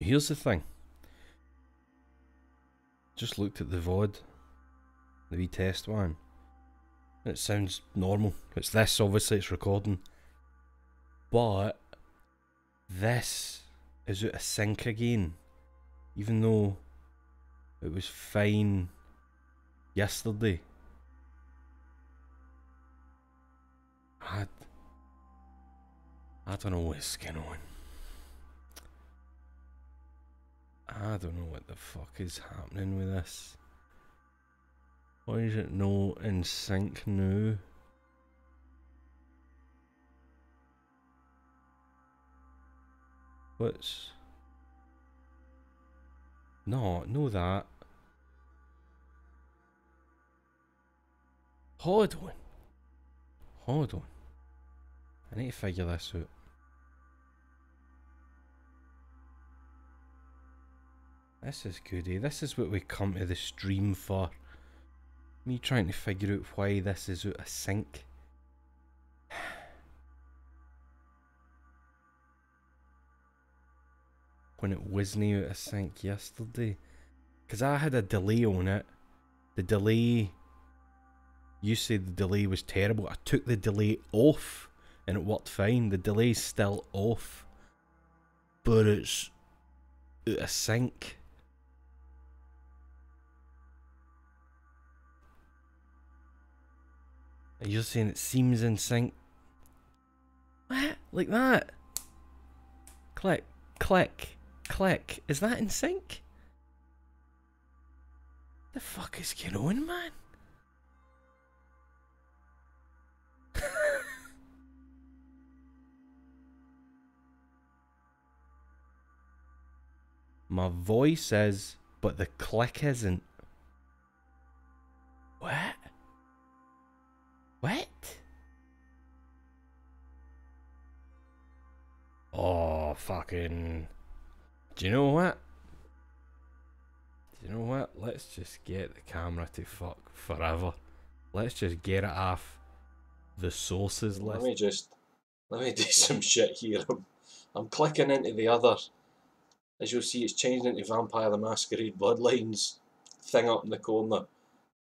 Here's the thing. Just looked at the VOD, the wee test one. It sounds normal. It's this, obviously it's recording. But this is out of sync again. Even though it was fine yesterday. I don't know what's going on. I don't know what the fuck is happening with this. Why is it not in sync now? What's... No, know that. Hold on. Hold on. I need to figure this out. This is good, eh? This is what we come to the stream for. Me trying to figure out why this is out of sync. When it wasn't out of sync yesterday. Because I had a delay on it. The delay... You said the delay was terrible. I took the delay off and it worked fine. The delay's still off. But it's out of sync. You're saying it seems in sync? What? Like that? Click, click, click. Is that in sync? The fuck is going on, man? My voice is, but the click isn't. What? What? Oh, fucking... Do you know what? Do you know what? Let's just get the camera to fuck forever. Let's just get it off the sources list. Let me do some shit here. I'm clicking into the other. As you'll see, it's changed into Vampire the Masquerade Bloodlines thing up in the corner.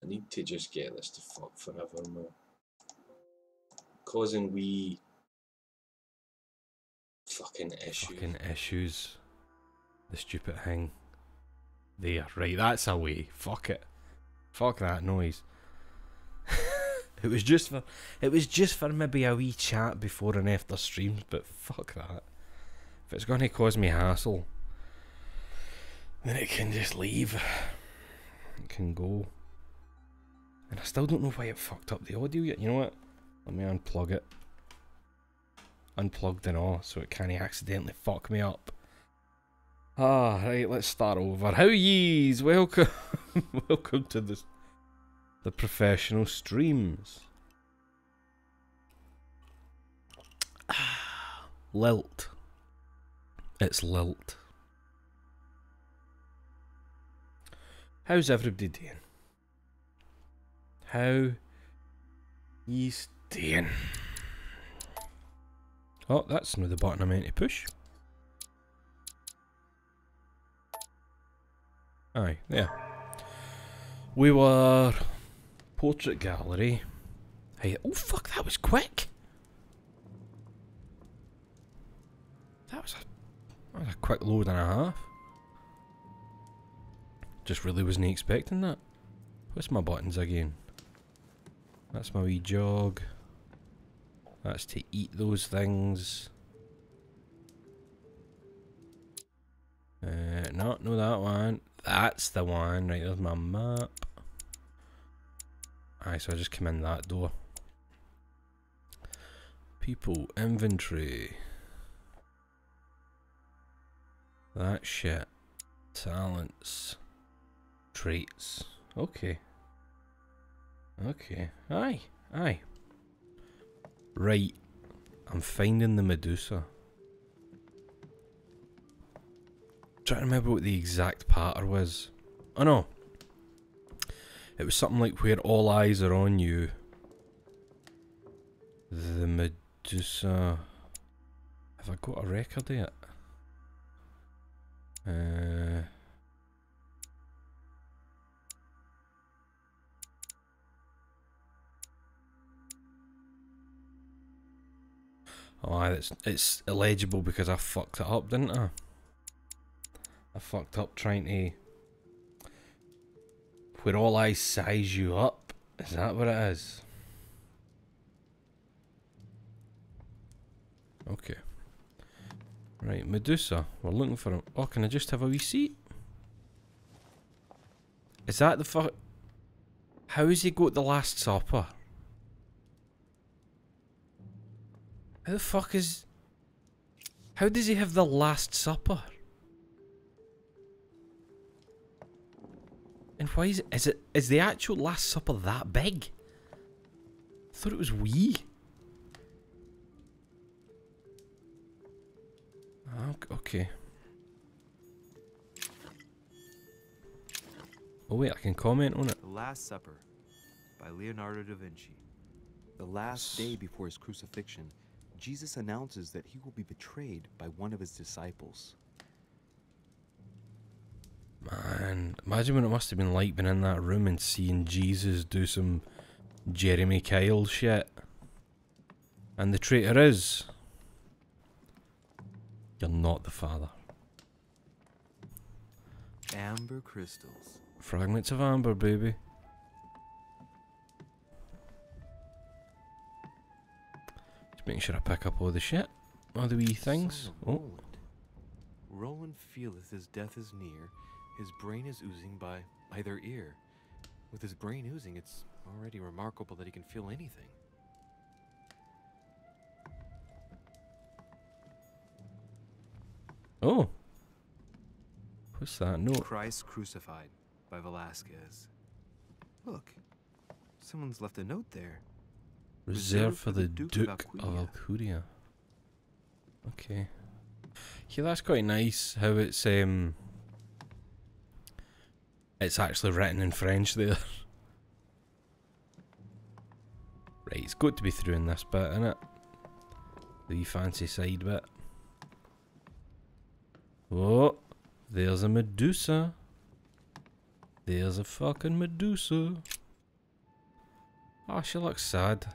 I need to just get this to fuck forever, man. Causing wee fucking issues. Fucking issues. The stupid thing. There, right, that's a way. Fuck it. Fuck that noise. It was just for maybe a wee chat before and after streams, but fuck that. If it's gonna cause me hassle, then it can just leave. It can go. And I still don't know why it fucked up the audio yet. You know what? Let me unplug it. Unplugged and all, so it can't accidentally fuck me up. Ah, right, let's start over. How yees? Welcome. Welcome to the professional streams. Lilt. It's Lilt. How's everybody doing? How ye's doing? Oh, that's not the button I meant to push. Aye, there. We were portrait gallery. Hey, oh fuck, that was quick. That was a quick load and a half. Just really wasn't expecting that. What's my buttons again? That's my wee jog. That's to eat those things. No, that one. That's the one. Right, there's my map. Aye, so I just come in that door. People, inventory. That shit. Talents. Traits. Okay. Okay. Aye. Aye. Right. I'm finding the Medusa. Trying to remember what the exact pattern was. Oh no. It was something like where all eyes are on you. The Medusa. Have I got a record of it? Oh, it's illegible because I fucked it up, didn't I? I fucked up trying to... Where all I size you up. Is that what it is? Okay. Right, Medusa. We're looking for him. Oh, can I just have a wee seat? Is that the fuck... How has he got the Last Supper? How the fuck is... How does he have the Last Supper? And why is the actual Last Supper that big? I thought it was wee. Okay. Oh wait, I can comment on it. The Last Supper by Leonardo da Vinci. The last day before his crucifixion, Jesus announces that he will be betrayed by one of his disciples. Man, imagine what it must have been like being in that room and seeing Jesus do some Jeremy Kyle shit. And the traitor is... You're not the father. Amber crystals. Fragments of amber, baby. Just making sure I pick up all the shit. All the wee things. Oh. Roland feeleth his death is near. His brain is oozing by either ear. With his brain oozing, it's already remarkable that he can feel anything. Oh. What's that note? Christ Crucified by Velasquez. Look, someone's left a note there. Reserved for the Duke of Alcudia. Okay. Yeah, that's quite nice how it's actually written in French there. Right, it's got to be through in this bit, innit? The wee fancy side bit. Oh, there's a Medusa. There's a fucking Medusa. Oh, she looks sad.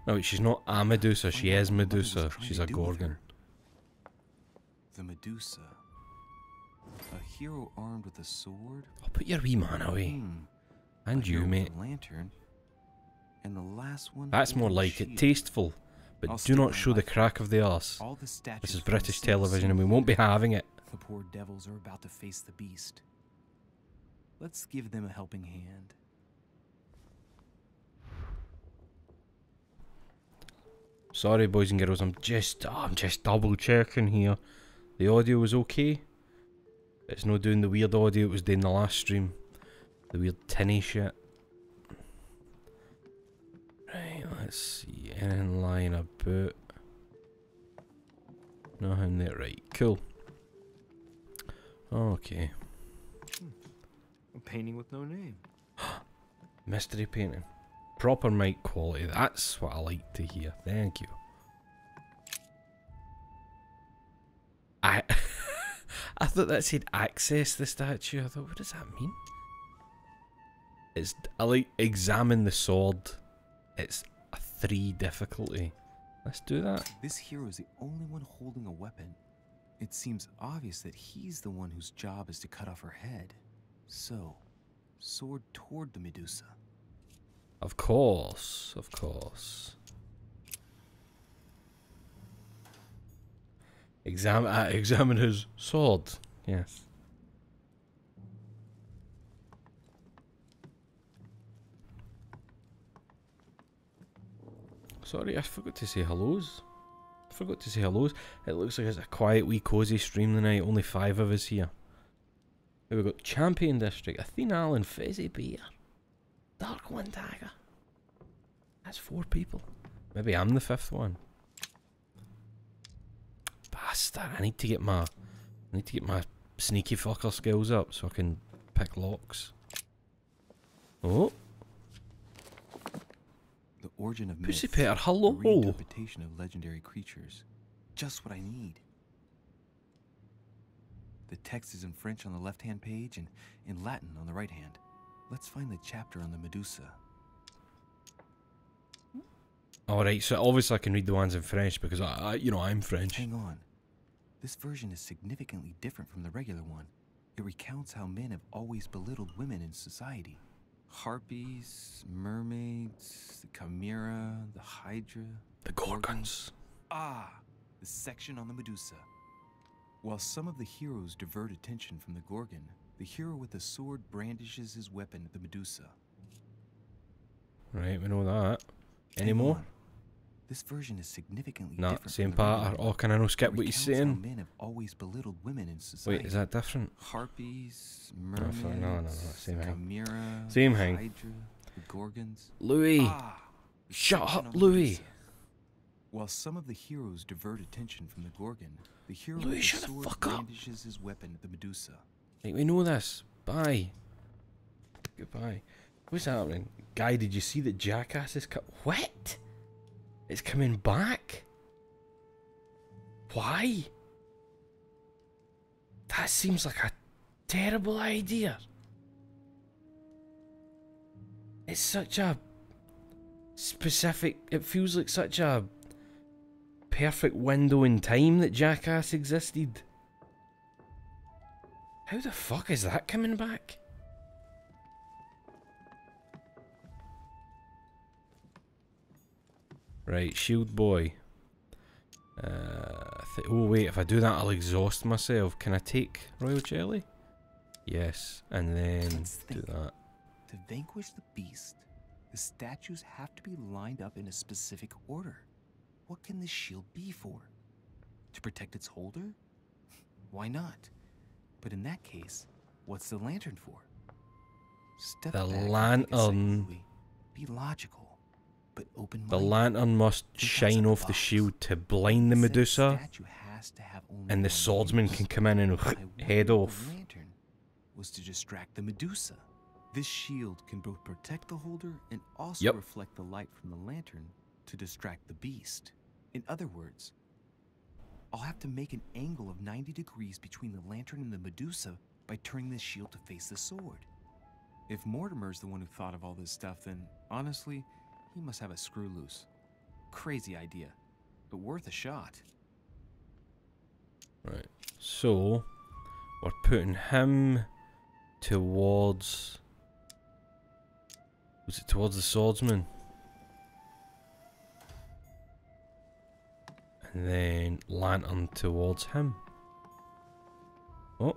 No, she's not a Medusa, she is Medusa. She's a Gorgon. The Medusa. A hero armed with a sword. Oh, put your wee man away. And you, mate. Lantern. And the last one. That's more like it. Tasteful. But do not show the crack of the arse. This is British television and we won't be having it. The poor devils are about to face the beast. Let's give them a helping hand. Sorry, boys and girls, I'm just double checking here. The audio was okay. It's not doing the weird audio it was doing the last stream. The weird tinny shit. Right, let's see. Anything lying about? Nothing there. Right, cool. Okay. A painting with no name. Mystery painting. Proper mic quality. That's what I like to hear. Thank you. I thought that said access the statue. I thought, what does that mean? I like examine the sword. It's a 3 difficulty. Let's do that. This hero is the only one holding a weapon. It seems obvious that he's the one whose job is to cut off her head. So, sword toward the Medusa. Of course, of course. Examine his sword. Yes. Sorry, I forgot to say hellos. It looks like it's a quiet wee cozy stream tonight. Only 5 of us here. Here we got Champion District, Athena Allen, Fizzy Beer, Dark One Dagger. That's 4 people. Maybe I'm the 5th one. Bastard! I need to get my sneaky fucker skills up so I can pick locks. Oh. The origin of Pussy myths, Peter, a hello. reinterpretation of legendary creatures. Just what I need. The text is in French on the left-hand page and in Latin on the right hand. Let's find the chapter on the Medusa. Alright, so obviously I can read the ones in French because I'm French. Hang on. This version is significantly different from the regular one. It recounts how men have always belittled women in society. Harpies, mermaids, the chimera, the hydra, The Gorgons. Ah, the section on the Medusa. While some of the heroes divert attention from the Gorgon, the hero with the sword brandishes his weapon at the Medusa. Right, we know that. Any Hang more? on. This version is significantly Nah, different same from the regular part. one. Oh, can I no skip It what he's recounts how saying? men have always belittled women in society. Wait, is that different? Harpies, No, mermaids, no, same the thing. chimera, Same the thing. hydra, the Gorgons. Louis! Ah, the Shut section up, on the Louis. Medusa. While some of the heroes divert attention from the Gorgon, the hero Louis, with shut the the sword fuck up. brandishes his weapon at the Medusa. Like, we know this. Bye. Goodbye. What's happening? Guy, did you see that Jackass is What? It's coming back? Why? That seems like a terrible idea. It's such a specific... It feels like such a perfect window in time that Jackass existed. How the fuck is that coming back? Right, shield boy. Oh wait, if I do that I'll exhaust myself. Can I take royal jelly? Yes, and then Let's do think. that. To vanquish the beast, the statues have to be lined up in a specific order. What can this shield be for? To protect its holder? Why not? But in that case, what's the lantern for? Step The back and take a second, lantern. Louis. Be logical, but The open-minded. lantern must Think shine outside off the box. shield to blind the Said Medusa, statue has to have only and the one swordsman use. can come in and I wonder head if off. The lantern was to distract the Medusa. This shield can both protect the holder and also Yep. reflect the light from the lantern to distract the beast. In other words, I'll have to make an angle of 90 degrees between the lantern and the Medusa by turning this shield to face the sword. If Mortimer's the one who thought of all this stuff, then honestly, he must have a screw loose. Crazy idea, but worth a shot. Right. So, we're putting him towards... Was it towards the swordsman? And then lantern towards him. Oh.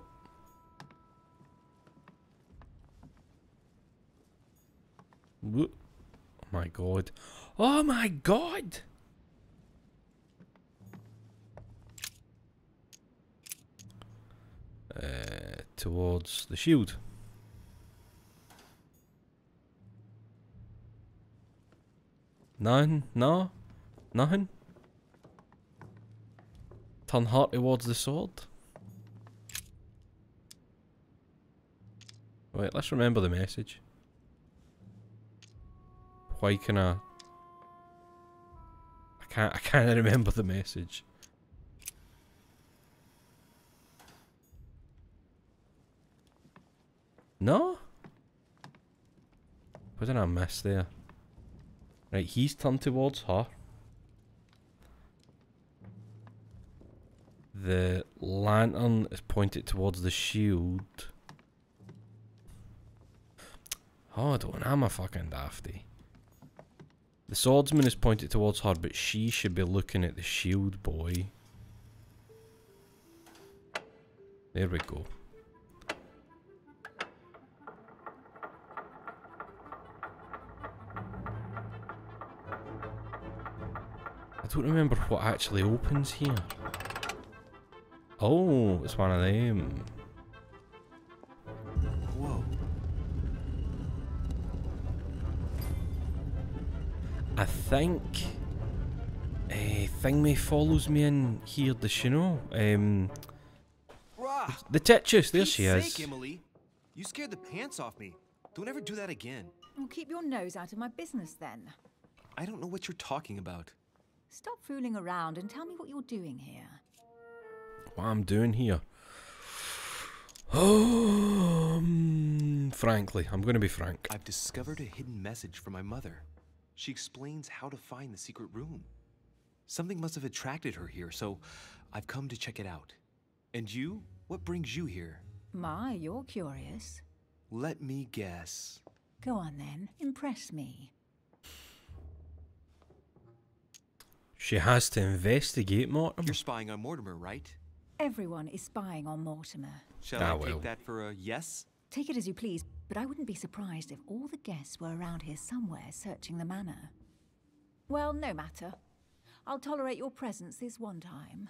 Whoop. Oh my god. Oh my god! Towards the shield. None? No? Nothing? Turn her towards the sword? Wait, let's remember the message. Why can I can't remember the message. No? What did I miss there? Right, he's turned towards her. The lantern is pointed towards the shield. Hold on, I'm a fucking dafty. The swordsman is pointed towards her, but she should be looking at the shield boy. There we go. I don't remember what actually opens here. Oh, it's one of them. Whoa. I think Thingmay follows me in here, does she know? The Tetchus, there she is. Sake, Emily. You scared the pants off me. Don't ever do that again. Well, keep your nose out of my business then. I don't know what you're talking about. Stop fooling around and tell me what you're doing here. What I'm doing here? Frankly, I'm going to be frank. I've discovered a hidden message from my mother. She explains how to find the secret room. Something must have attracted her here, so I've come to check it out. And you? What brings you here? My, you're curious. Let me guess. Go on then, impress me. She has to investigate Mortimer. You're spying on Mortimer, right? Everyone is spying on Mortimer. Shall I take that for a yes? Take it as you please, but I wouldn't be surprised if all the guests were around here somewhere searching the manor. Well, no matter. I'll tolerate your presence this one time.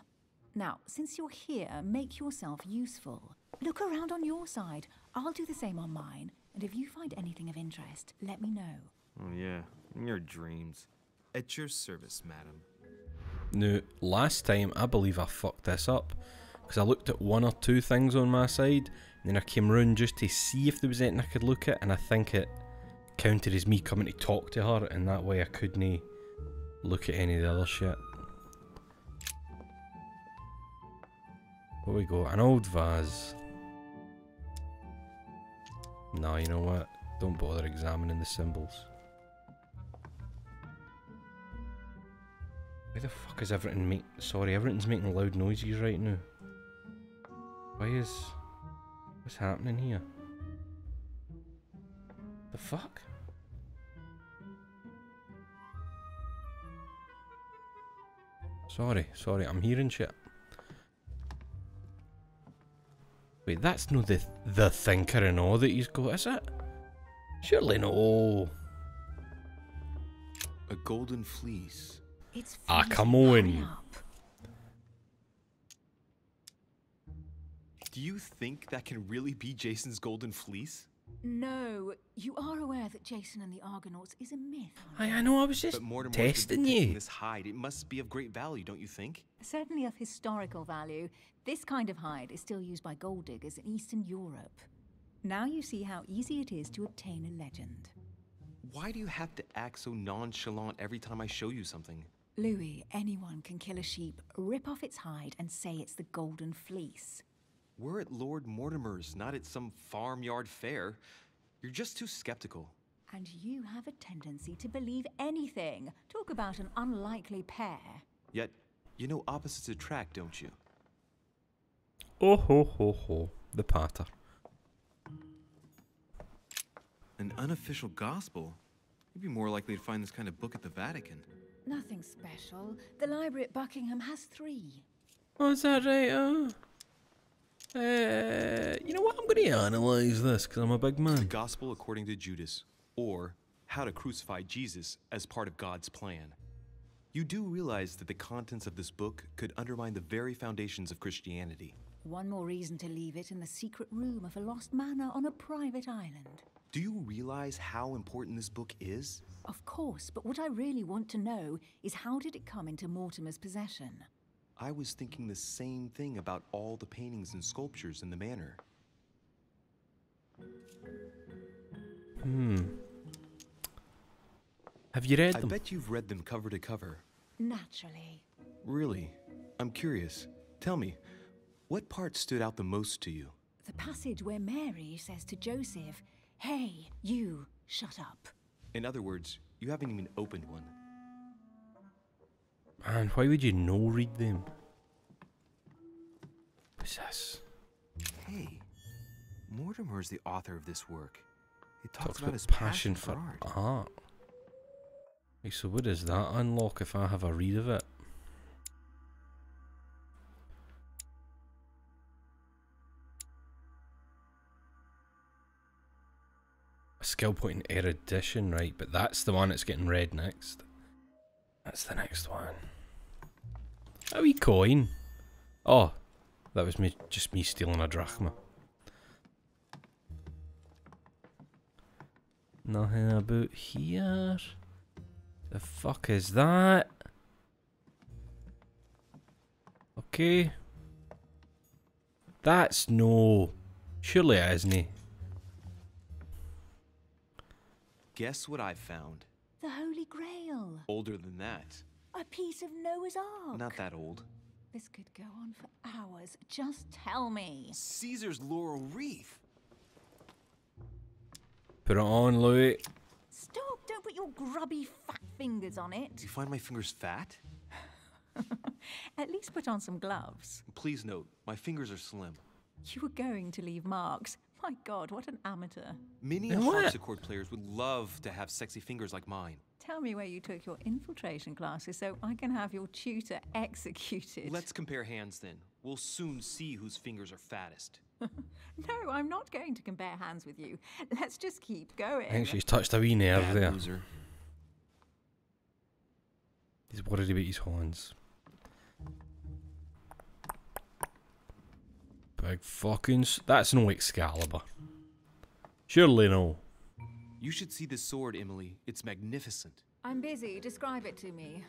Now, since you're here, make yourself useful. Look around on your side. I'll do the same on mine, and if you find anything of interest, let me know. Oh yeah, in your dreams. At your service, madam. No, last time I believe I fucked this up because I looked at one or two things on my side and then I came round just to see if there was anything I could look at, and I think it counted as me coming to talk to her, and that way I couldn't look at any of the other shit. What we got? An old vase. No, you know what? Don't bother examining the symbols. Why the fuck is everything everything's making loud noises right now. What's happening here? The fuck? Sorry, I'm hearing shit. Wait, that's no the thinker and all that he's got, is it? Surely no. A golden fleece. It's come freezing. Hurry on. up. Do you think that can really be Jason's golden fleece? No, you are aware that Jason and the Argonauts is a myth. I know, I was just But Mortimer's testing been taking you. this hide. It must be of great value, don't you think? Certainly of historical value. This kind of hide is still used by gold diggers in Eastern Europe. Now you see how easy it is to obtain a legend. Why do you have to act so nonchalant every time I show you something? Louis, anyone can kill a sheep, rip off its hide, and say it's the Golden Fleece. We're at Lord Mortimer's, not at some farmyard fair. You're just too skeptical. And you have a tendency to believe anything. Talk about an unlikely pair. Yet, you know opposites attract, don't you? Oh ho ho ho. The patter. An unofficial gospel? You'd be more likely to find this kind of book at the Vatican. Nothing special. The library at Buckingham has 3. Oh, is that right? You know what? I'm going to analyse this because I'm a big The man. Gospel according to Judas, or How to Crucify Jesus as part of God's plan. You do realize that the contents of this book could undermine the very foundations of Christianity. One more reason to leave it in the secret room of a lost manor on a private island. Do you realize how important this book is? Of course, but what I really want to know is how did it come into Mortimer's possession? I was thinking the same thing about all the paintings and sculptures in the manor. Have you read I them? bet you've read them cover to cover. Naturally. Really? I'm curious. Tell me, what part stood out the most to you? The passage where Mary says to Joseph, "Hey, you, shut up." In other words, you haven't even opened one. Man, why would you no read them? What's this? Hey, Mortimer's the author of this work. It talks Talks about about his passion for art. Hey, so what does that unlock if I have a read of it? A skill point in erudition, right? But that's the one that's getting read next. That's the next one. A wee coin. Oh, that was me, just me stealing a drachma. Nothing about here. The fuck is that? Okay. That's no... Surely it isn't. Guess what I found? The Holy Grail. whale. Older than that. A piece of Noah's Ark. Not that old. This could go on for hours. Just tell me. Caesar's laurel wreath. Put it on, Louis. Stop! Don't put your grubby fat fingers on it. Do you find my fingers fat? At least put on some gloves. Please note, my fingers are slim. You were going to leave marks. My God, what an amateur. Many What? harpsichord players would love to have sexy fingers like mine. Tell me where you took your infiltration classes so I can have your tutor executed. Let's compare hands then. We'll soon see whose fingers are fattest. No, I'm not going to compare hands with you. Let's just keep going. I think she's touched a wee nerve Bad there. loser. He's worried about his horns. Big fucking... That's no Excalibur. Surely no. You should see this sword, Emily. It's magnificent. I'm busy. Describe it to me.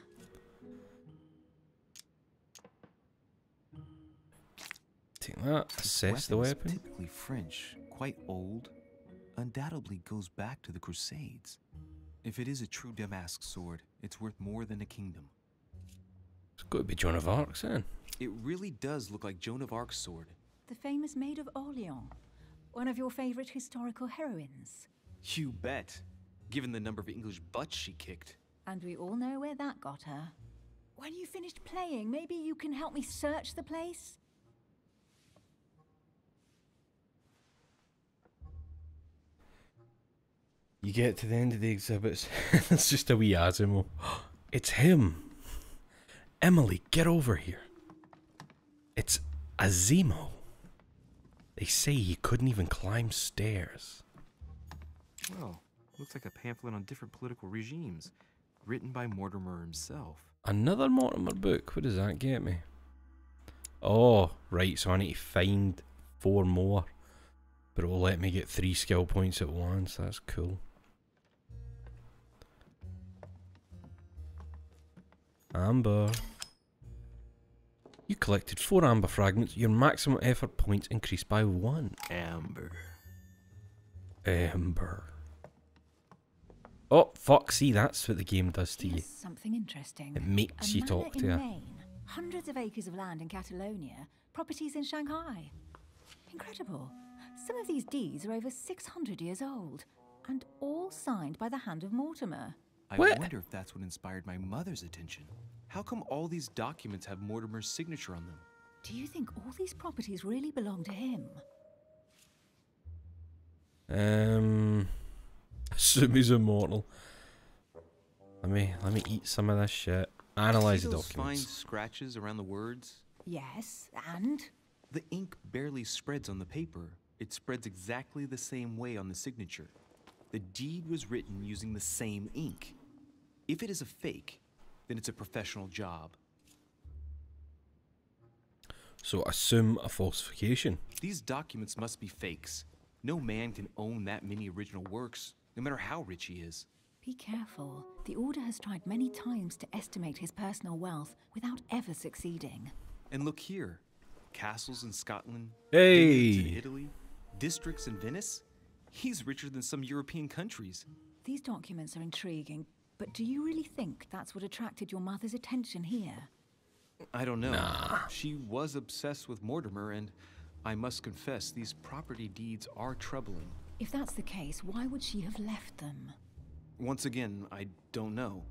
Take that. Assess the Weapon's weapon. Typically French, quite old. Undoubtedly goes back to the Crusades. If it is a true Damask sword, it's worth more than a kingdom. It's got to be Joan of Arc's then. It really does look like Joan of Arc's sword. The famous Maid of Orleans. One of your favorite historical heroines. You bet. Given the number of English butts she kicked. And we all know where that got her. When you finished playing, maybe you can help me search the place? You get to the end of the exhibits. It's just a wee Asimo. It's him. Emily, get over here. It's Azimo. They say he couldn't even climb stairs. Well, looks like a pamphlet on different political regimes. Written by Mortimer himself. Another Mortimer book. What does that get me? Oh, right. So I need to find 4 more. But it will let me get 3 skill points at once. That's cool. Amber. You collected 4 amber fragments. Your maximum effort points increased by 1. Amber. Amber. Oh, fuck. See, that's what the game does to you. Here's something interesting. It makes you talk to in her. Maine, hundreds of acres of land in Catalonia, properties in Shanghai. Incredible. Some of these deeds are over 600 years old, and all signed by the hand of Mortimer. I What? wonder if that's what inspired my mother's attention. How come all these documents have Mortimer's signature on them? Do you think all these properties really belong to him? Assume he's immortal. Let me eat some of this shit. Analyze See the those fine documents. scratches around the words? Yes, and? The ink barely spreads on the paper. It spreads exactly the same way on the signature. The deed was written using the same ink. If it is a fake, then it's a professional job. So assume a falsification. These documents must be fakes. No man can own that many original works, no matter how rich he is. Be careful. The Order has tried many times to estimate his personal wealth without ever succeeding. And look here. Castles in Scotland, Hey! vineyards in Italy, districts in Venice. He's richer than some European countries. These documents are intriguing, but do you really think that's what attracted your mother's attention here? I don't know. Nah. She was obsessed with Mortimer, and I must confess, these property deeds are troubling. If that's the case, why would she have left them? Once again, I don't know.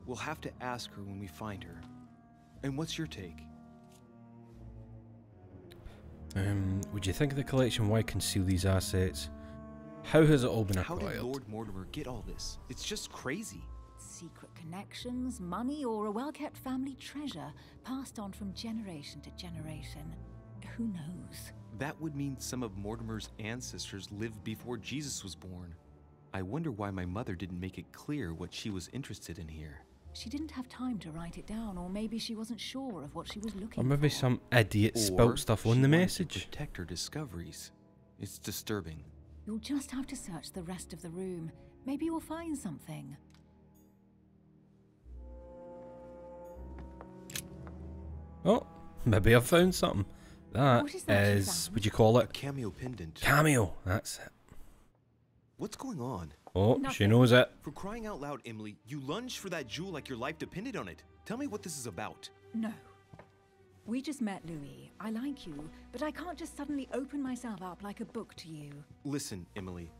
We'll have to ask her when we find her. And what's your take? Would you think of the collection? Why conceal these assets? How has it all been How did acquired? Lord Mortimer get all this? It's just crazy. Secret connections, money, or a well-kept family treasure passed on from generation to generation. Who knows? That would mean some of Mortimer's ancestors lived before Jesus was born. I wonder why my mother didn't make it clear what she was interested in here. She didn't have time to write it down, or maybe she wasn't sure of what she was looking Or for. maybe some idiot Or spilt stuff she on the wanted to message. protect her discoveries. It's disturbing. You'll just have to search the rest of the room. Maybe you'll find something. Oh, maybe I've found something. That What is that you is, found? would you call A it? cameo pendant. Cameo. That's it. What's going on? Oh, she Nothing. knows it. For crying out loud, Emily, you lunged for that jewel like your life depended on it. Tell me what this is about. No. We just met, Louis. I like you, but I can't just suddenly open myself up like a book to you. Listen, Emily.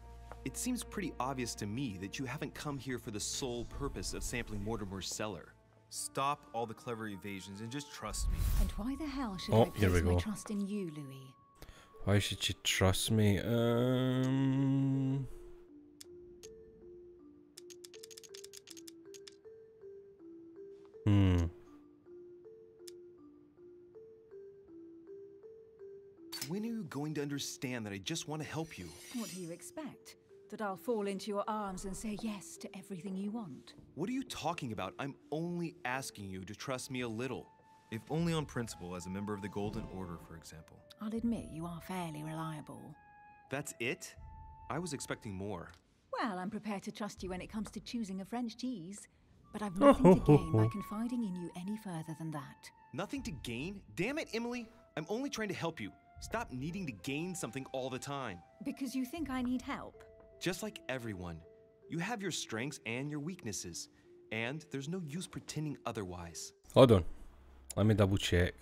It seems pretty obvious to me that you haven't come here for the sole purpose of sampling Mortimer's cellar. Stop all the clever evasions and just trust me. And why the hell should Oh, I here we place my go. trust in you, Louis? Why should she trust me? When are you going to understand that I just want to help you? What do you expect? That I'll fall into your arms and say yes to everything you want? What are you talking about? I'm only asking you to trust me a little. If only on principle, as a member of the Golden Order, for example. I'll admit you are fairly reliable. That's it? I was expecting more. Well, I'm prepared to trust you when it comes to choosing a French cheese. But I've nothing to gain by confiding in you any further than that. Nothing to gain? Damn it, Emily! I'm only trying to help you. Stop needing to gain something all the time. Because you think I need help? Just like everyone, you have your strengths and your weaknesses, and there's no use pretending otherwise. Hold on. Let me double check.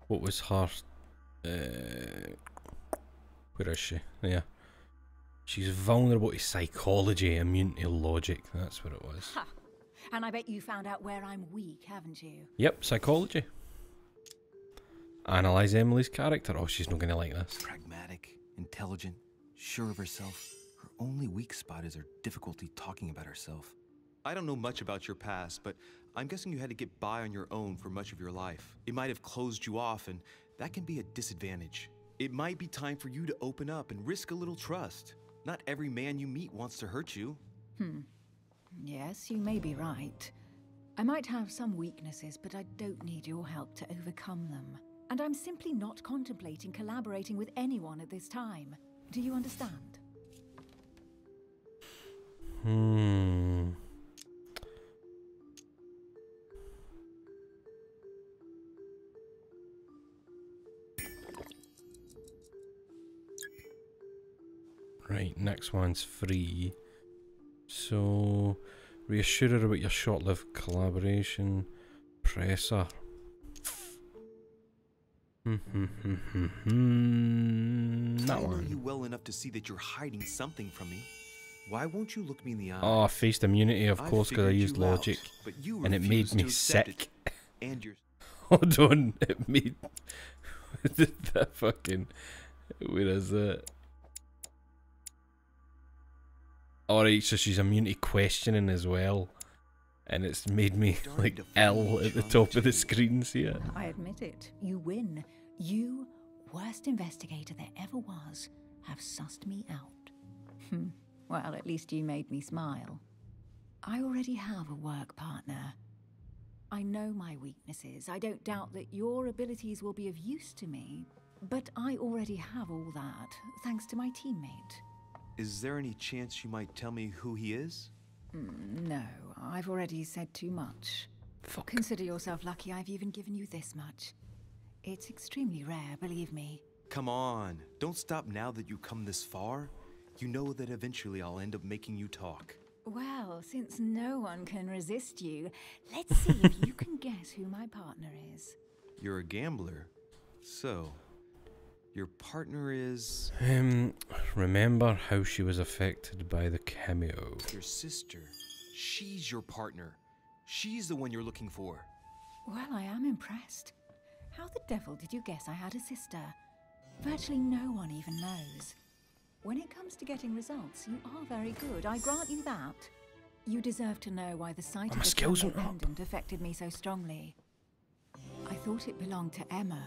What was her... where is she? Yeah. She's vulnerable to psychology, immune to logic. That's what it was. Ha! And I bet you found out where I'm weak, haven't you? Yep, psychology. Analyze Emily's character. Oh, she's not going to like this. Pragmatic, intelligent, sure of herself. Her only weak spot is her difficulty talking about herself. I don't know much about your past, but I'm guessing you had to get by on your own for much of your life. It might have closed you off, and that can be a disadvantage. It might be time for you to open up and risk a little trust. Not every man you meet wants to hurt you. Yes, you may be right. I might have some weaknesses, but I don't need your help to overcome them. And I'm simply not contemplating collaborating with anyone at this time. Do you understand? Right, next one's free. So, reassure her about your short-lived collaboration. Press her. That I know one. you well enough to see that you're hiding something from me. Why won't you look me in the eye? Oh, I faced immunity, of course, because I figured used you out, logic. but you And it made refused me to accept sick. it. And you're... Hold on, it made... that fucking... Where is it? Alright, so she's immune to questioning as well. And it's made me, like, ill at the top of the screen, see it? I admit it. You win. You, worst investigator there ever was, have sussed me out. Well, at least you made me smile. I already have a work partner. I know my weaknesses. I don't doubt that your abilities will be of use to me. But I already have all that, thanks to my teammate. Is there any chance you might tell me who he is? No, I've already said too much. Fuck. Consider yourself lucky I've even given you this much. It's extremely rare, believe me. Come on, don't stop now that you've come this far. You know that eventually I'll end up making you talk. Well, since no one can resist you, let's see if you can guess who my partner is. You're a gambler. So, your partner is... Remember how she was affected by the cameo. your sister. She's your partner. She's the one you're looking for. Well, I am impressed. How the devil did you guess I had a sister? Virtually no one even knows. When it comes to getting results, you are very good, I grant you that. You deserve to know why the sight of the skills cameo went up. pendant affected me so strongly. I thought it belonged to Emma,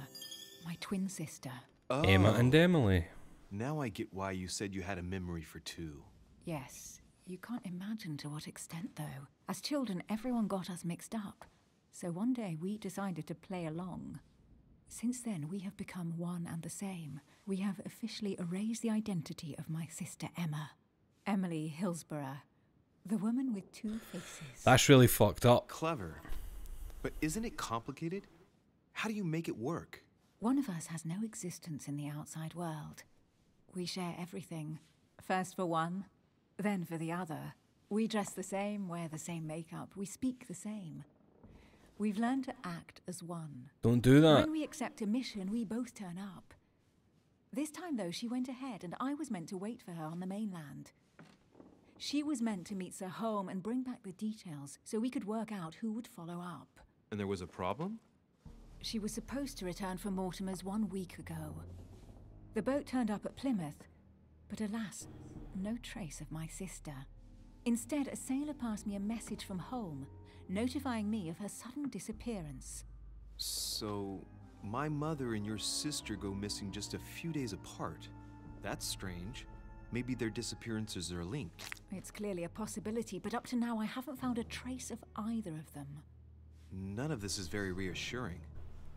my twin sister. Oh, Emma and Emily. now I get why you said you had a memory for two. Yes, you can't imagine to what extent, though. As children, everyone got us mixed up. So one day we decided to play along. Since then, we have become one and the same. We have officially erased the identity of my sister Emma. Emily Hillsborough, the woman with two faces. That's really fucked up. Clever. But isn't it complicated? How do you make it work? One of us has no existence in the outside world. We share everything. First for one, Then for the other, we dress the same, wear the same makeup, we speak the same. We've learned to act as one. Don't do that. When we accept a mission, we both turn up. This time, though, she went ahead, and I was meant to wait for her on the mainland. She was meant to meet Sir Home and bring back the details so we could work out who would follow up. And there was a problem? She was supposed to return from Mortimer's 1 week ago. The boat turned up at Plymouth, but alas, no trace of my sister. Instead, a sailor passed me a message from home, notifying me of her sudden disappearance. So, my mother and your sister go missing just a few days apart. That's strange. Maybe their disappearances are linked. It's clearly a possibility, but up to now I haven't found a trace of either of them. None of this is very reassuring.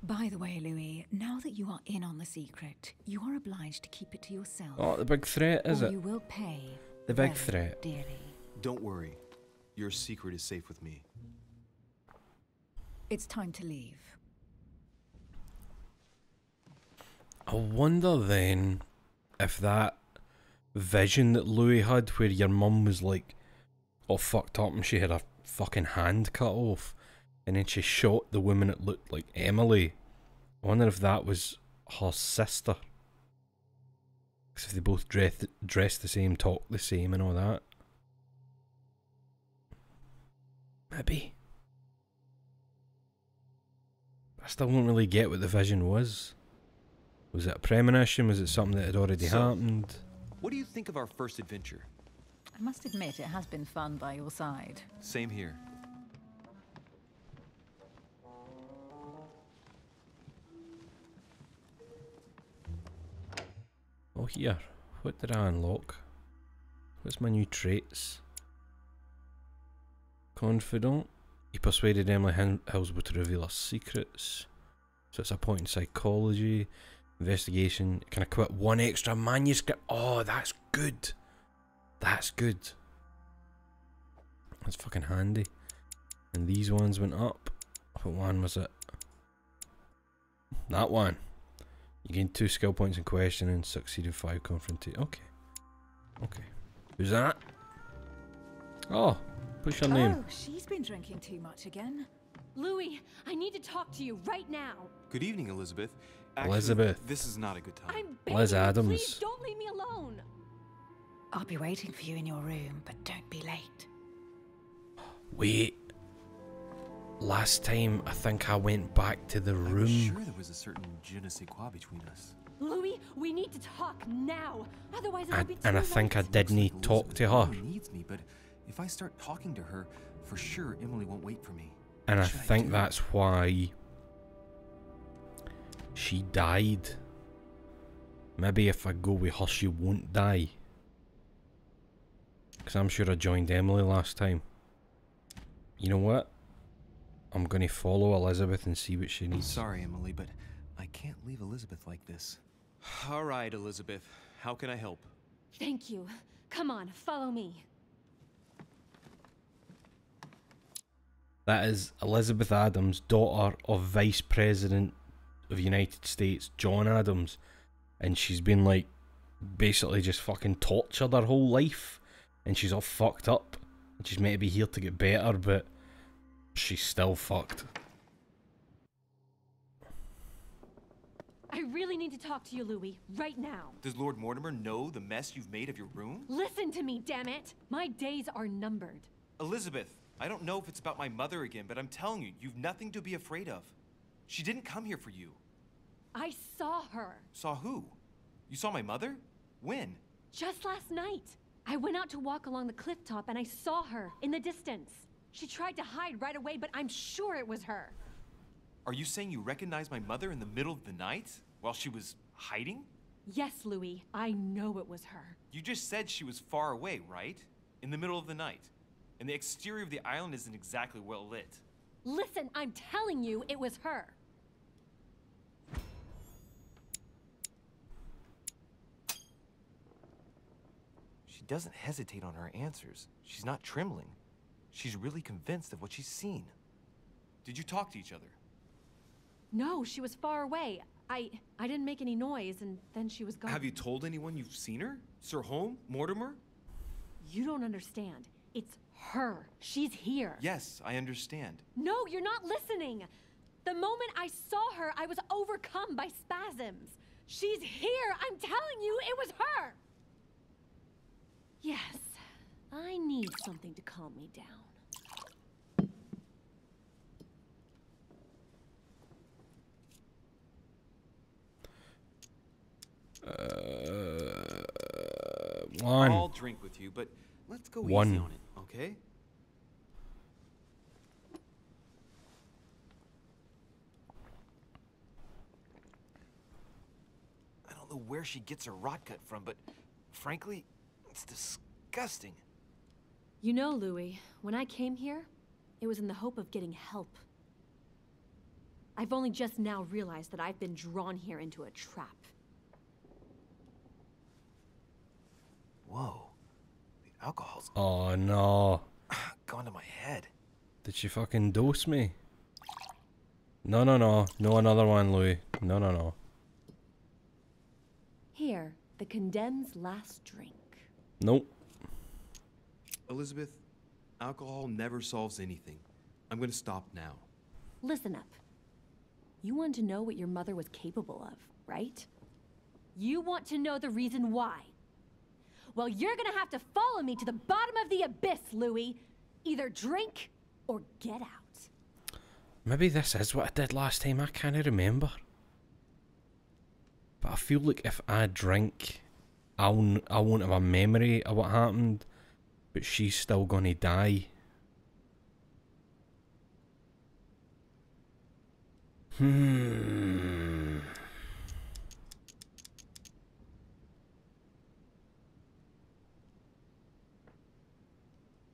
By the way, Louis, now that you are in on the secret, you are obliged to keep it to yourself. Oh, the big threat, is or it? you will pay The big very threat. dearly. Don't worry. Your secret is safe with me. It's time to leave. I wonder then if that vision that Louis had where your mum was like all fucked up and she had her fucking hand cut off and then she shot the woman that looked like Emily. I wonder if that was her sister. Because if they both dress the same, talk the same and all that. Maybe. I still don't really get what the vision was. Was it a premonition? Was it something that had already happened? What do you think of our first adventure? I must admit, it has been fun by your side. Same here. Oh, here. What did I unlock? What's my new traits? Confident. He persuaded Emily Hillsborough to reveal her secrets. So it's a point in psychology. Investigation. Can I quit 1 extra manuscript? Oh, that's good. That's good. That's fucking handy. And these ones went up. What one was it? That one. You gained 2 skill points in questioning, succeeded 5 confrontation. Okay. Okay. Who's that? Oh, what's your name? Oh, she's been drinking too much again. Louis, I need to talk to you right now. Good evening, Elizabeth. Actually, Elizabeth. This is not a good time. I'm begging Liz you, Adams. please don't leave me alone. I'll be waiting for you in your room, but don't be late. Wait. Last time, I think I went back to the I was room. sure there was a certain je ne sais quoi between us. Louis, we need to talk now. Otherwise, it'll be too And I late. think I didn't Looks like talk to Elizabeth her. really needs me, but if I start talking to her, for sure Emily won't wait for me. And I What should I think do? that's why she died. Maybe if I go with her, she won't die. Because I'm sure I joined Emily last time. You know what? I'm going to follow Elizabeth and see what she I'm needs. sorry, Emily, but I can't leave Elizabeth like this. All right, Elizabeth. How can I help? Thank you. Come on, follow me. That is Elizabeth Adams, daughter of Vice President of the United States, John Adams. And she's been like, basically just fucking tortured her whole life. And she's all fucked up. And she's meant to be here to get better, but she's still fucked. I really need to talk to you, Louis, right now. Does Lord Mortimer know the mess you've made of your room? Listen to me, damn it. My days are numbered. Elizabeth, I don't know if it's about my mother again, but I'm telling you, you've nothing to be afraid of. She didn't come here for you. I saw her. Saw who? You saw my mother? When? Just last night. I went out to walk along the cliff top and I saw her in the distance. She tried to hide right away, but I'm sure it was her. Are you saying you recognized my mother in the middle of the night while she was hiding? Yes, Louis, I know it was her. You just said she was far away, right? In the middle of the night. And the exterior of the island isn't exactly well lit. Listen, I'm telling you it was her. She doesn't hesitate on her answers. She's not trembling. She's really convinced of what she's seen. Did you talk to each other? No, she was far away. I didn't make any noise, and then she was gone. Have you told anyone you've seen her? Sir Home? Mortimer? You don't understand. It's her. She's here. Yes, I understand. No, you're not listening. The moment I saw her, I was overcome by spasms. She's here. I'm telling you, it was her. Yes, I need something to calm me down. One. I'll drink with you, but let's go easy One. on it, okay? I don't know where she gets her rot gut from, but frankly, it's disgusting. You know, Louis, when I came here, it was in the hope of getting help. I've only just now realized that I've been drawn here into a trap. Whoa. The alcohol's Oh no. gone to my head. Did she fucking dose me? No, no, no. No, another one, Louis. No, no, no. Here, the condemned's last drink. Nope. Elizabeth, alcohol never solves anything. I'm gonna stop now. Listen up. You want to know what your mother was capable of, right? You want to know the reason why. Well, you're gonna have to follow me to the bottom of the abyss, Louis. Either drink or get out. Maybe this is what I did last time. I can't remember. But I feel like if I drink, I won't have a memory of what happened. But she's still gonna die.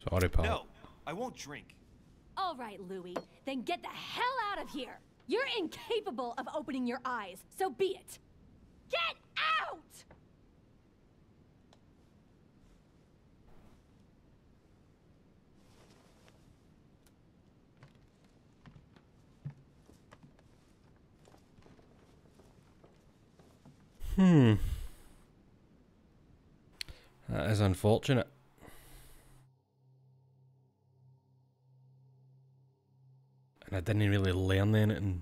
Sorry, pal. No, I won't drink. All right, Louis, then get the hell out of here. You're incapable of opening your eyes, so be it. Get out! That is unfortunate. And I didn't really learn anything.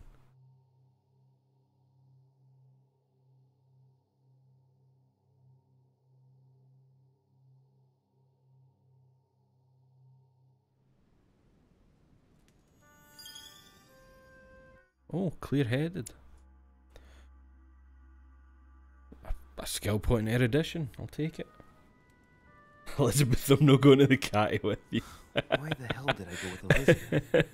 Oh, clear-headed. A skill point in erudition. I'll take it. Elizabeth, I'm not going to the catty with you. Why the hell did I go with Elizabeth?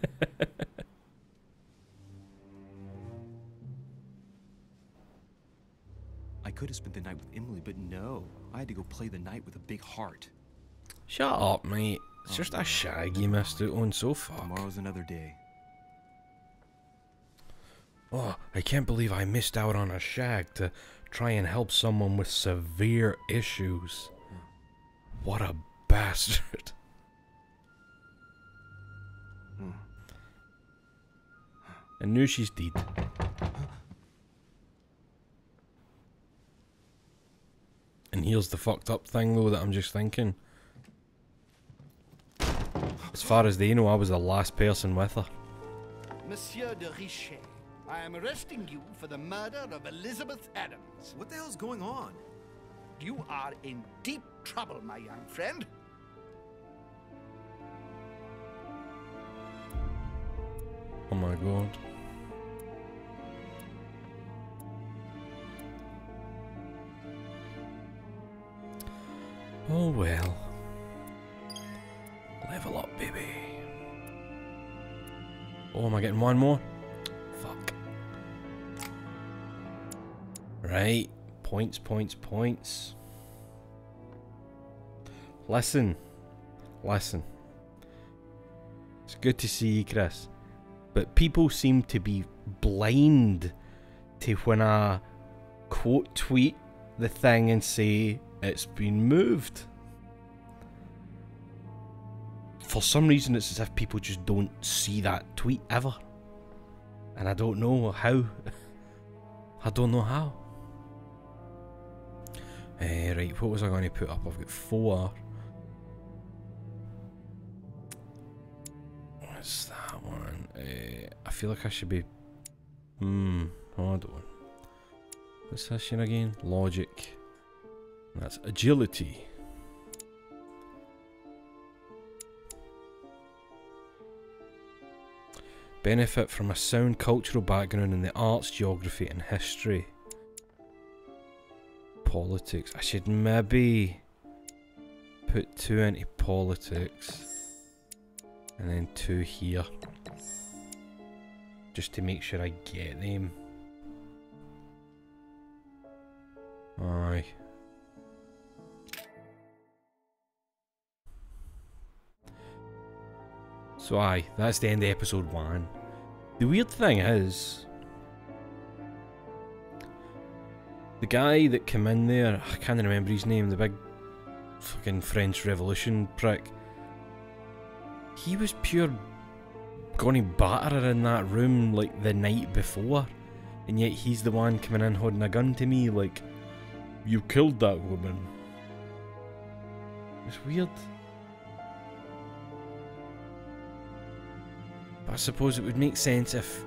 I could have spent the night with Emily, but no. I had to go play the night with a big heart. Shut up, mate. It's just a shag you missed out on, so fuck. Tomorrow's another day. Oh, I can't believe I missed out on a shag to try and help someone with severe issues. What a bastard. I knew she's dead. And here's the fucked up thing though that I'm just thinking. As far as they know, I was the last person with her. Monsieur de Richet, I am arresting you for the murder of Elizabeth Adams. What the hell's going on? You are in deep trouble, my young friend. Oh my god. Oh well. Level up, baby. Oh, am I getting one more? Fuck. Right. Points, points, points. Listen. Listen. It's good to see you, Chris. But people seem to be blind to when I quote tweet the thing and say it's been moved. For some reason it's as if people just don't see that tweet ever. And I don't know how. I don't know how. Right, what was I going to put up? I've got 4. What's that one? I feel like I should be... hold on. What's this shit again? Logic. That's agility. Benefit from a sound cultural background in the arts, geography and history. Politics. I should maybe put 2 into politics. And then 2 here. Just to make sure I get them. Aye. So aye, that's the end of episode 1. The weird thing is, the guy that came in there, I can't remember his name, the big fucking French Revolution prick. He was pure gonna batter her in that room like the night before, and yet he's the one coming in holding a gun to me like, you killed that woman. It's weird. But I suppose it would make sense if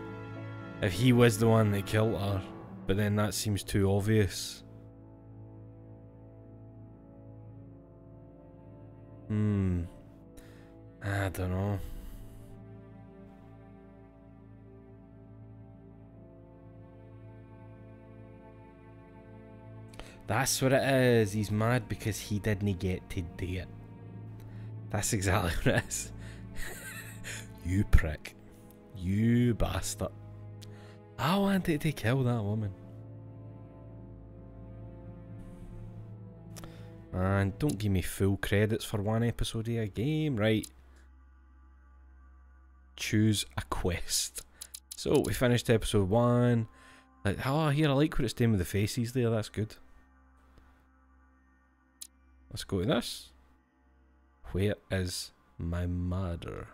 he was the one that killed her, but then that seems too obvious. I don't know. That's what it is. He's mad because he didn't get to do it. That's exactly what it is. You prick. You bastard. I wanted to kill that woman. And don't give me full credits for 1 episode of a game, right? Choose a quest. So we finished episode 1. Like, oh, here, I like what it's doing with the faces there, that's good. Let's go to this. Where is my mother?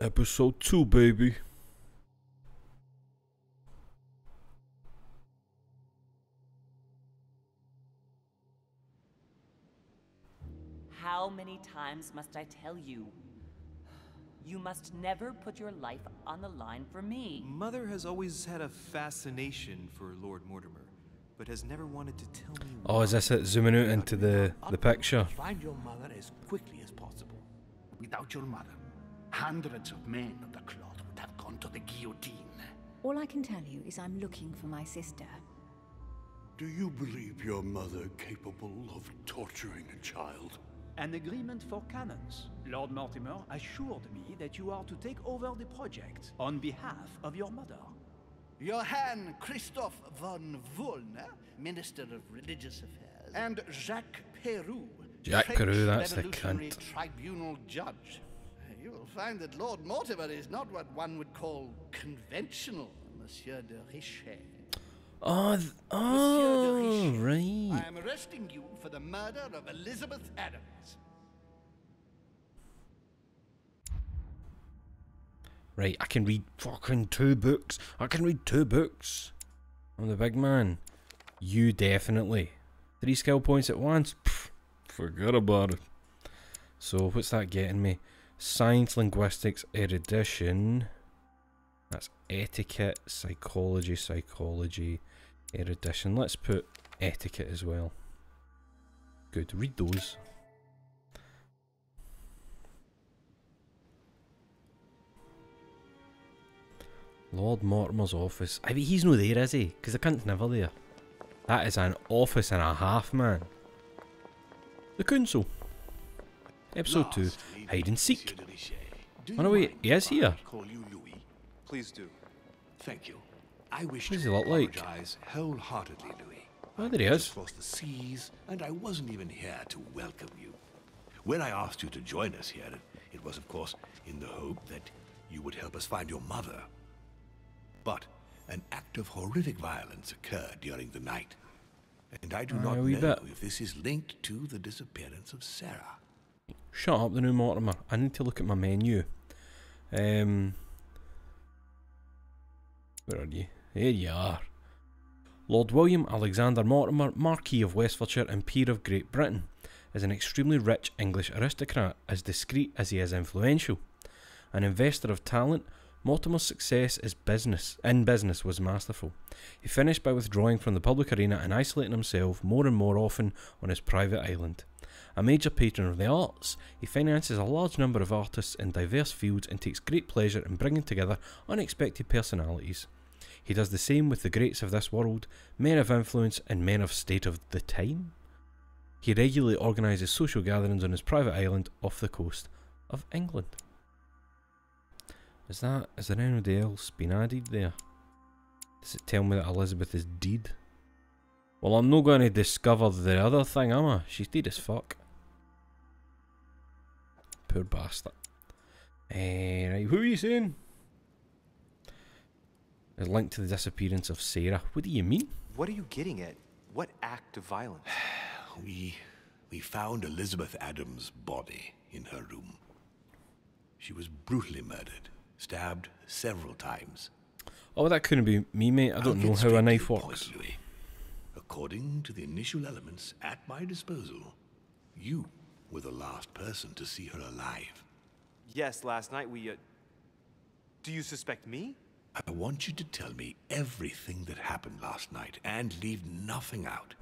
Episode 2, baby. How many times must I tell you? You must never put your life on the line for me. Mother has always had a fascination for Lord Mortimer, but has never wanted to tell me Oh, why. is this it zooming out into the picture? Find your mother as quickly as possible. Without your mother, hundreds of men of the cloth would have gone to the guillotine. All I can tell you is I'm looking for my sister. Do you believe your mother capable of torturing a child? An agreement for cannons. Lord Mortimer assured me that you are to take over the project on behalf of your mother. Johann Christoph von Wollner, Minister of Religious Affairs, and Jacques Peroux, Jacques French Peroux, that's the Revolutionary cunt. Tribunal judge. You will find that Lord Mortimer is not what one would call conventional, Monsieur de Richet. Oh, Monsieur de Richet, right. I am arresting you for the murder of Elizabeth Adams. Right, I can read fucking 2 books. I can read 2 books. I'm the big man. You definitely. 3 skill points at once? Pfft, forget about it. So, what's that getting me? Science, linguistics, erudition. That's etiquette, psychology, erudition. Let's put etiquette as well. Good, read those. Lord Mortimer's office. I mean, he's no there, is he? Because the cunt's never there. That is an office and a half, man. The council. Episode 2. Hide and seek. Oh no, wait, he is here. Call you Louis. Please do. Thank you. I wish What does to he look like? apologize wholeheartedly, Louis. Oh, there he I is. just crossed the seas, and I wasn't even here to welcome you. When I asked you to join us here, it was, of course, in the hope that you would help us find your mother. But an act of horrific violence occurred during the night, and I do not wee know bit. if this is linked to the disappearance of Sarah. Shut up, the new Mortimer. I need to look at my menu. Where are you? Here you are. Lord William Alexander Mortimer, Marquis of Westfordshire and Peer of Great Britain, is an extremely rich English aristocrat, as discreet as he is influential. An investor of talent, Mortimer's success in business was masterful. He finished by withdrawing from the public arena and isolating himself more and more often on his private island. A major patron of the arts, he finances a large number of artists in diverse fields and takes great pleasure in bringing together unexpected personalities. He does the same with the greats of this world, men of influence and men of state of the time. He regularly organises social gatherings on his private island off the coast of England. Is there anybody else been added there? Does it tell me that Elizabeth is dead? Well, I'm not going to discover the other thing, am I? She's dead as fuck. Poor bastard. Right, who are you saying? Is linked to the disappearance of Sarah. What do you mean? What are you getting at? What act of violence? We found Elizabeth Adams' body in her room. She was brutally murdered, stabbed several times. Oh, that couldn't be me, mate. I don't know how a knife works. Louis. According to the initial elements at my disposal, you were the last person to see her alive. Yes, last night we, Do you suspect me? I want you to tell me everything that happened last night and leave nothing out.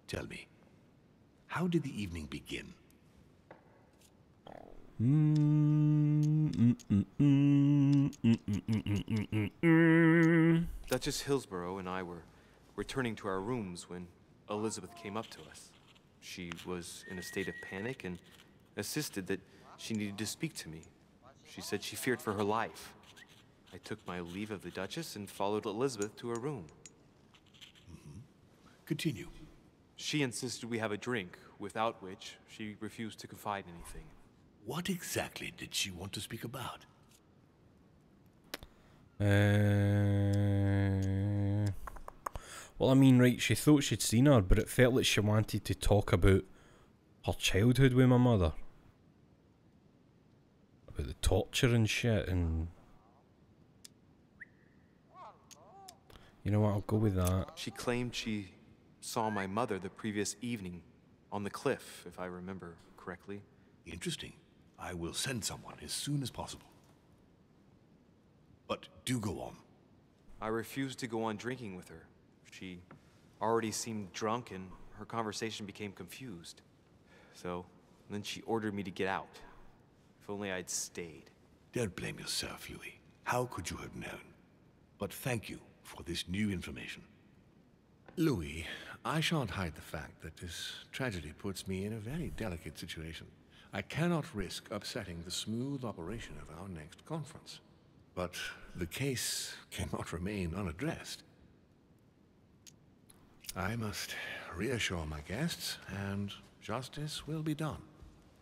Tell me, how did the evening begin? Duchess Hillsborough and I were returning to our rooms when Elizabeth came up to us. She was in a state of panic and insisted that she needed to speak to me. She said she feared for her life. I took my leave of the Duchess and followed Elizabeth to her room. Continue. She insisted we have a drink, without which she refused to confide anything. What exactly did she want to speak about? Well, I mean, right, she thought she'd seen her, but it felt like she wanted to talk about her childhood with my mother. About the torture and shit, and... You know what, I'll go with that. She claimed she saw my mother the previous evening on the cliff, if I remember correctly. Interesting. I will send someone as soon as possible. But do go on. I refused to go on drinking with her. She already seemed drunk and her conversation became confused. So, then she ordered me to get out. If only I'd stayed. Don't blame yourself, Louis. How could you have known? But thank you for this new information. Louis, I shan't hide the fact that this tragedy puts me in a very delicate situation. I cannot risk upsetting the smooth operation of our next conference. But the case cannot remain unaddressed. I must reassure my guests, and justice will be done.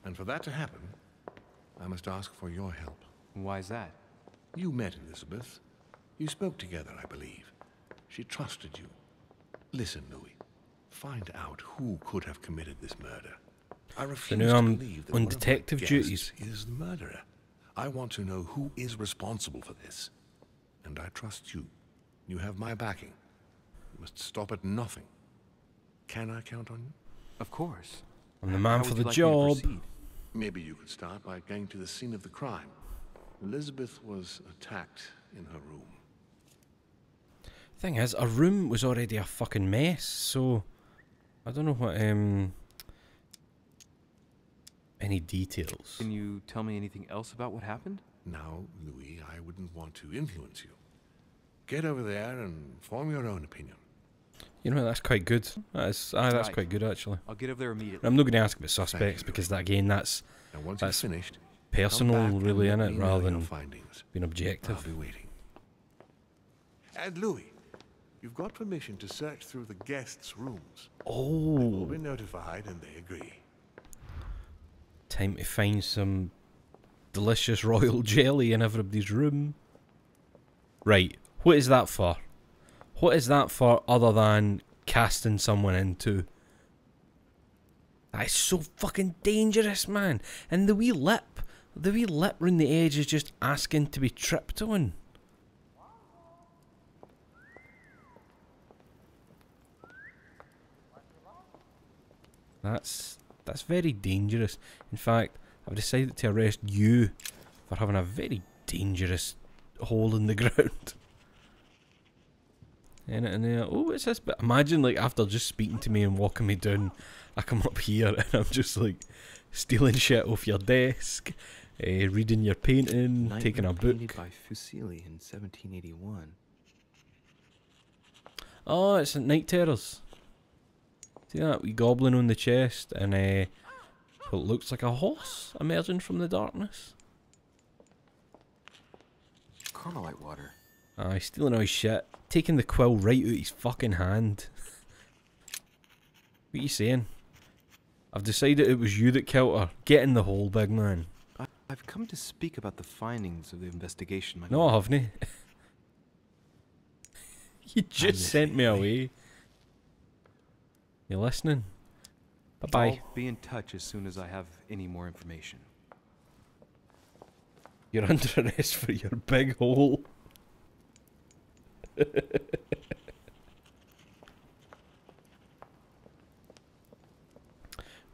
And for that to happen, I must ask for your help. Why is that? You met Elizabeth. You spoke together, I believe. She trusted you. Listen, Louis. Find out who could have committed this murder. I refuse now to I'm believe that on one of my detective guests duties. is the murderer. I want to know who is responsible for this. And I trust you. You have my backing. You must stop at nothing. Can I count on you? Of course. I'm the man How for would the you like me to job. proceed? Maybe you could start by going to the scene of the crime. Elizabeth was attacked in her room. Thing is, her room was already a fucking mess, so I don't know what any details. Can you tell me anything else about what happened? Now, Louis, I wouldn't want to influence you. Get over there and form your own opinion. You know, that's quite good. That's Right. quite good, actually. I'll get over there immediately. I'm not going to ask about suspects Thank you, because, that, again, that's Now, once That's you've finished, personal, come back really, and in let it, me know rather your than findings. being objective. I'll be waiting. And Louis, you've got permission to search through the guests' rooms. We'll Oh, be notified, and they agree. time to find some delicious royal jelly in everybody's room. Right, what is that for? What is that for other than casting someone into? That is so fucking dangerous, man. And the wee lip round the edge is just asking to be tripped on. That's very dangerous. In fact, I've decided to arrest you for having a very dangerous hole in the ground. Anything there? Oh, what's this? But imagine, like, after just speaking to me and walking me down, I come up here and I'm just like stealing shit off your desk, reading your painting, Nightmare taking a book. painted by Fuseli in 1781. Oh, it's at Night Terrors. See that wee goblin on the chest and what looks like a horse emerging from the darkness. Carmelite water. Aye, stealing all his shit, taking the quill right out his fucking hand. What are you saying? I've decided it was you that killed her. Get in the hole, big man. I've come to speak about the findings of the investigation, my No, I lord. haven't. You just sent me away. You listening? Bye-bye. I'll be in touch as soon as I have any more information. You're under arrest for your big hole.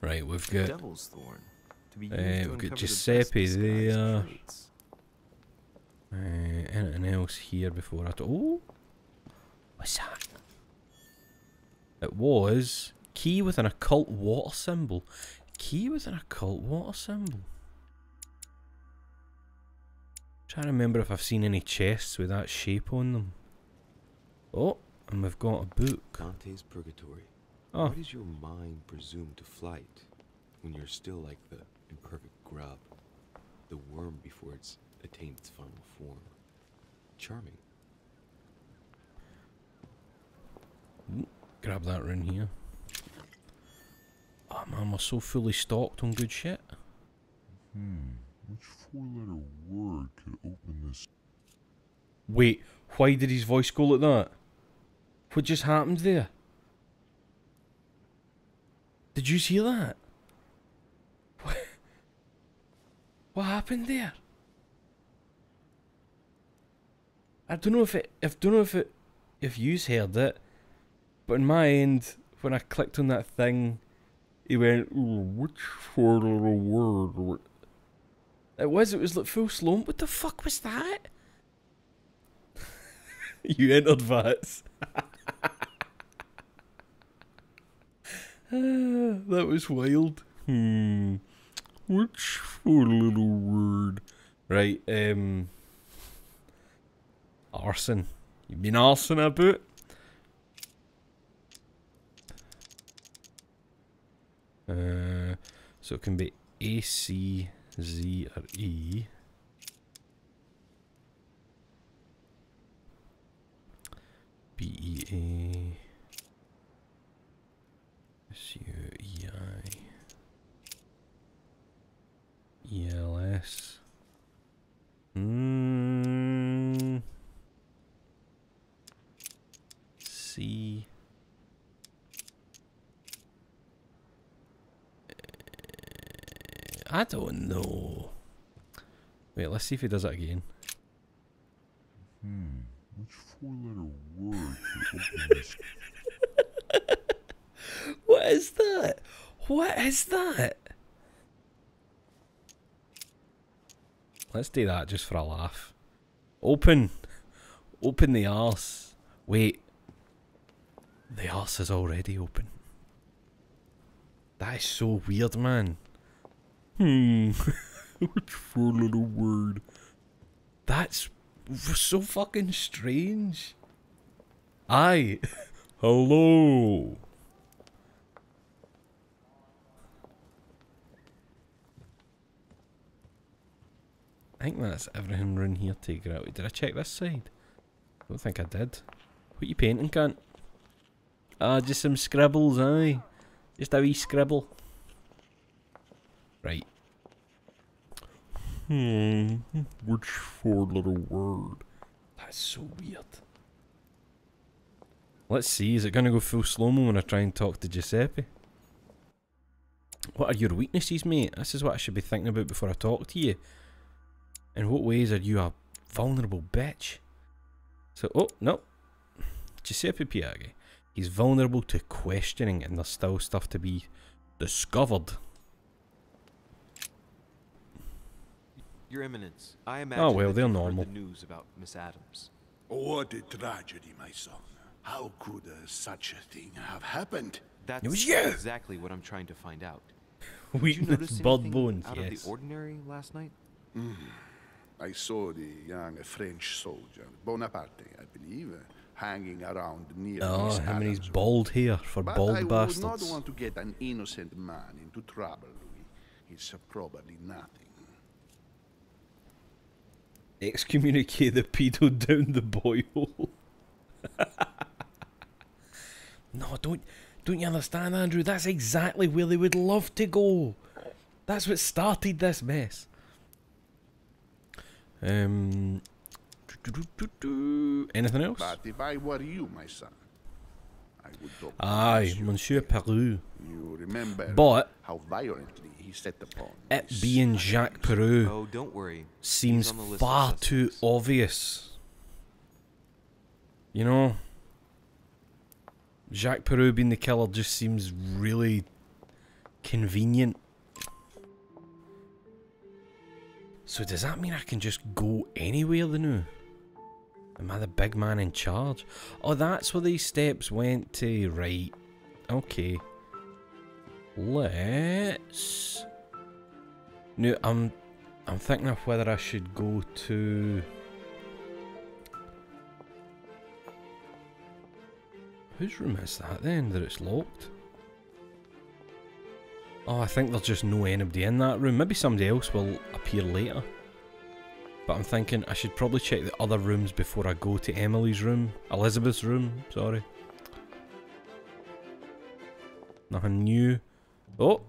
Right, we've got Devil's Thorn. To be used to we've uncover got the Giuseppe best disguised there. traits. Anything else here before I oh, what's that? It was key with an occult water symbol. Key with an occult water symbol. Trying to remember if I've seen any chests with that shape on them. Oh, and we've got a book. Dante's Purgatory. Oh. Why does your mind presume to flight when you're still like the imperfect grub, the worm before it's attained its final form? Charming. Grab that rune here. Oh man, we're so fully stocked on good shit. Which four-letter word could open this? Wait, why did his voice go like that? What just happened there? Did you see that? What happened there? I don't know if you's heard it, but in my end, when I clicked on that thing, he went, "Ooh, which four-letter word?" It was like full slow. What the fuck was that? You entered VATS. That was wild. Which four-letter word? Right, arson. You've been arson about? So it can be A, C, Z, or E. B, E, A. S, U, E, I. E, L, S. C. I don't know. Wait, let's see if he does it again. Which four-letter word could open this? What is that? What is that? Let's do that just for a laugh. Open the arse. Wait. The arse is already open. That is so weird, man. Which four-letter word? That's so fucking strange. Aye. Hello. I think that's everything around here to get out. Did I check this side? I don't think I did. What you painting, cunt? Ah, just some scribbles, aye. Just a wee scribble. Right. Which four-letter word? That's so weird. Let's see, is it going to go full slow-mo when I try and talk to Giuseppe? What are your weaknesses, mate? This is what I should be thinking about before I talk to you. In what ways are you a vulnerable bitch? So, oh, no. Giuseppe Piaghi. He's vulnerable to questioning and there's still stuff to be Discovered. Your Eminence, I imagine Oh well, that they're you've heard normal. the news about Miss Adams. What a tragedy, my son. How could such a thing have happened? That's It was you! exactly what I'm trying to find out. Did you Weakness, notice bud anything bones, out of yes. the ordinary last night? I saw the young French soldier, Bonaparte, I believe, hanging around near Oh, Miss him and his Adams' bald hair for But bald I would bastards. not want to get an innocent man into trouble, Louis. It's probably nothing. Excommunicate the pedo down the boy hole. No, don't you understand, Andrew? That's exactly where they would love to go. That's what started this mess. Anything else? But if I were you, my son, I would talk to Aye, Monsieur Peru. You remember But how violently he set upon it Miss being Adams. Jacques Peru Oh, don't worry. seems He's on the list far of too suspects. obvious. You know? Jacques Peru being the killer just seems really convenient. So does that mean I can just go anywhere now? Am I the big man in charge? Oh, that's where these steps went to. Right. Okay. Let's... No, I'm thinking of whether I should go to... Whose room is that then, that it's locked? Oh, I think there's just no anybody in that room. Maybe somebody else will appear later. But I'm thinking I should probably check the other rooms before I go to Emily's room. Elizabeth's room, sorry. Nothing new. Oh,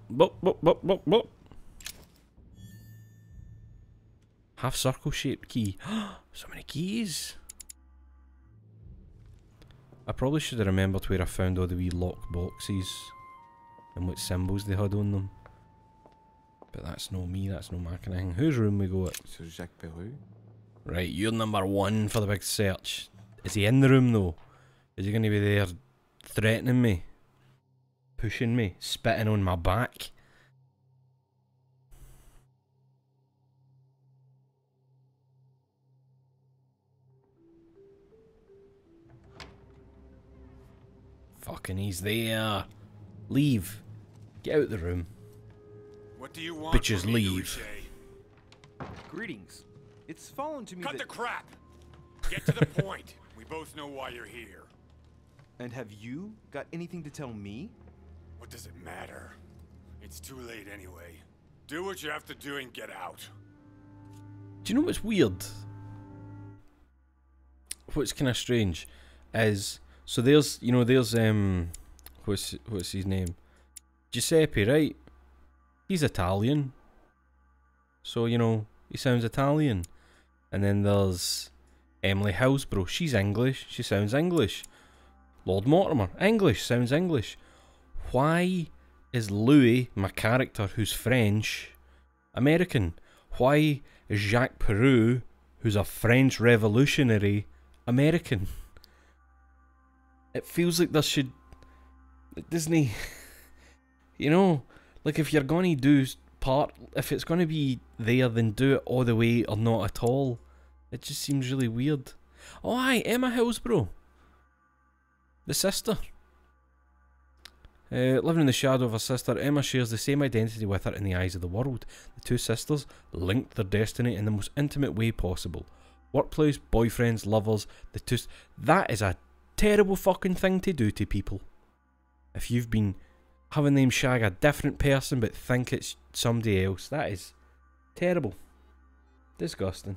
half circle shaped key. So many keys. I probably should have remembered where I found all the wee locked boxes and what symbols they had on them. But that's no me, that's no my kind of thing. Whose room we go at? So Jacques Peru? Right, you're number one for the big search. Is he in the room though? Is he going to be there threatening me? Pushing me? Spitting on my back? Fucking he's there. Leave. Get out the room. What do you want? Bitches from me, leave. Louis? Greetings. It's fallen to me Cut that... the crap! Get to the point. We both know why you're here. And have you got anything to tell me? What does it matter? It's too late anyway. Do what you have to do and get out. Do you know what's weird? What's kind of strange is, so there's, you know, there's what's his name? Giuseppe, right? He's Italian. So, you know, he sounds Italian. And then there's Emily Houseborough. She's English. She sounds English. Lord Mortimer, English, sounds English. Why is Louis, my character who's French, American? Why is Jacques Peru, who's a French revolutionary, American? It feels like there should... Disney... You know, like if you're going to do part... If it's going to be there, then do it all the way or not at all. It just seems really weird. Oh aye, Emma Hillsborough. The sister. Living in the shadow of her sister, Emma shares the same identity with her in the eyes of the world. The two sisters linked their destiny in the most intimate way possible. Workplace, boyfriends, lovers, the two... That is a terrible fucking thing to do to people. If you've been having them shag a different person but think it's somebody else, that is terrible. Disgusting.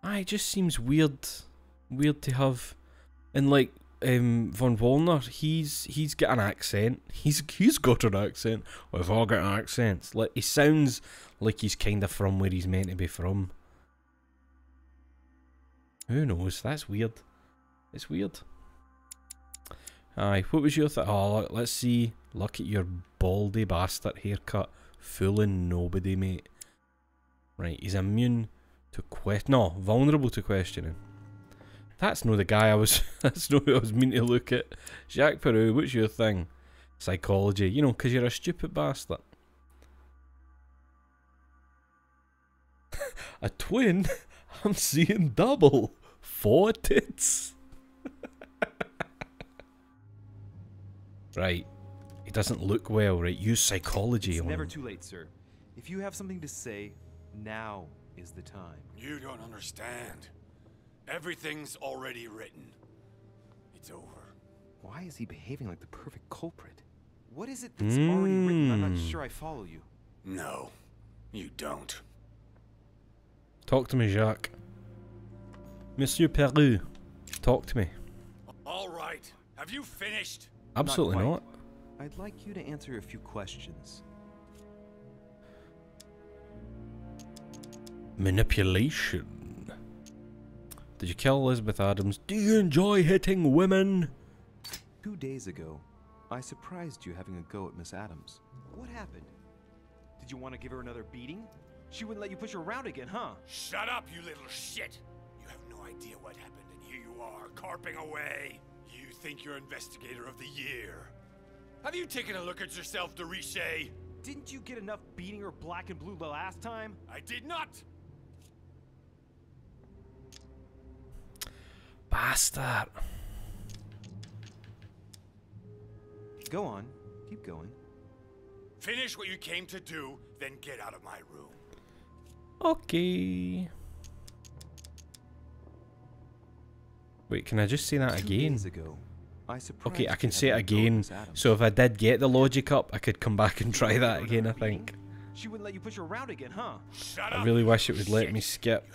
It just seems weird to have... And like... Von Wollner, he's got an accent. He's got an accent. We've all got accents. Like he sounds like he's kind of from where he's meant to be from. Who knows? That's weird. It's weird. Aye, what was your oh, let's see. Look at your baldy bastard haircut, fooling nobody, mate. Right, he's immune to vulnerable to questioning. That's no the guy I was... That's not who I was meaning to look at. Jacques Peru, what's your thing? Psychology, you know, because you're a stupid bastard. A twin? I'm seeing double. 4 tits. Right. He doesn't look well, right? Use psychology It's on never him. too late, sir. If you have something to say, now is the time. You don't understand. Everything's already written. It's over. Why is he behaving like the perfect culprit? What is it that's already written? I'm not sure I follow you. No, you don't. Talk to me, Jacques. Monsieur Peru, talk to me. All right. Have you finished? Absolutely not. I'd like you to answer a few questions. Manipulation. Did you kill Elizabeth Adams? Do you enjoy hitting women? 2 days ago, I surprised you having a go at Miss Adams. What happened? Did you want to give her another beating? She wouldn't let you push her around again, huh? Shut up, you little shit! You have no idea what happened, and here you are, carping away. You think you're investigator of the year. Have you taken a look at yourself, Deriche? Didn't you get enough beating her black and blue the last time? I did not! Bastard. Go on. Keep going. Finish what you came to do, then get out of my room. Okay. Wait, can I just say that 2 again? days ago, I surprised Okay, I can you say it having a go at again. Miss Adams. So if I did get the logic up, I could come back and try that again, I think. She wouldn't let you push her around again, huh? Shut I up! really wish it would let me skip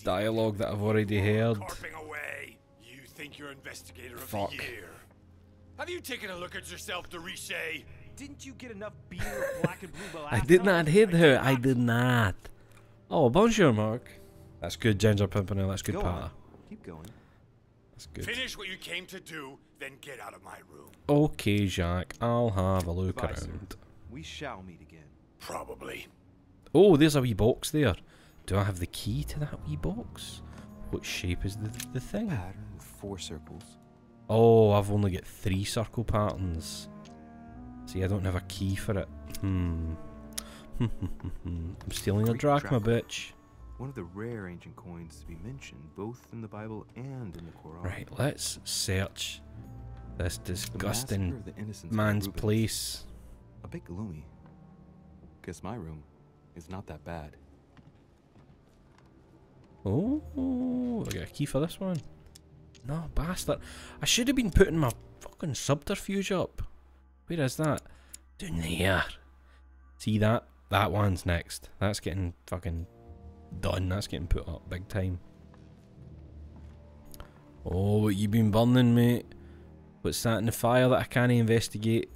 dialogue that I've already heard. Carping away. You think you're investigator of Fuck. the year. Have you taken a look at yourself, Deriche? Didn't you get enough beating her black and blue the last I did time? not hit her. I did not. Oh, bonjour, Mark. That's good, Ginger Pimpernel. That's good, Go Pata. on. Keep going. That's good. Finish what you came to do, then get out of my room. Okay, Jacques. I'll have a look Goodbye, sir. around. We shall meet again. Probably. Oh, there's a wee box there. Do I have the key to that wee box? What shape is the thing? Pattern with 4 circles. Oh, I've only got 3 circle patterns. See, I don't have a key for it. I'm stealing a Great drachma, drachma. bitch. One of the rare ancient coins to be mentioned, both in the Bible and in the Quran. Right, let's search this The disgusting Massacre of the Innocents by man's Rubens. place. A bit gloomy. Guess my room is not that bad. Oh, I got a key for this one. No, bastard. I should have been putting my fucking subterfuge up. Where is that? Down there. See that? That one's next. That's getting fucking done. That's getting put up big time. Oh, what you been burning, mate? What's that in the fire that I can't investigate?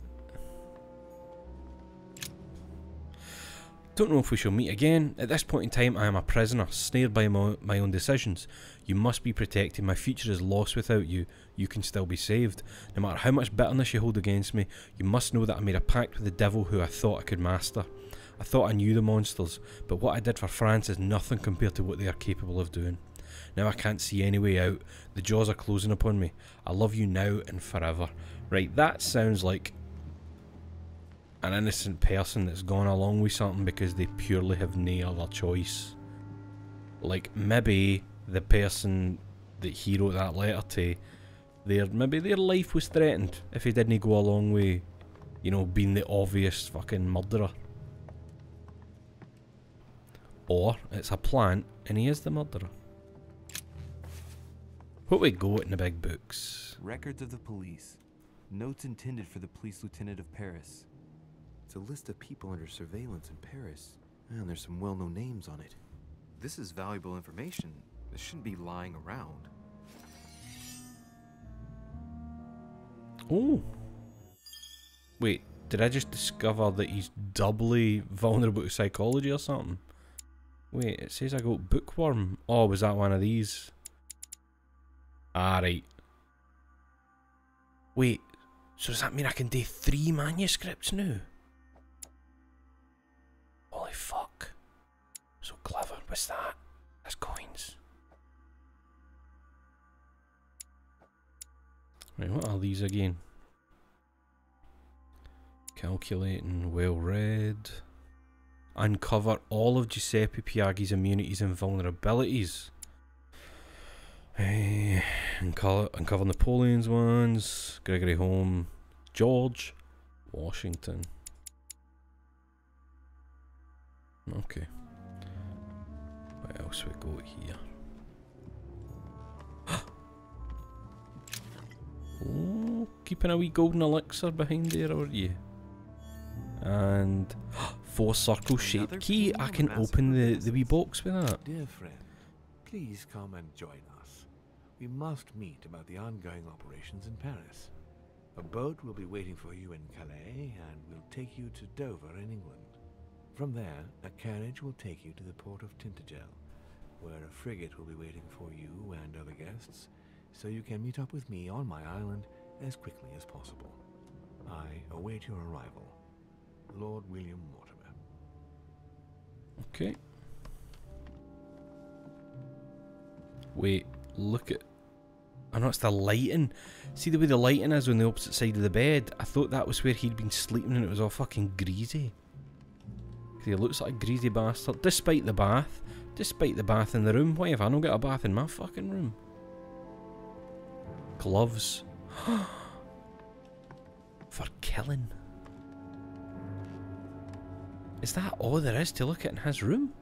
Don't know if we shall meet again. At this point in time, I am a prisoner, snared by my own decisions. You must be protected. My future is lost without you. You can still be saved. No matter how much bitterness you hold against me, you must know that I made a pact with the devil who I thought I could master. I thought I knew the monsters, but what I did for France is nothing compared to what they are capable of doing. Now I can't see any way out. The jaws are closing upon me. I love you now and forever. Right, that sounds like an innocent person that's gone along with something because they purely have no other choice. Like, maybe the person that he wrote that letter to, maybe their life was threatened if he didn't go along with, you know, being the obvious fucking murderer. Or it's a plant and he is the murderer. What we got in the big books? Records of the police. Notes intended for the police lieutenant of Paris. It's a list of people under surveillance in Paris. And there's some well-known names on it. This is valuable information. This shouldn't be lying around. Oh. Wait, did I just discover that he's doubly vulnerable to psychology or something? Wait, it says I got bookworm. Oh, was that one of these? Ah, right. Wait, so does that mean I can do 3 manuscripts now? Holy fuck. So clever. What's that? That's coins. Right, what are these again? Calculating, well read. Uncover all of Giuseppe Piaggi's immunities and vulnerabilities. Uncover Napoleon's ones. Gregory Home. George Washington. Okay. What else we got here? Oh, keeping a wee golden elixir behind there, are you? And 4 circle shaped key. I can open the wee box with that. Dear friend, please come and join us. We must meet about the ongoing operations in Paris. A boat will be waiting for you in Calais and will take you to Dover in England. From there, a carriage will take you to the port of Tintagel, where a frigate will be waiting for you and other guests, so you can meet up with me on my island as quickly as possible. I await your arrival. Lord William Mortimer. Okay. Wait, look at... I know it's the lighting. See the way the lighting is on the opposite side of the bed? I thought that was where he'd been sleeping and it was all fucking greasy. He looks like a greasy bastard. Despite the bath. Despite the bath in the room. Why have I not got a bath in my fucking room? Gloves. For killing. Is that all there is to look at in his room?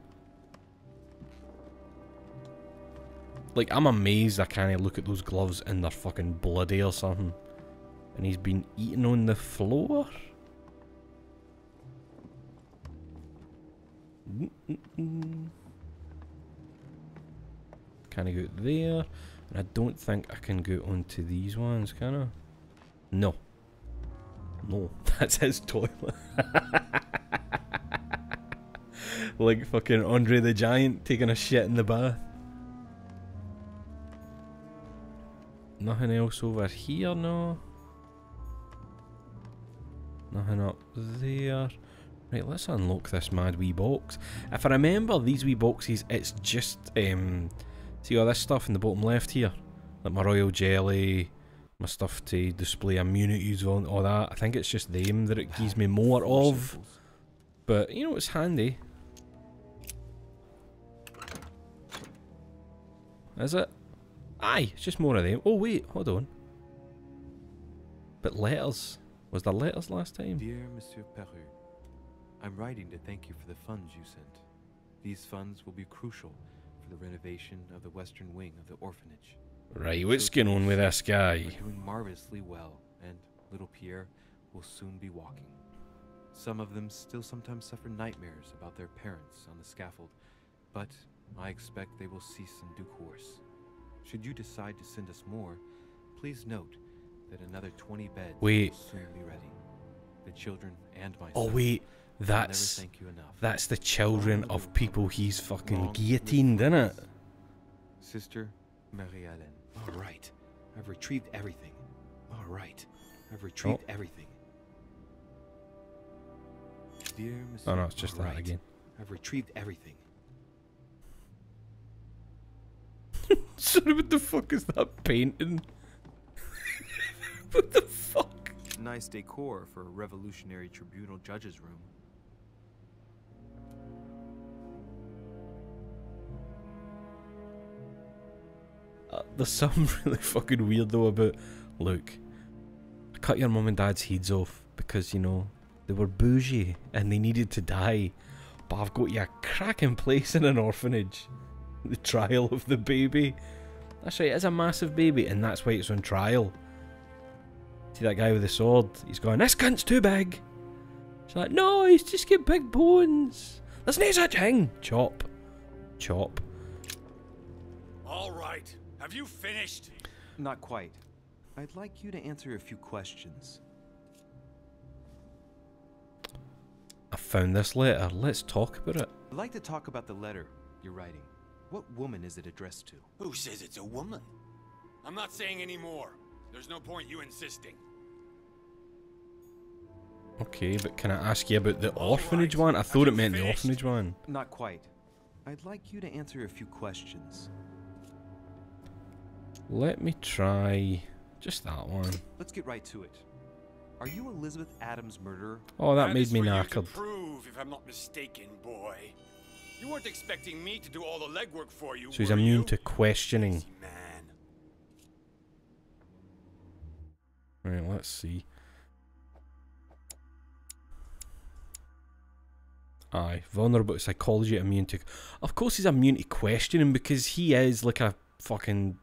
Like, I'm amazed I can't look at those gloves and they're fucking bloody or something. And he's been eating on the floor? Can I go there? And I don't think I can go onto these ones, can I? No. No, that's his toilet. Like fucking Andre the Giant taking a shit in the bath. Nothing else over here, no. Nothing up there. Right, let's unlock this mad wee box. If I remember these wee boxes, it's just, see all this stuff in the bottom left here? Like my royal jelly, my stuff to display immunities on, all that. I think it's just them that it gives me more of. But, you know, it's handy. Is it? Aye, it's just more of them. Oh wait, hold on. But letters. Was there letters last time? Dear Monsieur Peru, I'm writing to thank you for the funds you sent. These funds will be crucial for the renovation of the western wing of the orphanage. Right, what's going on with this guy? You're doing marvelously well, and little Pierre will soon be walking. Some of them still sometimes suffer nightmares about their parents on the scaffold, but I expect they will cease in due course. Should you decide to send us more, please note that another 20 beds will soon be ready. The children and myself. Oh wait, that's the children of people he's fucking guillotined, isn't it? Sister Marie-Hélène. All right, I've retrieved everything. All right, I've retrieved everything. Dear Monsieur. Oh no, it's just that again. I've retrieved everything. Sorry, what the fuck is that painting? What the fuck? Nice decor for a revolutionary tribunal judge's room. There's something really fucking weird though about, look, I cut your mum and dad's heads off because, you know, they were bougie and they needed to die, but I've got you a cracking place in an orphanage. The trial of the baby. That's right, it's a massive baby and that's why it's on trial. See that guy with the sword? He's going, this cunt's too big. She's like, no, he's just got big bones. There's no such thing. Chop. Chop. All right. Have you finished? Not quite. I'd like you to answer a few questions. I found this letter. Let's talk about it. I'd like to talk about the letter you're writing. What woman is it addressed to? Who says it's a woman? I'm not saying any more. There's no point you insisting. Okay, but can I ask you about the orphanage one? I thought it meant the orphanage one. Not quite. I'd like you to answer a few questions. Let me try just that one. Let's get right to it. Are you Elizabeth Adams' murderer? Oh, that That made is me for you to knackered. prove, if I'm not mistaken, boy. You weren't expecting me to do all the legwork for you, So he's were immune you? to questioning. Easy man. Right, let's see. Aye, vulnerable to psychology, immune to... Of course he's immune to questioning because he is like a fucking...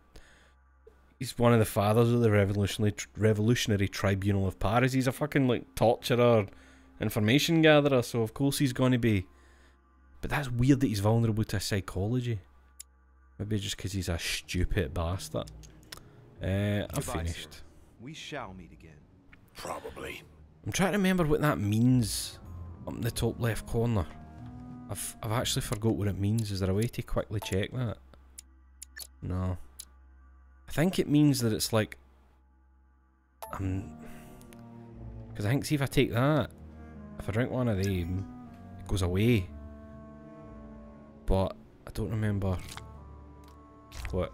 He's one of the fathers of the Revolutionary Tribunal of Paris. He's a fucking like torturer, information gatherer, so of course he's going to be... But that's weird that he's vulnerable to psychology. Maybe just because he's a stupid bastard. I've Goodbye, finished. sir. We shall meet again. Probably. I'm trying to remember what that means up in the top left corner. I've actually forgot what it means. Is there a way to quickly check that? No. I think it means that it's like... Because I think, see if I take that, if I drink one of them, it goes away. But I don't remember what...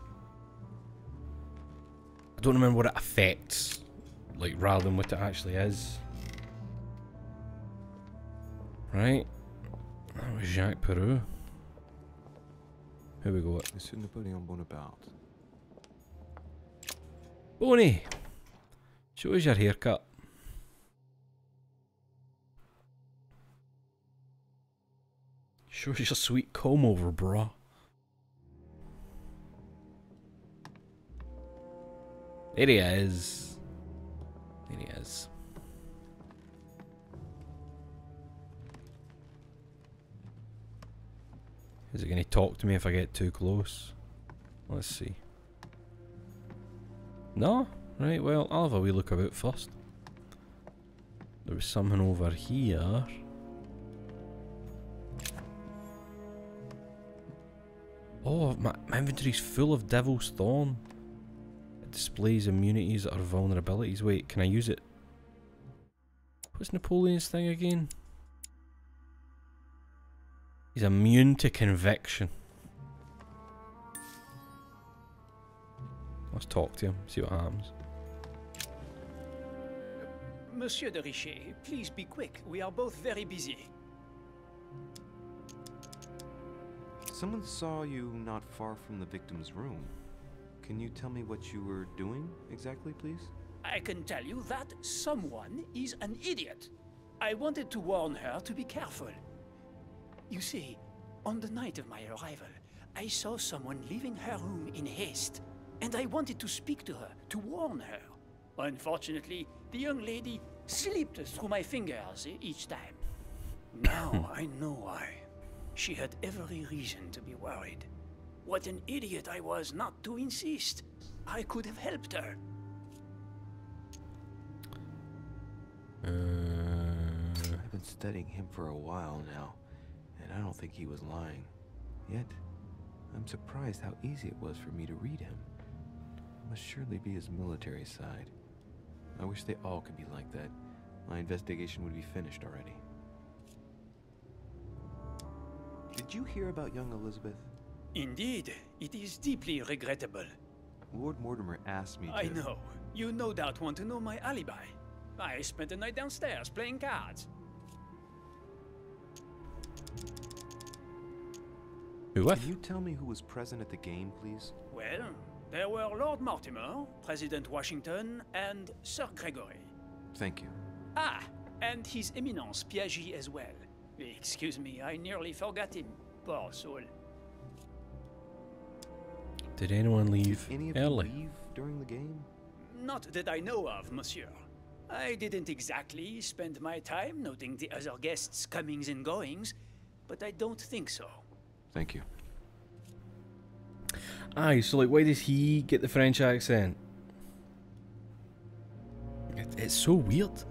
I don't remember what it affects, like, rather than what it actually is. Right? That was Jacques Perreux. Here we go. Monsieur Napoleon Bonaparte. Boney! Show us your haircut. Show us your sweet comb over, brah. There he is. There he is. Is it going to talk to me if I get too close? Let's see. No? Right, well, I'll have a wee look about first. There was something over here. Oh, my inventory's full of Devil's Thorn. It displays immunities or vulnerabilities. Wait, can I use it? What's Napoleon's thing again? He's immune to conviction. Let's talk to him, see what happens. Monsieur de Richet, please be quick. We are both very busy. Someone saw you not far from the victim's room. Can you tell me what you were doing exactly, please? I can tell you that someone is an idiot. I wanted to warn her to be careful. You see, on the night of my arrival, I saw someone leaving her room in haste, and I wanted to speak to her, to warn her. Unfortunately, the young lady slipped through my fingers each time. Now I know why. She had every reason to be worried. What an idiot I was not to insist. I could have helped her. I've been studying him for a while now, and I don't think he was lying. Yet, I'm surprised how easy it was for me to read him. It must surely be his military side. I wish they all could be like that. My investigation would be finished already. Did you hear about young Elizabeth? Indeed, it is deeply regrettable. Lord Mortimer asked me to... I know. You no doubt want to know my alibi. I spent the night downstairs playing cards. Can you tell me who was present at the game, please? Well, there were Lord Mortimer, President Washington, and Sir Gregory. Thank you. Ah, and His Eminence Piaget as well. Excuse me, I nearly forgot him. Poor soul. Did anyone leave Did any of early? you leave during the game? Not that I know of, monsieur. I didn't exactly spend my time noting the other guests' comings and goings, but I don't think so. Thank you. Aye, so like, why does he get the French accent? It's so weird.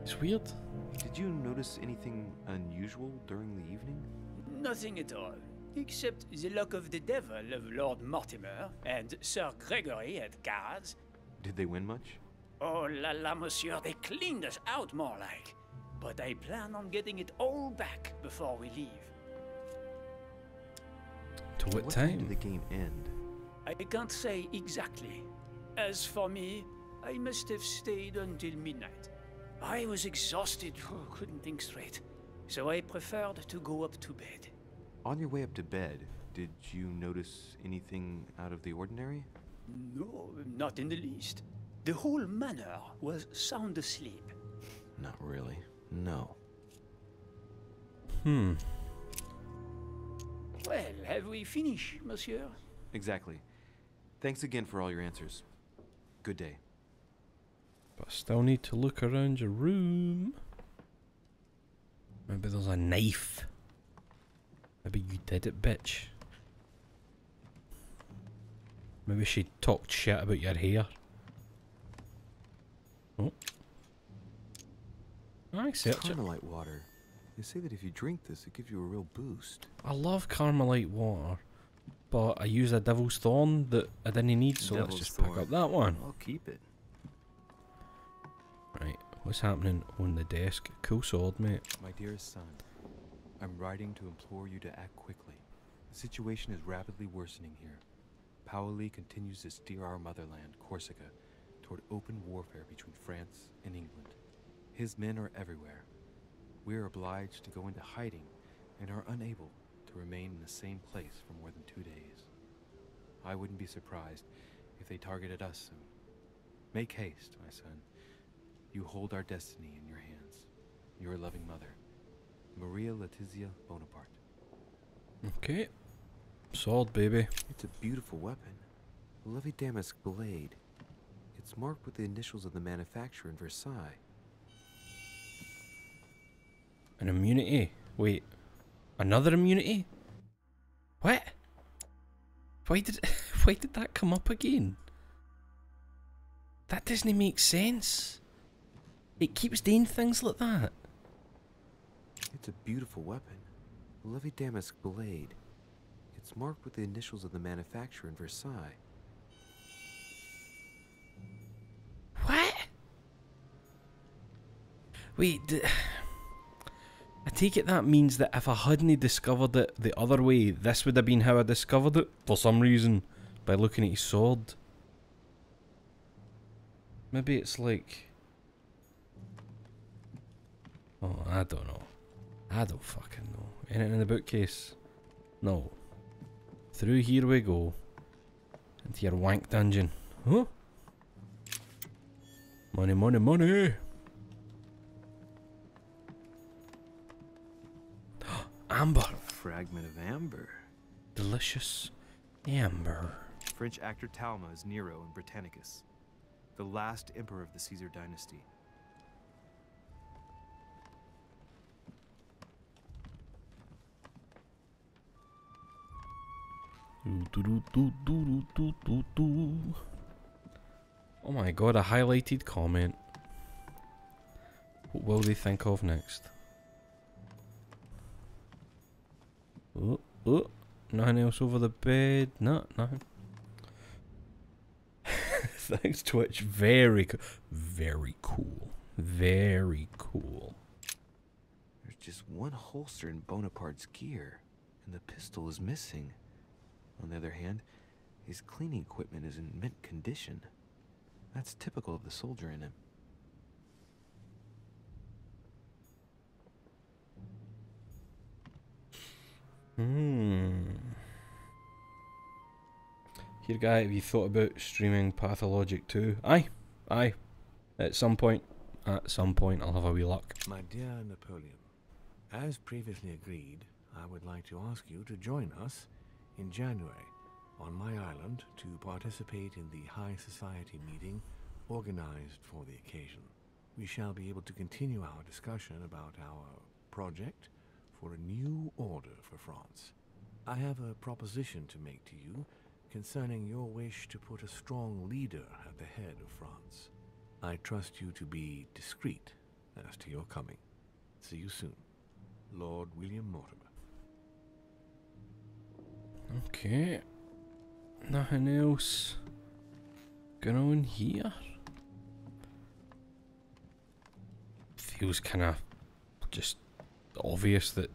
It's weird. Did you notice anything unusual during the evening? Nothing at all, except the luck of the devil of Lord Mortimer and Sir Gregory at cards. Did they win much? Oh la la, monsieur, they cleaned us out more like. But I plan on getting it all back before we leave. To what time time? did the game end? I can't say exactly. As for me, I must have stayed until midnight. I was exhausted, couldn't think straight. So I preferred to go up to bed. On your way up to bed, did you notice anything out of the ordinary? No, not in the least. The whole manor was sound asleep. Not really. No. Well, have we finished, monsieur? Exactly. Thanks again for all your answers. Good day. But I still need to look around your room. Maybe there's a knife. Maybe you did it, bitch. Maybe she talked shit about your hair. Oh. I search it. Carmelite water. They say that if you drink this, it gives you a real boost. I love Carmelite water, but I use a Devil's Thorn that I didn't need, so let's just pick up that one. I'll keep it. Right, what's happening on the desk? Cool sword, mate. My dearest son, I'm writing to implore you to act quickly. The situation is rapidly worsening here. Paoli continues to steer our motherland, Corsica, toward open warfare between France and England. His men are everywhere. We are obliged to go into hiding and are unable to remain in the same place for more than 2 days. I wouldn't be surprised if they targeted us soon. Make haste, my son. You hold our destiny in your hands. Your loving mother, Maria Letizia Bonaparte. Okay. Sword, baby. It's a beautiful weapon. A lovely damask blade. It's marked with the initials of the manufacturer in Versailles. An immunity? Wait. Another immunity? What? Why did that come up again? That doesn't make sense. It keeps doing things like that. It's a beautiful weapon. A lovely damask blade. It's marked with the initials of the manufacturer in Versailles. What? Wait, I take it that means that if I hadn't discovered it the other way, this would have been how I discovered it, for some reason, by looking at his sword. Maybe it's like... Oh, I don't know. I don't fucking know. Anything in the bookcase? No. Through here we go. Into your wank dungeon. Huh? Money, money, money! Amber! A fragment of amber. Delicious amber. French actor Talma is Nero in Britannicus, the last emperor of the Caesar dynasty. Oh my god, a highlighted comment. What will they think of next? Oh, oh, nothing else over the bed. No, nothing. Thanks, Twitch. Very cool. Very cool. There's just one holster in Bonaparte's gear, and the pistol is missing. On the other hand, his cleaning equipment is in mint condition. That's typical of the soldier in him. Here, guy, have you thought about streaming Pathologic 2? Aye. At some point I'll have a wee look. My dear Napoleon, as previously agreed, I would like to ask you to join us in January on my island to participate in the High Society meeting organized for the occasion. We shall be able to continue our discussion about our project for a new order for France. I have a proposition to make to you concerning your wish to put a strong leader at the head of France. I trust you to be discreet as to your coming. See you soon. Lord William Mortimer. Okay. Nothing else going on here. Feels kind of just obvious that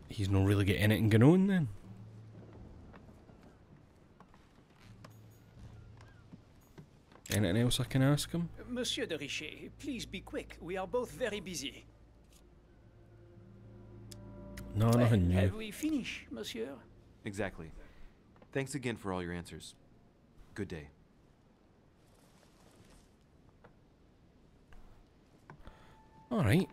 he's not really getting anything going on then. Anything else I can ask him? Monsieur de Richet, please be quick. We are both very busy. No, nothing new. Have we finished, monsieur? Exactly. Thanks again for all your answers. Good day. Alright.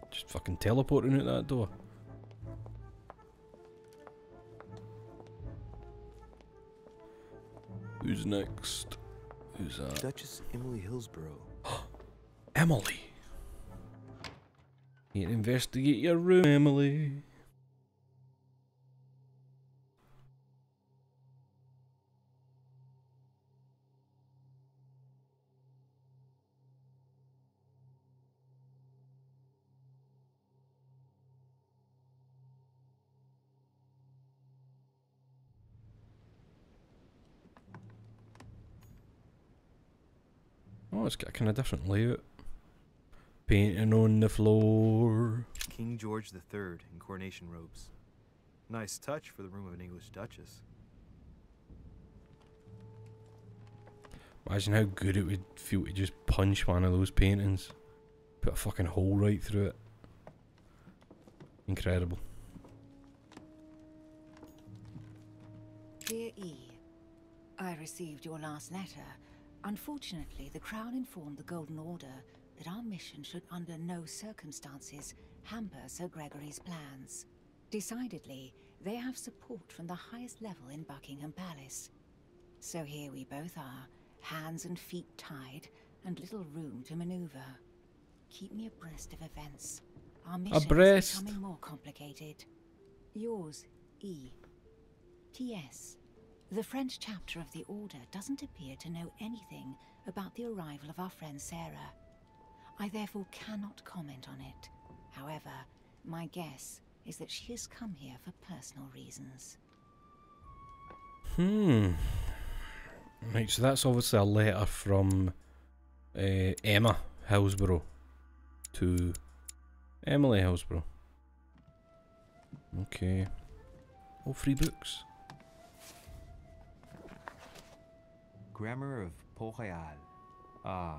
Just fucking teleporting out that door. Who's next? Who's that? Duchess Emily Hillsborough. Emily! You can investigate your room, Emily. Oh, it's got a kind of different layout. Painting on the floor. King George III in coronation robes. Nice touch for the room of an English duchess. Imagine how good it would feel to just punch one of those paintings. Put a fucking hole right through it. Incredible. Dear E, I received your last letter. Unfortunately, the Crown informed the Golden Order that our mission should under no circumstances hamper Sir Gregory's plans. Decidedly, they have support from the highest level in Buckingham Palace. So here we both are, hands and feet tied, and little room to maneuver. Keep me abreast of events. Our mission is becoming more complicated. Yours, E. T.S. The French chapter of the Order doesn't appear to know anything about the arrival of our friend Sarah. I therefore cannot comment on it. However, my guess is that she has come here for personal reasons. Right, so that's obviously a letter from Emma Hillsborough to Emily Hillsborough. Okay. All free books. Grammar of Port-Royal. Ah,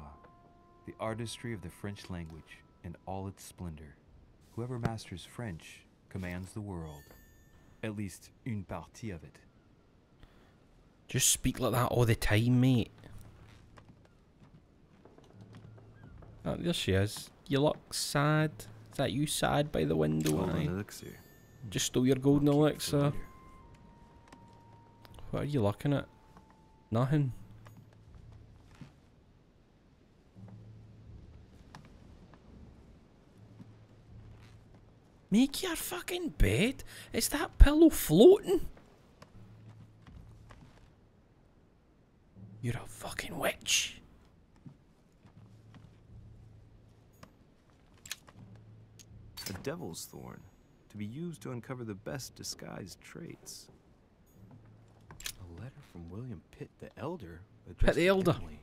the artistry of the French language in all its splendor. Whoever masters French commands the world. At least une partie of it. Just speak like that all the time, mate. Oh, there she is. You look sad. Is that you sad by the window? Golden elixir. Just stole your golden elixir. What are you looking at? Nothing. Make your fucking bed. Is that pillow floating? You're a fucking witch. A devil's thorn, to be used to uncover the best disguised traits. A letter from William Pitt the Elder. Pitt the Elder. Emily.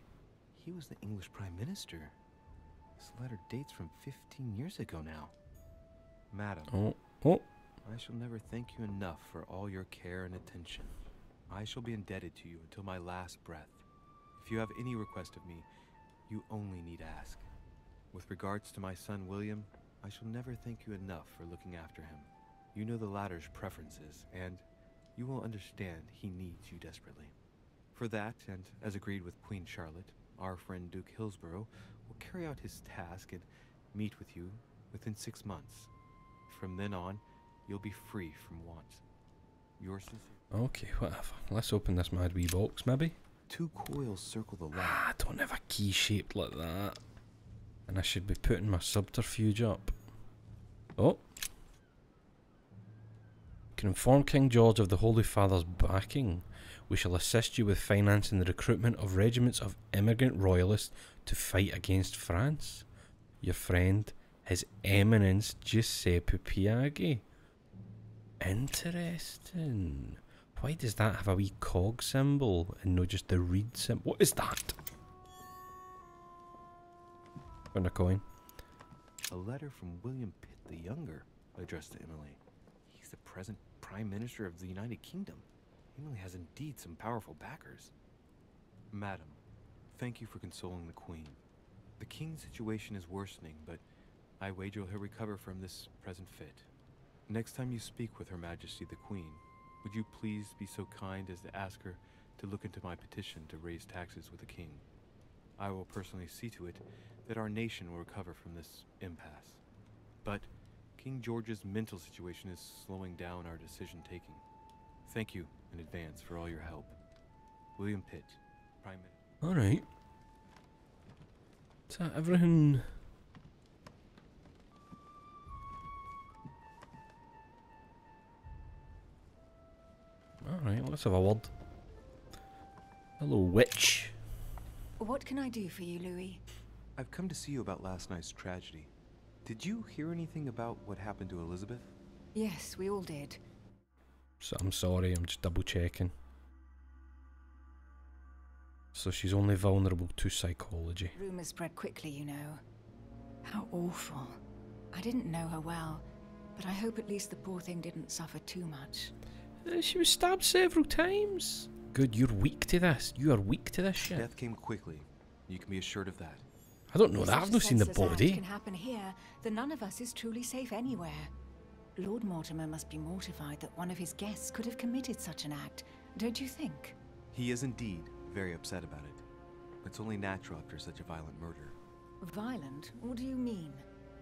He was the English Prime Minister. This letter dates from 15 years ago now. Madam, I shall never thank you enough for all your care and attention. I shall be indebted to you until my last breath. If you have any request of me, you only need ask. With regards to my son William, I shall never thank you enough for looking after him. You know the latter's preferences, and you will understand he needs you desperately. For that, and as agreed with Queen Charlotte, our friend Duke Hillsborough will carry out his task and meet with you within 6 months. From then on, you'll be free from want. Yours sincerely. Okay, whatever. Let's open this mad wee box, maybe. 2 coils circle the ladder. I don't have a key shaped like that. And I should be putting my subterfuge up. Oh. Can inform King George of the Holy Father's backing. We shall assist you with financing the recruitment of regiments of immigrant royalists to fight against France. Your friend, His Eminence Giuseppe Piaggi. Interesting. Why does that have a wee cog symbol and not just the reed symbol? What is that? Found a coin. A letter from William Pitt the Younger, addressed to Emily. He's the present Prime Minister of the United Kingdom. Emily has indeed some powerful backers. Madam, thank you for consoling the Queen. The King's situation is worsening, but I wager he'll recover from this present fit. Next time you speak with Her Majesty the Queen, would you please be so kind as to ask her to look into my petition to raise taxes with the King? I will personally see to it that our nation will recover from this impasse. But King George's mental situation is slowing down our decision-taking. Thank you in advance for all your help. William Pitt, Prime Minister. Alright. Is that everything? Alright, let's have a word. Hello, witch. What can I do for you, Louis? I've come to see you about last night's tragedy. Did you hear anything about what happened to Elizabeth? Yes, we all did. So I'm sorry, I'm just double checking. So she's only vulnerable to psychology. Rumours spread quickly, you know. How awful. I didn't know her well, but I hope at least the poor thing didn't suffer too much. She was stabbed several times. Good, you're weak to this. You are weak to this shit. Death came quickly. You can be assured of that. I don't know that. I've not seen the body. Can happen here, then none of us is truly safe anywhere. Lord Mortimer must be mortified that one of his guests could have committed such an act, don't you think? He is indeed very upset about it. It's only natural after such a violent murder. Violent? What do you mean?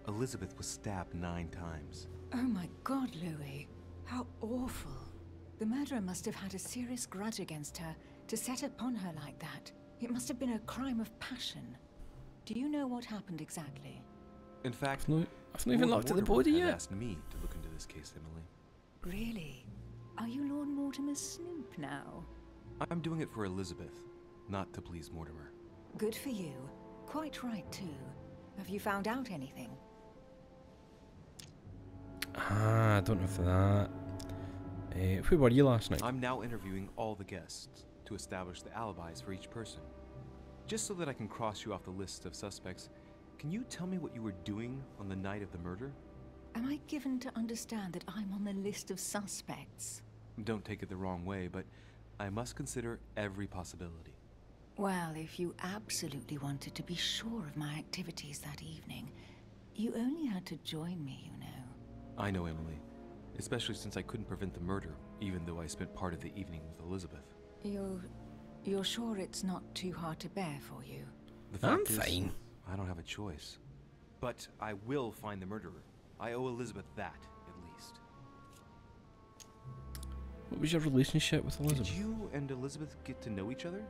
Elizabeth was stabbed 9 times. Oh my God, Louis. How awful. The murderer must have had a serious grudge against her to set upon her like that. It must have been a crime of passion. Do you know what happened exactly? In fact, I've not even looked at the body yet. Asked me to look into this case, Emily. Really? Are you Lord Mortimer's snoop now? I'm doing it for Elizabeth, not to please Mortimer. Good for you. Quite right, too. Have you found out anything? Ah, I don't know for that. Who were you last night? I'm now interviewing all the guests to establish the alibis for each person. Just so that I can cross you off the list of suspects, can you tell me what you were doing on the night of the murder? Am I given to understand that I'm on the list of suspects? Don't take it the wrong way, but I must consider every possibility. Well, if you absolutely wanted to be sure of my activities that evening, you only had to join me, you know. I know, Emily. Especially since I couldn't prevent the murder, even though I spent part of the evening with Elizabeth. You're sure it's not too hard to bear for you? The fact is, I don't have a choice. But I will find the murderer. I owe Elizabeth that, at least. What was your relationship with Elizabeth? Did you and Elizabeth get to know each other?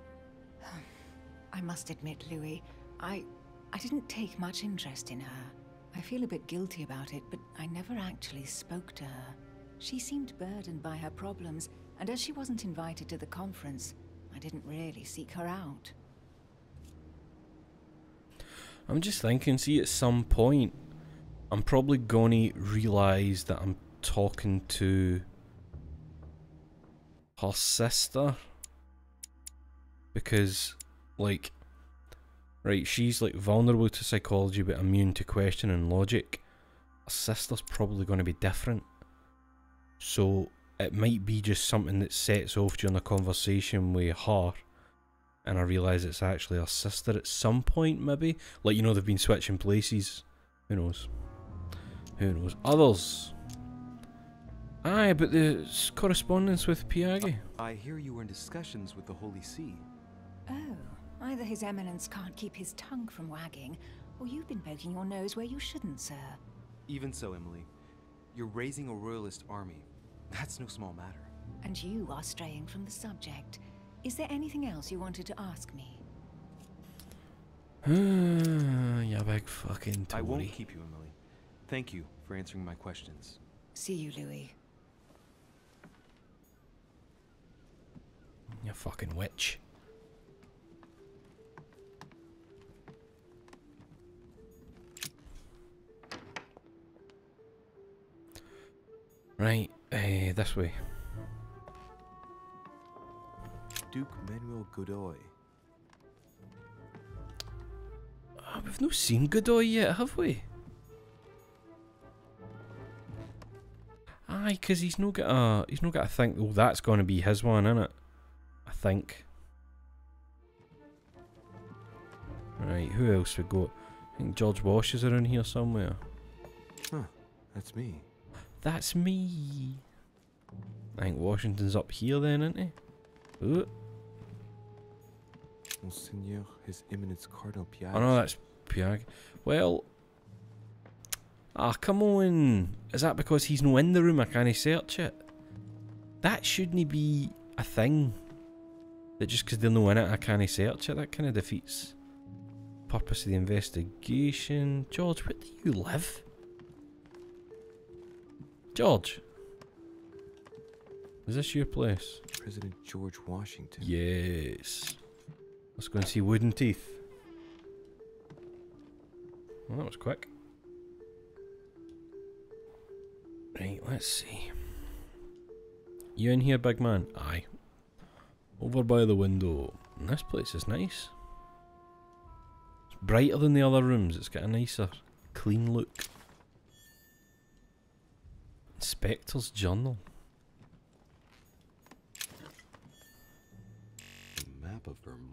I must admit, Louis, I didn't take much interest in her. I feel a bit guilty about it, but I never actually spoke to her. She seemed burdened by her problems, and as she wasn't invited to the conference, I didn't really seek her out. I'm just thinking, see, at some point, I'm probably gonna realise that I'm talking to her sister. Because, like, right, she's like vulnerable to psychology but immune to question and logic. Her sister's probably going to be different. So it might be just something that sets off during a conversation with her, and I realise it's actually her sister at some point, maybe. Like, you know, they've been switching places. Who knows? Who knows? Others. Aye, but the correspondence with Piaghi. I hear you were in discussions with the Holy See. Oh, either His Eminence can't keep his tongue from wagging, or you've been poking your nose where you shouldn't, sir. Even so, Emily, you're raising a royalist army. That's no small matter. And you are straying from the subject. Is there anything else you wanted to ask me? You big fucking Tory. I won't keep you, Emily. Thank you for answering my questions. See you, Louis. You fucking witch. Right, this way. Duke Manuel Godoy. We've not seen Godoy yet, have we? Aye, because he's not got to think, oh, that's going to be his one, innit? I think. Right, who else we got? I think George Wash is around here somewhere. Huh, that's me. That's me. I think Washington's up here then, isn't he? Ooh. Monseigneur, His Eminence Cardinal Piag. Oh no, that's Piag. Well... Ah, come on. Is that because he's no in the room? I can't search it. That shouldn't be a thing. That just because they're no in it, I can't search it. That kind of defeats the purpose of the investigation. George, where do you live? George? Is this your place? President George Washington. Yes. Let's go and see Wooden Teeth. Well, that was quick. Right, let's see. You in here, big man? Aye. Over by the window. And this place is nice. It's brighter than the other rooms. It's got a nicer, clean look. Inspector's Journal. A map of Vermont.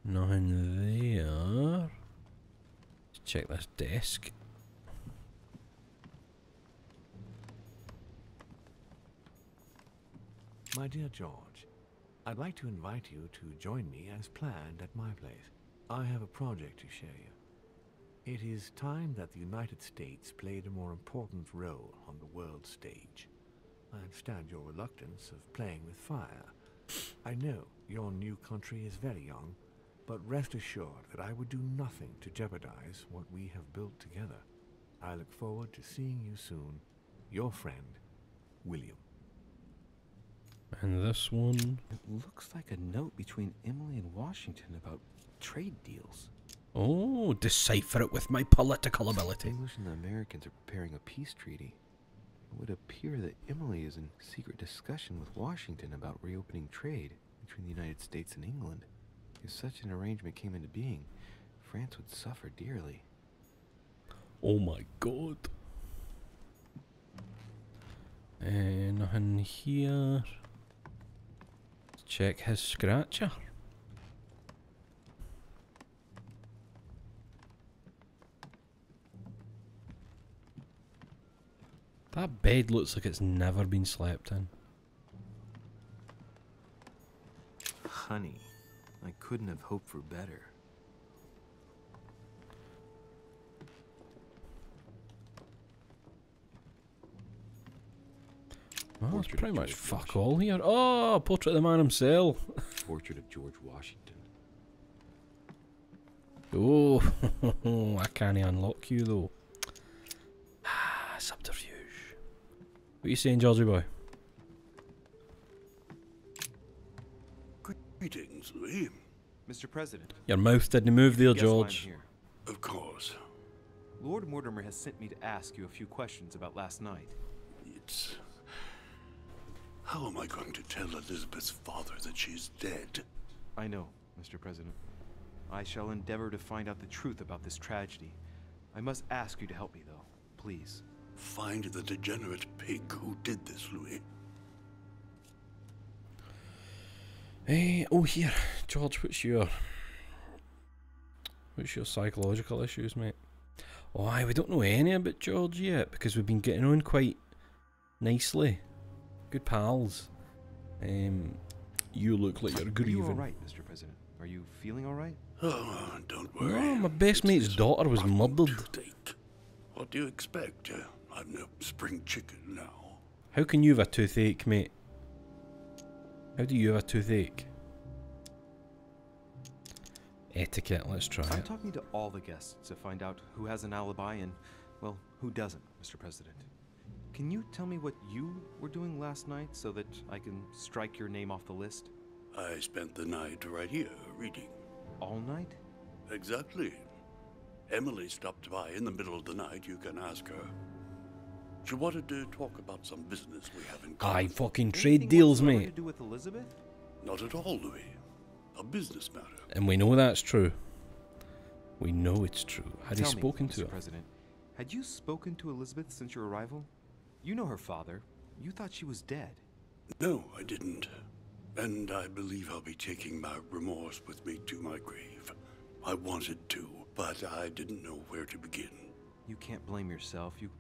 Nothing there. Let's check this desk. My dear George, I'd like to invite you to join me as planned at my place. I have a project to show you. It is time that the United States played a more important role on the world stage. I understand your reluctance of playing with fire. I know your new country is very young, but rest assured that I would do nothing to jeopardize what we have built together. I look forward to seeing you soon. Your friend, William. And this one. It looks like a note between Emily and Washington about trade deals. Oh, decipher it with my political ability. The English and the Americans are preparing a peace treaty. It would appear that Emily is in secret discussion with Washington about reopening trade between the United States and England. If such an arrangement came into being, France would suffer dearly. Oh my god. Nothing here. Let's check his scratcher. That bed looks like it's never been slept in. Honey, I couldn't have hoped for better. Well, that's pretty much fuck all here. Oh, portrait of the man himself. Portrait of George Washington. Oh, I can't unlock you though. Subterfuge. What are you saying, Georgie boy? Greetings, Louis. Mr. President. Your mouth didn't move there, Guess why I'm George. here. Of course. Lord Mortimer has sent me to ask you a few questions about last night. It's... How am I going to tell Elizabeth's father that she's dead? I know, Mr. President. I shall endeavor to find out the truth about this tragedy. I must ask you to help me, though. Please. Find the degenerate pig who did this, Louis. Oh here, George, what's your psychological issues, mate? Oh aye, we don't know any about George yet, because we've been getting on quite nicely. Good pals. You look like you're grieving. Are you alright, Mr. President? Are you feeling alright? Oh, don't worry. No, my best mate's daughter was murdered. What do you expect? I'm no spring chicken now. How can you have a toothache, mate? How do you have a toothache? Etiquette, let's try I'm it. talking to all the guests to find out who has an alibi and, well, who doesn't, Mr. President. Can you tell me what you were doing last night so that I can strike your name off the list? I spent the night right here, reading. All night? Exactly. Emily stopped by in the middle of the night. You can ask her. She wanted to talk about some business we have in common. Aye, fucking trade deals, Anything mate. to do with Elizabeth? Not at all, Louis. a business matter. And we know that's true. We know it's true. Had he Tell me, spoken to Mr. her? President, had you spoken to Elizabeth since your arrival? You know her father. You thought she was dead. No, I didn't. And I believe I'll be taking my remorse with me to my grave. I wanted to, but I didn't know where to begin. You can't blame yourself. You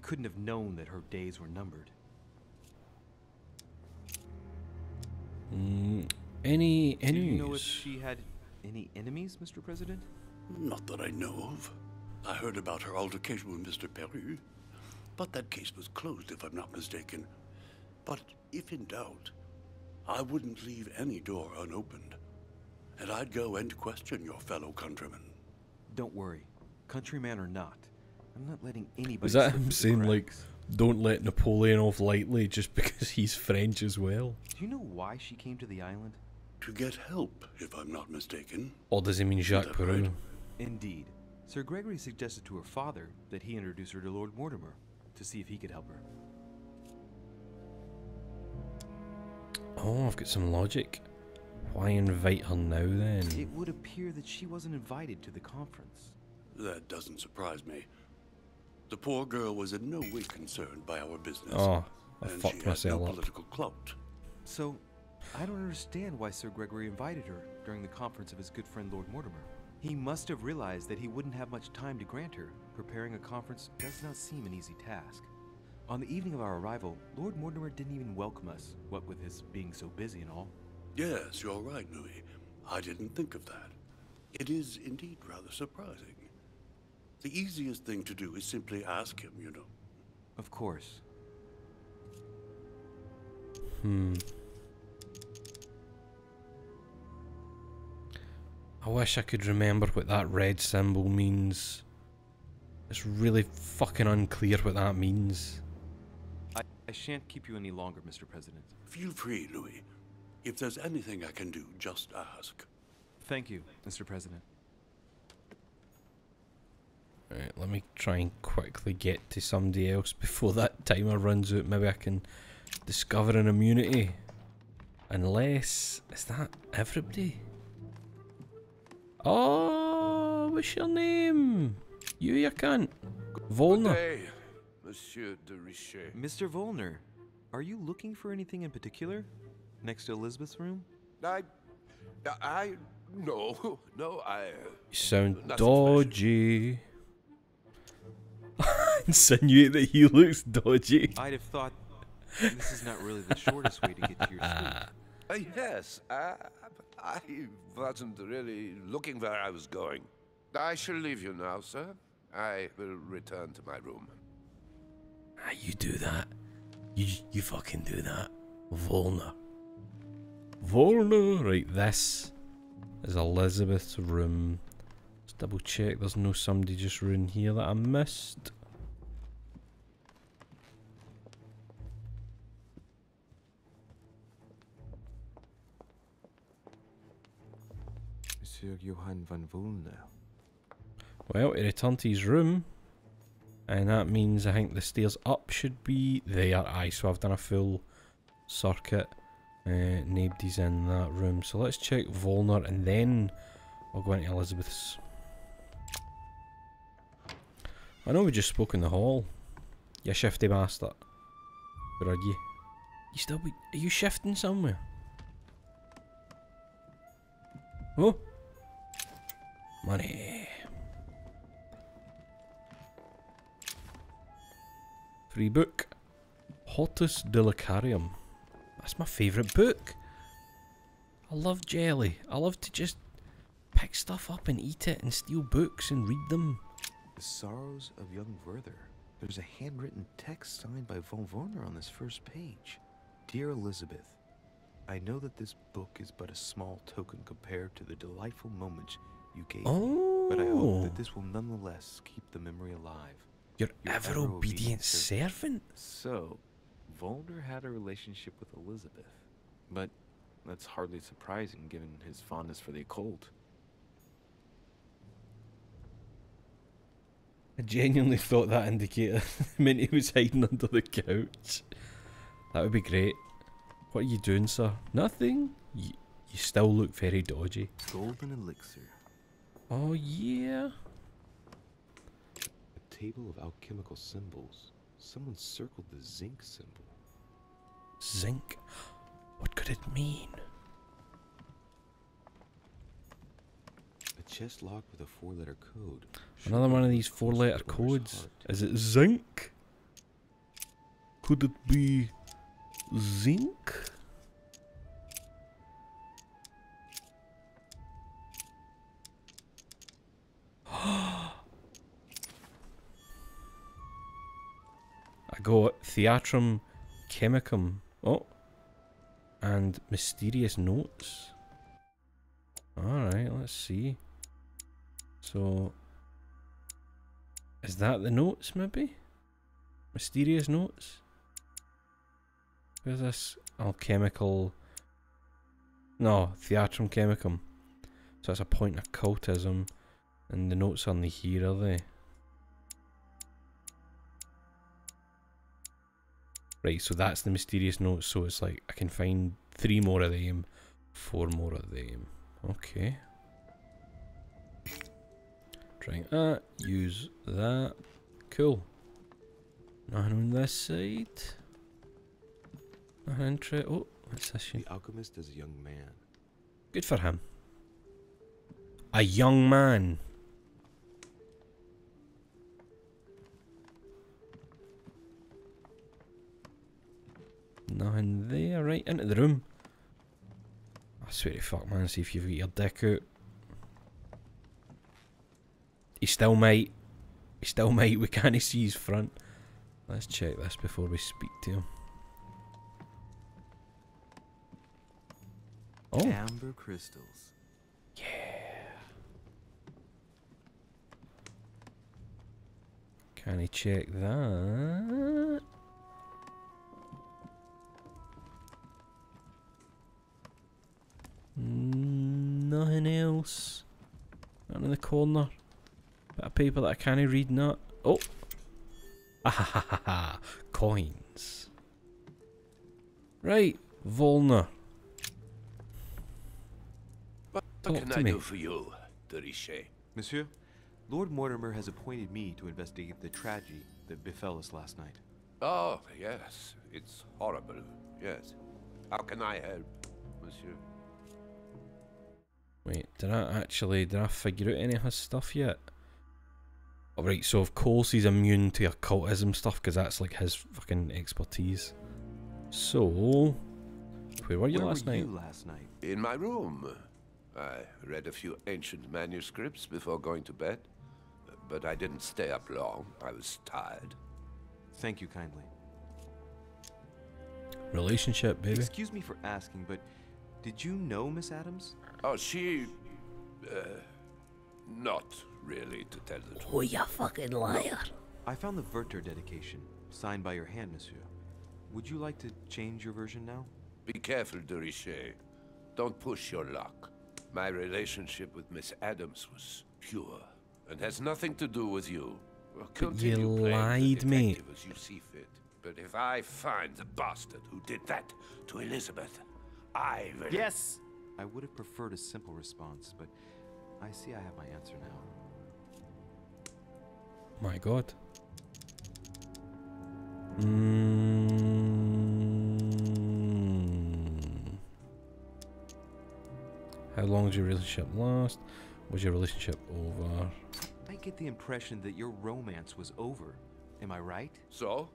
couldn't have known that her days were numbered. Any Do you know if enemies? she had any enemies, Mr. President? Not that I know of. I heard about her altercation with Mr. Peru, but that case was closed if I'm not mistaken. But if in doubt, I wouldn't leave any door unopened. And I'd go and question your fellow countrymen. Don't worry. Countryman or not, I'm not letting anybody. Is that slip him through the saying, like, cracks. don't let Napoleon off lightly just because he's French as well? Do you know why she came to the island? To get help, if I'm not mistaken. Or does he mean Jacques that Peru? right? Indeed. Sir Gregory suggested to her father that he introduce her to Lord Mortimer to see if he could help her. Oh, I've got some logic. Why invite her now then? It would appear that she wasn't invited to the conference. That doesn't surprise me. The poor girl was in no way concerned by our business. Oh, I and fucked she had no myself up. political clout. So, I don't understand why Sir Gregory invited her during the conference of his good friend Lord Mortimer. He must have realized that he wouldn't have much time to grant her. Preparing a conference does not seem an easy task. On the evening of our arrival, Lord Mortimer didn't even welcome us, what with his being so busy and all. Yes, you're right, Louis. I didn't think of that. It is indeed rather surprising. The easiest thing to do is simply ask him, you know. Of course. I wish I could remember what that red symbol means. It's really fucking unclear what that means. I shan't keep you any longer, Mr. President. Feel free, Louis. If there's anything I can do, just ask. Thank you, Mr. President. Right, let me try and quickly get to somebody else before that timer runs out. Maybe I can discover an immunity. Unless... is that everybody? Oh, what's your name? You cunt. Volner. Good day, Monsieur de Richet. Mr. Volner, are you looking for anything in particular? Next to Elizabeth's room? No, I... You sound nothing dodgy. Insinuate that he looks dodgy. I'd have thought this is not really the shortest way to get to your suite. Yes, I wasn't really looking where I was going. I shall leave you now, sir. I will return to my room. You do that. You fucking do that. Volner. Volner. Right, this is Elizabeth's room. Let's double check there's no somebody just round here that I missed. Monsieur Johann van Volner. Well, he returned to his room. And that means I think the stairs up should be there. Aye, so I've done a full circuit. Nobody's in that room. So let's check Volner and then I'll go into Elizabeth's. I know we just spoke in the hall. You shifty bastard. Where are you? You still be... Are you shifting somewhere? Oh! Money. Free book. Hortus Delicarium. That's my favourite book. I love jelly. I love to just pick stuff up and eat it and steal books and read them. The Sorrows of Young Werther. There's a handwritten text signed by von Werner on this first page. Dear Elizabeth, I know that this book is but a small token compared to the delightful moments you gave me, but I hope that this will nonetheless keep the memory alive. Your ever-obedient servant? So, Volner had a relationship with Elizabeth, but that's hardly surprising given his fondness for the occult. I genuinely thought that indicator meant he was hiding under the couch. That would be great. What are you doing, sir? Nothing? you still look very dodgy. Golden elixir. Oh yeah. A table of alchemical symbols. Someone circled the zinc symbol. Zinc? What could it mean? A chest locked with a 4-letter code. Another one of these 4-letter codes. Is it zinc? Could it be zinc? I got Theatrum Chemicum. Oh. And Mysterious Notes. Alright, let's see. So, is that the notes maybe? Mysterious Notes? Where's this? Alchemical. No, Theatrum Chemicum. So that's a point of cultism. And the notes on the here, are they? Right, so that's the mysterious notes, so it's like I can find 3 more of them, 4 more of them. Okay. Trying that, use that. Cool. Nothing on this side. Nothing oh, what's this? The alchemist is a young man. Good for him. A young man. Nothing there, right into the room. I swear to fuck, man, see if you've got your dick out. He still might. He still might, we can't see his front. Let's check this before we speak to him. Oh. Amber crystals. Yeah. Can he check that? Nothing else. Not in the corner. Bit of paper that I can't read. Not. Oh. Ah, coins. Right, Volner. What can I do for you, de Richet? Monsieur, Lord Mortimer has appointed me to investigate the tragedy that befell us last night. Oh, yes. It's horrible. Yes. How can I help, monsieur? Wait, did I figure out any of his stuff yet? Alright, so of course he's immune to occultism stuff, because that's like his fucking expertise. So, where were you last night? In my room. I read a few ancient manuscripts before going to bed, but I didn't stay up long. I was tired. Thank you kindly. Relationship, baby. Excuse me for asking, but did you know Miss Adams? Oh, she... not really, to tell the truth. Oh, you fucking liar. I found the Werther dedication, signed by your hand, monsieur. Would you like to change your version now? Be careful, de Richet. Don't push your luck. My relationship with Miss Adams was pure, and has nothing to do with you. Well, continue playing the detective as you see fit. But if I find the bastard who did that to Elizabeth, I will... Yes! I would have preferred a simple response, but I see I have my answer now. My god. How long did your relationship last? Was your relationship over? I get the impression that your romance was over. Am I right? So?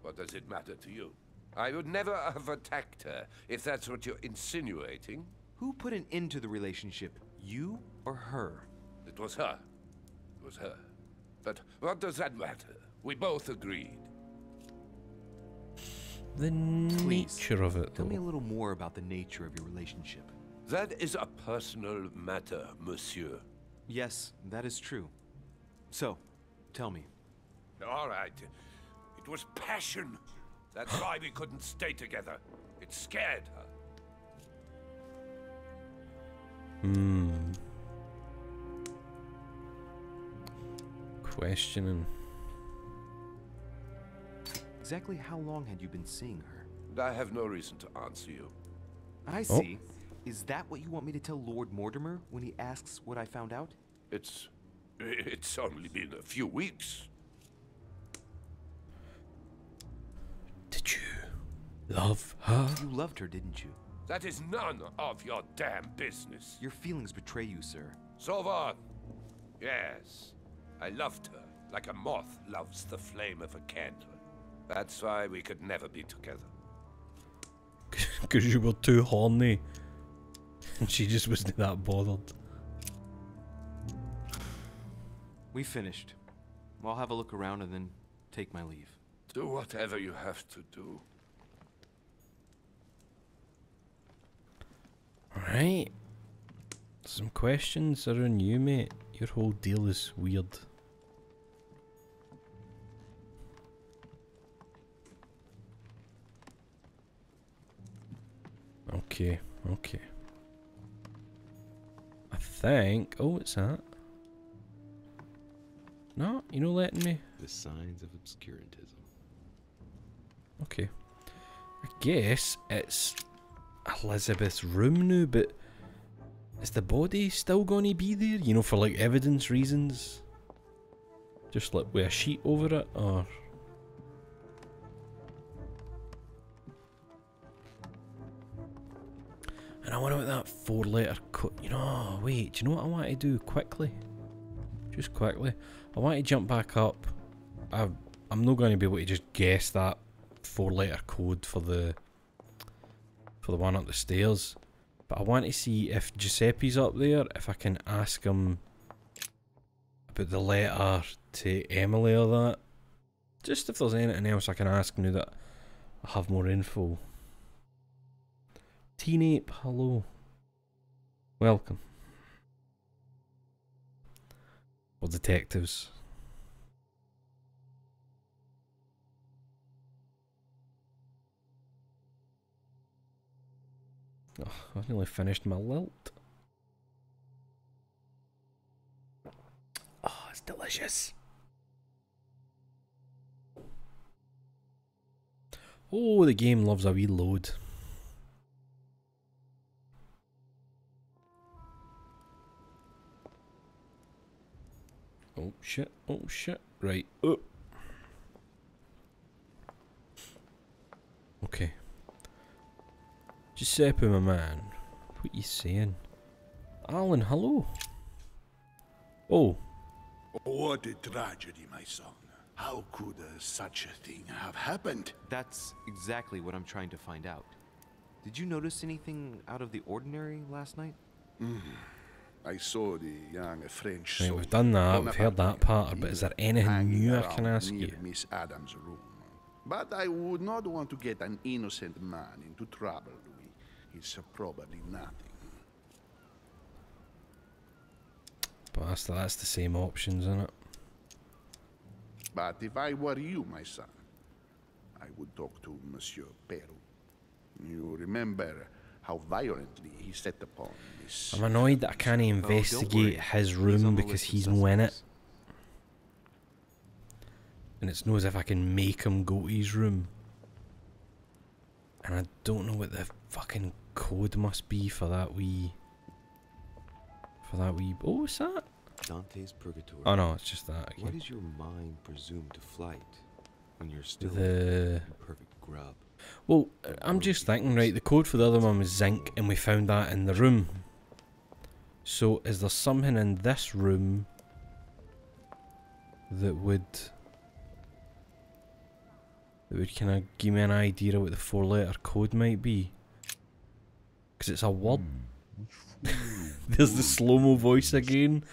What does it matter to you? I would never have attacked her, if that's what you're insinuating. Who put an end to the relationship? You or her? It was her. It was her. But what does that matter? We both agreed. The nature of it, Tell me a little more about the nature of your relationship. That is a personal matter, monsieur. Yes, that is true. So, tell me. All right. It was passion. That's why we couldn't stay together. It scared her. Questioning. Exactly how long had you been seeing her? I have no reason to answer you. I see. Is that what you want me to tell Lord Mortimer when he asks what I found out? It's only been a few weeks. Did you love her? You loved her, didn't you? That is none of your damn business. Your feelings betray you, sir. So what? Yes, I loved her like a moth loves the flame of a candle. That's why we could never be together. Because you were too horny. And she just wasn't that bothered. We finished. I'll have a look around and then take my leave. Do whatever you have to do. Alright. Some questions are on you, mate. Your whole deal is weird. Okay, okay. I think... Oh, what's that? No, you're not letting me. The signs of obscurantism. Okay. I guess it's Elizabeth's room now, but is the body still going to be there? You know, for like evidence reasons? Just like with a sheet over it, or... And I wonder what that 4-letter code... You know, wait, do you know what I want to do quickly? Just quickly. I want to jump back up. I'm not going to be able to just guess that 4-letter code for the one up the stairs. But I want to see if Giuseppe's up there, if I can ask him about the letter to Emily or that. Just if there's anything else I can ask now that I have more info. Teen Ape, hello. Welcome. We're detectives. Oh, I've nearly finished my lilt. Oh, it's delicious. Oh, the game loves a wee load. Oh shit, oh shit. Right. Oh. Okay. Giuseppe, my man. What you saying? Alan, hello. Oh. What a tragedy, my son. How could such a thing have happened? That's exactly what I'm trying to find out. Did you notice anything out of the ordinary last night? I saw the young French Right, soldier we've done that, we've heard that part, but is there anything new I can ask near you? Miss Adams' room. But I would not want to get an innocent man into trouble, Louis. It's probably nothing. But that's the same options, isn't it? But if I were you, my son, I would talk to Monsieur Peru. You remember how violently he set upon this... I'm annoyed that I can't investigate his room because he's no in it. And it's no as if I can make him go to his room. And I don't know what the fucking code must be for that wee... Oh, what's that? Dante's Purgatory. Oh no, it's just that again. Why does your mind presume to flight when you're still The... perfect grub? Well, I'm just thinking, right, the code for the other one was zinc and we found that in the room. So is there something in this room that would kind of give me an idea of what the 4-letter code might be? Because it's a word. There's the slow-mo voice again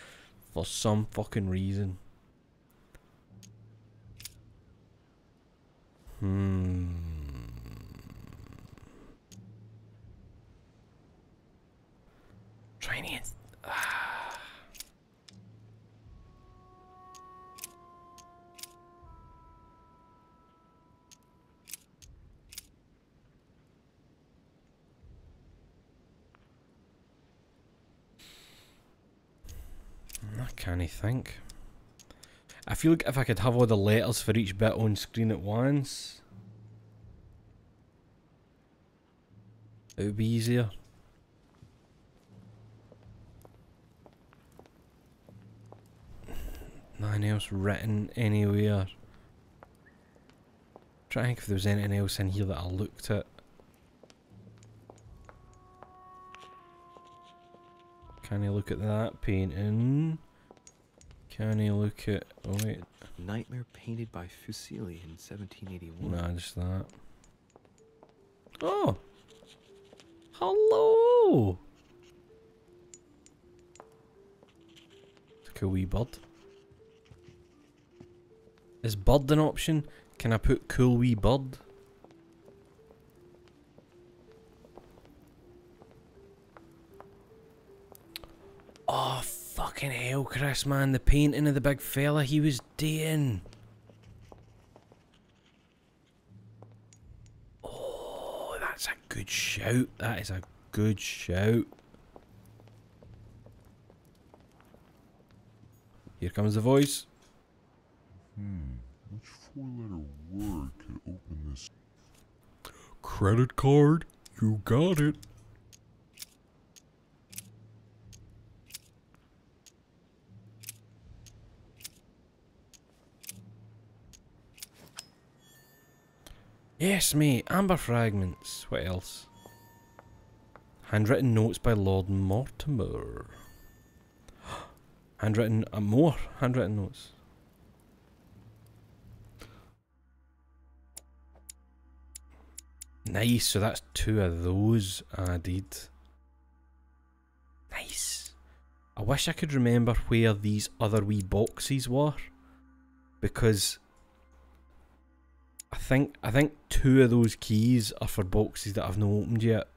for some fucking reason. Trying to... I can't think. I feel like if I could have all the letters for each bit on screen at once, it would be easier. Nothing else written anywhere. Try to think if there was anything else in here that I looked at. Can I look at that painting? Can I look at... oh wait. Nightmare painted by Fuseli in 1781. Nah, just that. Oh! Hello! It's a cool wee bird. Is bird an option? Can I put cool wee bird? Oh, fucking hell, Chris, man. The painting of the big fella he was doing. Oh, that's a good shout. That is a good shout. Here comes the voice. Which four-letter word could open this? Credit card? You got it. Yes, mate. Amber fragments. What else? Handwritten notes by Lord Mortimer. Handwritten... more handwritten notes. Nice, so that's 2 of those added. Nice. I wish I could remember where these other wee boxes were. Because... I think 2 of those keys are for boxes that I've not opened yet.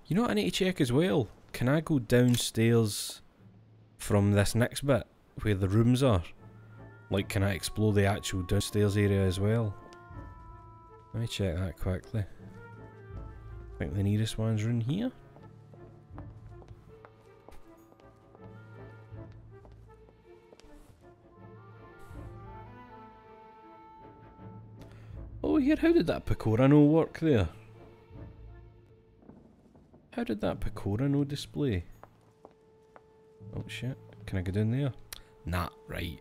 You know what I need to check as well? Can I go downstairs from this next bit where the rooms are? Like, can I explore the actual downstairs area as well? Let me check that quickly. I think the nearest ones are in here. Oh, here, how did that Pecorino work there? How did that Pecorino display? Oh shit, can I go down there? Nah, right.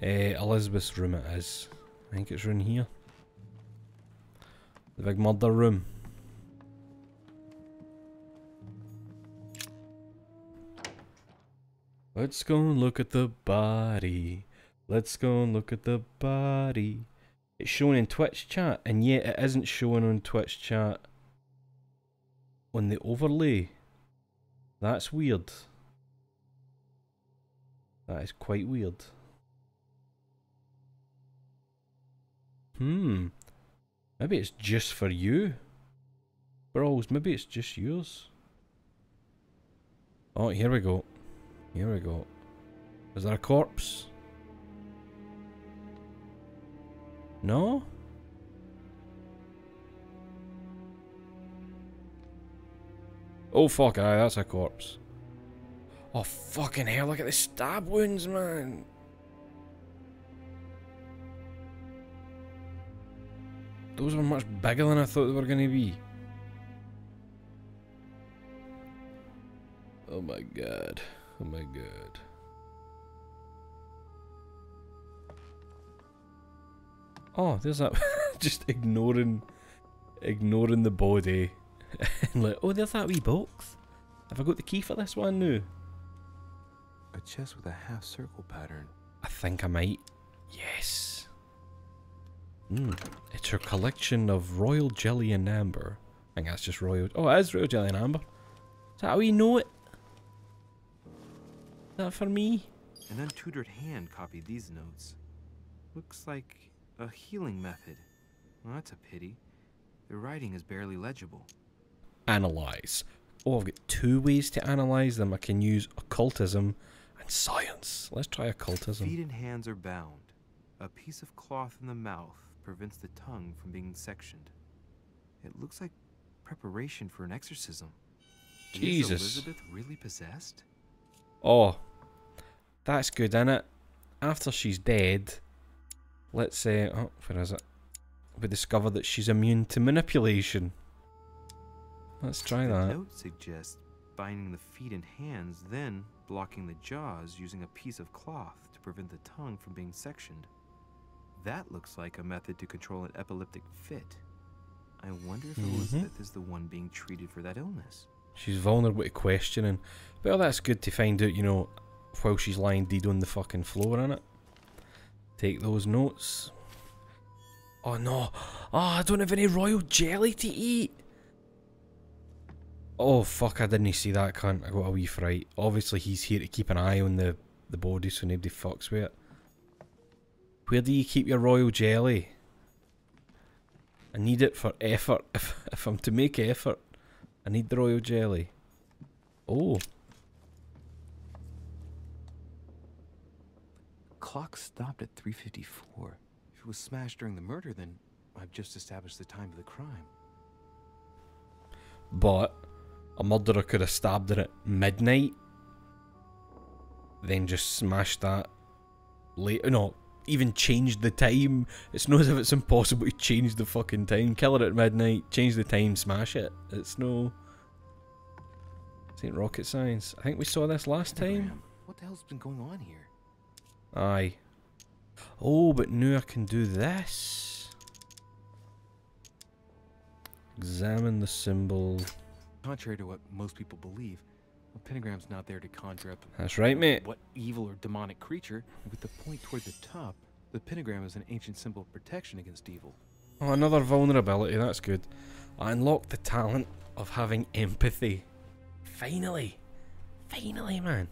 Elizabeth's room it is. I think it's in here. The big murder room. Let's go and look at the body. Let's go and look at the body. It's showing in Twitch chat, and yet it isn't showing on Twitch chat on the overlay. That's weird. That is quite weird. Maybe it's just for you. Bros, maybe it's just yours. Oh, here we go. Here we go. Is there a corpse? No? Oh fuck, aye, that's a corpse. Oh fucking hell, look at the stab wounds, man. Those were much bigger than I thought they were going to be. Oh my god. Oh my god. Oh, there's that. Just ignoring the body. And like, oh, there's that wee box. Have I got the key for this one now? A chest with a half circle pattern. I think I might. Yes. It's her collection of royal jelly and amber. I think that's just royal. Oh, it is royal jelly and amber. Is that how we know it? Is that for me? An untutored hand copied these notes. Looks like a healing method. Well, that's a pity. The writing is barely legible. Analyze. Oh, I've got 2 ways to analyze them. I can use occultism and science. Let's try occultism. Feet and hands are bound. A piece of cloth in the mouth prevents the tongue from being sectioned. It looks like preparation for an exorcism. Jesus. Is Elizabeth really possessed? Oh, that's good, innit? After she's dead, let's say, oh, where is it? We discover that she's immune to manipulation. Let's try that. The note suggests binding the feet and hands, then blocking the jaws using a piece of cloth to prevent the tongue from being sectioned. That looks like a method to control an epileptic fit. I wonder if Elizabeth is the one being treated for that illness. She's vulnerable to questioning. Well, that's good to find out, you know, while she's lying dead on the fucking floor, innit? Take those notes. Oh no. Oh, I don't have any royal jelly to eat. Oh fuck, I didn't see that cunt. I got a wee fright. Obviously he's here to keep an eye on the body so nobody fucks with it. Where do you keep your royal jelly? I need it for effort. If I'm to make effort, I need the royal jelly. Oh. Clock stopped at 3:54. If it was smashed during the murder, then I've just established the time of the crime. But a murderer could have stabbed her at midnight, then just smashed that late. No, even changed the time. It's not as if it's impossible to change the fucking time. Kill her at midnight, change the time, smash it. It's no. It ain't rocket science. I think we saw this last time. What the hell's been going on here? Aye. Oh, but now I can do this. Examine the symbol. Contrary to what most people believe, a pentagram's not there to conjure up. That's right, mate. What evil or demonic creature? With the point toward the top, the pentagram is an ancient symbol of protection against evil. Oh, another vulnerability. That's good. I unlocked the talent of having empathy. Finally. Finally, man.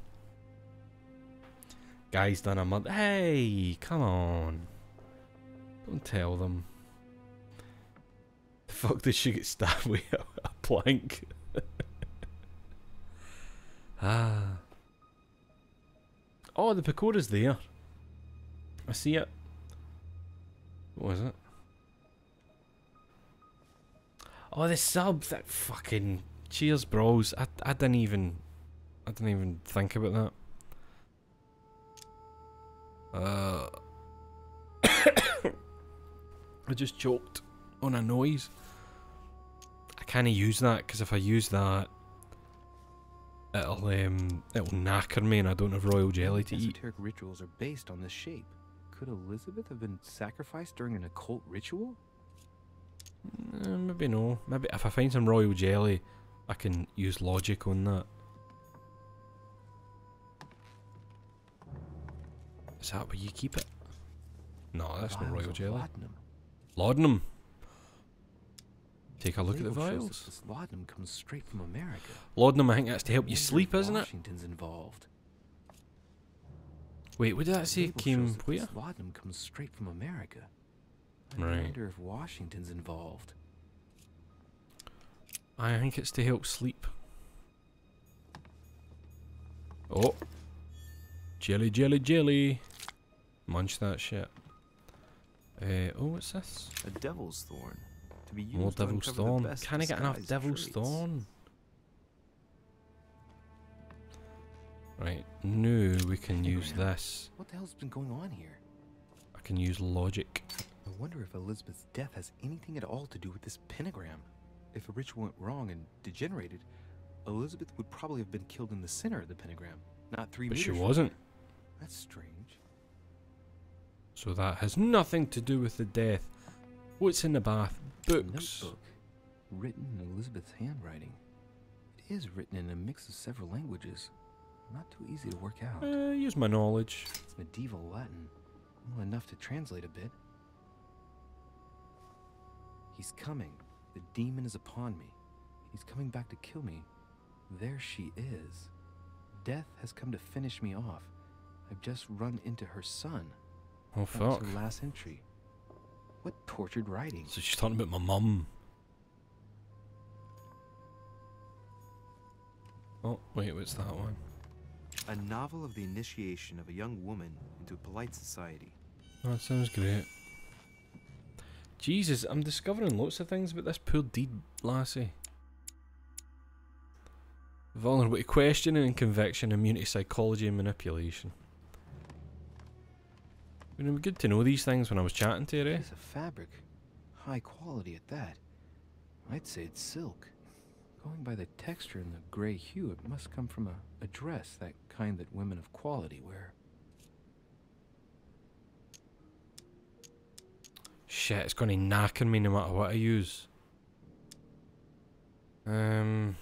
Guy's done a murder. Hey, come on. Don't tell them. The fuck did she get stabbed with a plank? Ah. Oh, the pakora's there. I see it. What was it? Oh, the sub. That fucking cheers, bros. I didn't even think about that. I just choked on a noise. I can't use that because if I use that, it'll knacker me, and I don't have royal jelly to eat. Esoteric rituals are based on this shape. Could Elizabeth have been sacrificed during an occult ritual? Maybe no. Maybe if I find some royal jelly, I can use logic on that. Is that where you keep it? No, that's not royal jelly. Laudanum. Laudanum. Take a look at the vials. This laudanum comes straight from America. Laudanum, I think that's to help you sleep, isn't it? Washington's involved. Wait, what did that say? It came where? This laudanum comes straight from America. I Right. wonder if Washington's involved. I think it's to help sleep. Oh. Jelly, jelly, jelly. Munch that shit. Oh, what's this? A devil's thorn. To be used More to devil's uncover the thorn. best Can I get enough disguised devil's traits. thorn? Right, now we can use this. What the hell's been going on here? I can use logic. I wonder if Elizabeth's death has anything at all to do with this pentagram. If a ritual went wrong and degenerated, Elizabeth would probably have been killed in the center of the pentagram, not 3 But meters. she from wasn't. there. That's strange. So that has nothing to do with the death. What's in the bath? Books. Notebook, written in Elizabeth's handwriting. It is written in a mix of several languages. Not too easy to work out. Use my knowledge. It's medieval Latin. Well, enough to translate a bit. He's coming. The demon is upon me. He's coming back to kill me. There she is. Death has come to finish me off. I've just run into her son. Oh, That was fuck. her last entry. What tortured writing. So she's talking about my mum. Oh, wait, what's that one? A novel of the initiation of a young woman into polite society. Oh, that sounds great. Jesus, I'm discovering lots of things about this poor deed lassie. Vulnerable to questioning and conviction, immune to psychology and manipulation. It would be good to know these things when I was chatting to her, eh? It's a fabric. High quality at that. I'd say it's silk. Going by the texture and the gray hue, it must come from a dress, that kind that women of quality wear. Shit, it's going to knacker me no matter what I use. I'll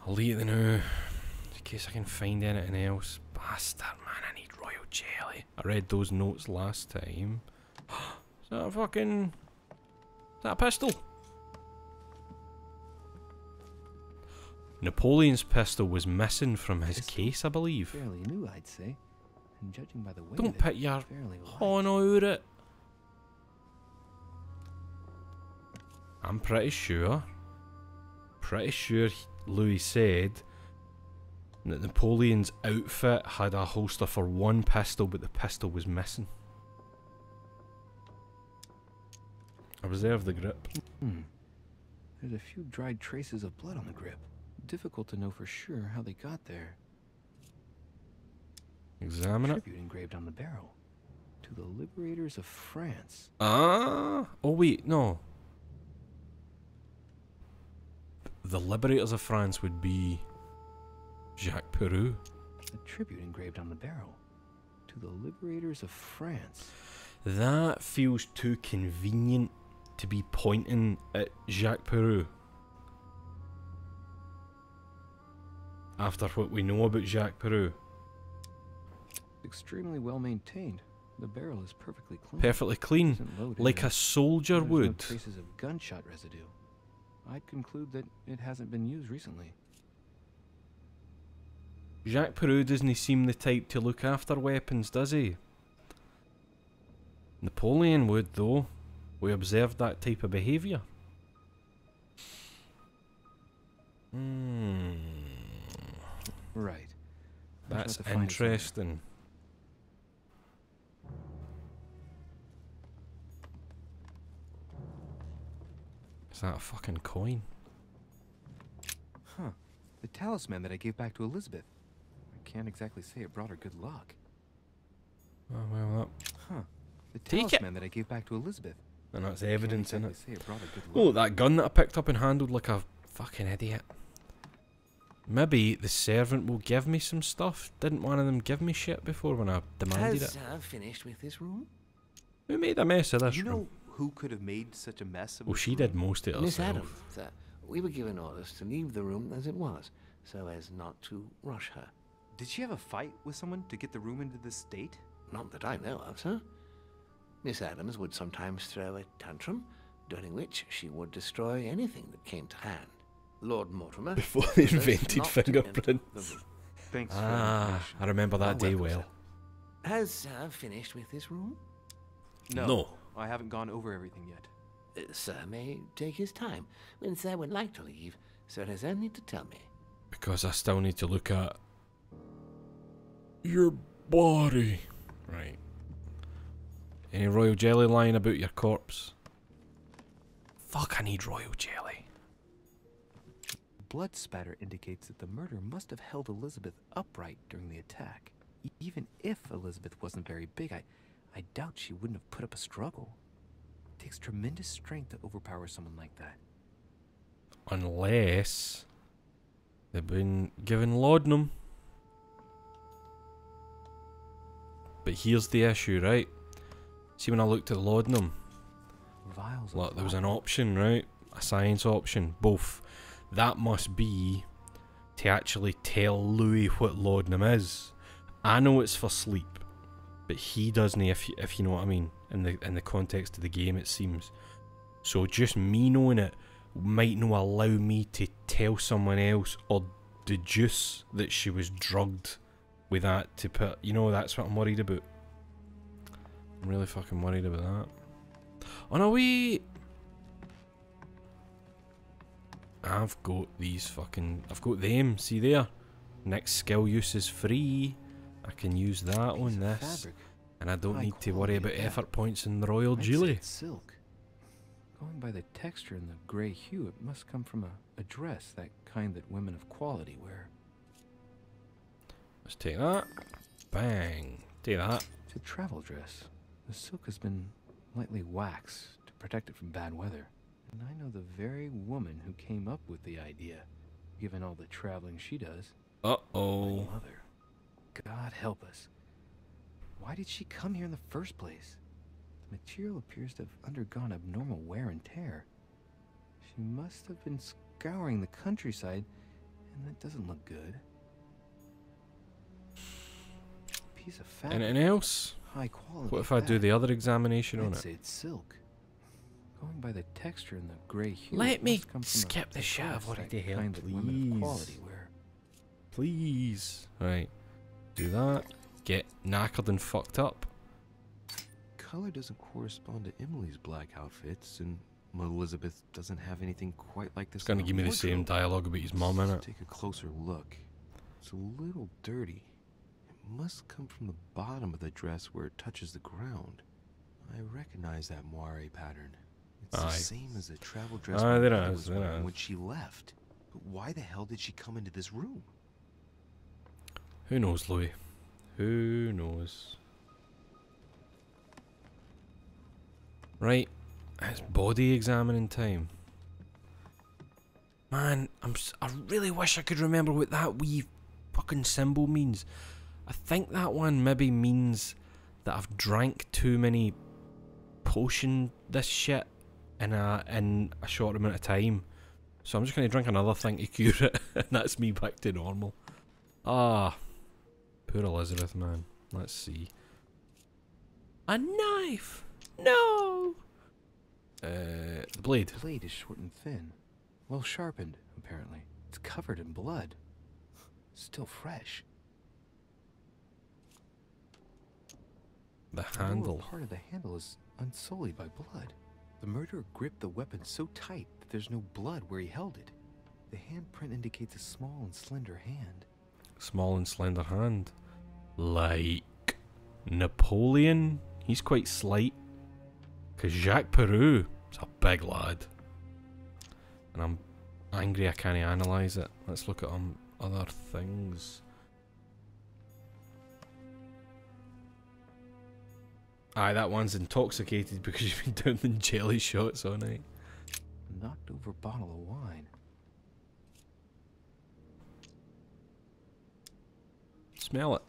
leave it now, in case I can find anything else. Bastard, man, I need royal jelly. I read those notes last time. Is that a fucking... Is that a pistol? Napoleon's pistol was missing from his case, I believe. Fairly new, I'd say. And judging by the way Don't put your horn over it. I'm pretty sure Louis said that Napoleon's outfit had a holster for one pistol, but the pistol was missing. I reserve the grip. There's a few dried traces of blood on the grip. Difficult to know for sure how they got there. Examine it. Tribute engraved on the barrel. To the liberators of France. Ah! Oh wait, no. The liberators of France would be Jacques Peroux. A tribute engraved on the barrel. To the liberators of France. That feels too convenient to be pointing at Jacques Peroux. After what we know about Jacques Peroux. Extremely well maintained. The barrel is perfectly clean. Perfectly clean, Isn't loaded, like a soldier there's would. No traces of gunshot residue. I'd conclude that it hasn't been used recently. Jacques Peroux doesn't seem the type to look after weapons, does he? Napoleon would, though. We observed that type of behaviour. Right. That's interesting. Is that a fucking coin? Huh. The talisman that I gave back to Elizabeth. I can't exactly say it brought her good luck. Oh, well, Huh. The Take talisman that I gave back to Elizabeth. and that's evidence in it. Say it brought her good Oh, luck. that gun that I picked up and handled like a fucking idiot. Maybe the servant will give me some stuff. Didn't one of them give me shit before when I demanded it? Has finished with this room? Who made a mess of this You room? know who could have made such a mess of Well, this she room? did most of it Miss herself. Adams, sir. We were given orders to leave the room as it was, so as not to rush her. Did she have a fight with someone to get the room into this state? Not that I know of, sir. Miss Adams would sometimes throw a tantrum, during which she would destroy anything that came to hand. Lord Mortimer... Before they was invented not to enter the fingerprints. room. Thanks for Ah, I remember that day welcome, well. sir. Has finished with this room? No. I haven't gone over everything yet. Sir may take his time. When Sir would like to leave, Sir has only to tell me. Because I still need to look at your body. Right. Any royal jelly lying about your corpse? Fuck, I need royal jelly. Blood spatter indicates that the murder must have held Elizabeth upright during the attack. Even if Elizabeth wasn't very big, I doubt she wouldn't have put up a struggle. It takes tremendous strength to overpower someone like that. Unless they've been given laudanum. But here's the issue, right? See, when I looked at laudanum, Vials look, of there was an laudanum. option, right? A science option, both. That must be to actually tell Louis what laudanum is. I know it's for sleep, but he doesn't. If you know what I mean, in the context of the game, it seems. So just me knowing it might not allow me to tell someone else or deduce that she was drugged with that to put. You know, that's what I'm worried about. I'm really fucking worried about that. Oh no, wait. I've got them, see there? Next skill use is free. I can use that on this. Fabric. And I don't High need to worry quality, about yeah. effort points in the royal I'd say jelly. it's silk. Going by the texture and the gray hue, it must come from a dress, that kind that women of quality wear. Let's take that. Bang. Take that. It's a travel dress. The silk has been lightly waxed to protect it from bad weather. And I know the very woman who came up with the idea, given all the traveling she does. Uh-oh. My mother. God help us. Why did she come here in the first place? The material appears to have undergone abnormal wear and tear. She must have been scouring the countryside, and that doesn't look good. Piece of fabric. Anything else? High quality. What if I do the other examination on I'd it? say it's silk. Going by the texture and the gray hue. Let it me must come from skip the shit I've dress already that held, kind that women of please. quality wear. Please. Right. Do that. Get knackered and fucked up. Color doesn't correspond to Emily's black outfits, and Elizabeth doesn't have anything quite like this. It's gonna give me the same dialogue about his mum, innit? Take a closer look. It's a little dirty. It must come from the bottom of the dress where it touches the ground. I recognize that moire pattern. It's the same as the travel dress my mother was wearing when she left. But why the hell did she come into this room? Who knows, Louis? Who knows? Right, it's body examining time. Man, I really wish I could remember what that wee fucking symbol means. I think that one maybe means that I've drank too many potion this shit in a short amount of time. So I'm just gonna drink another thing to cure it, and that's me back to normal. Ah, poor Elizabeth, man. Let's see. A knife! No! The blade. The blade is short and thin. Well sharpened, apparently. It's covered in blood. Still fresh. The handle. The lower part of the handle is unsullied by blood. The murderer gripped the weapon so tight that there's no blood where he held it. The handprint indicates a small and slender hand. Small and slender hand. Like Napoleon? He's quite slight. Because Jacques Peroux is a big lad. And I'm angry I can't analyse it. Let's look at other things. Aye, that one's intoxicated because you've been doing the jelly shots all night. Knocked over bottle of wine. Smell it.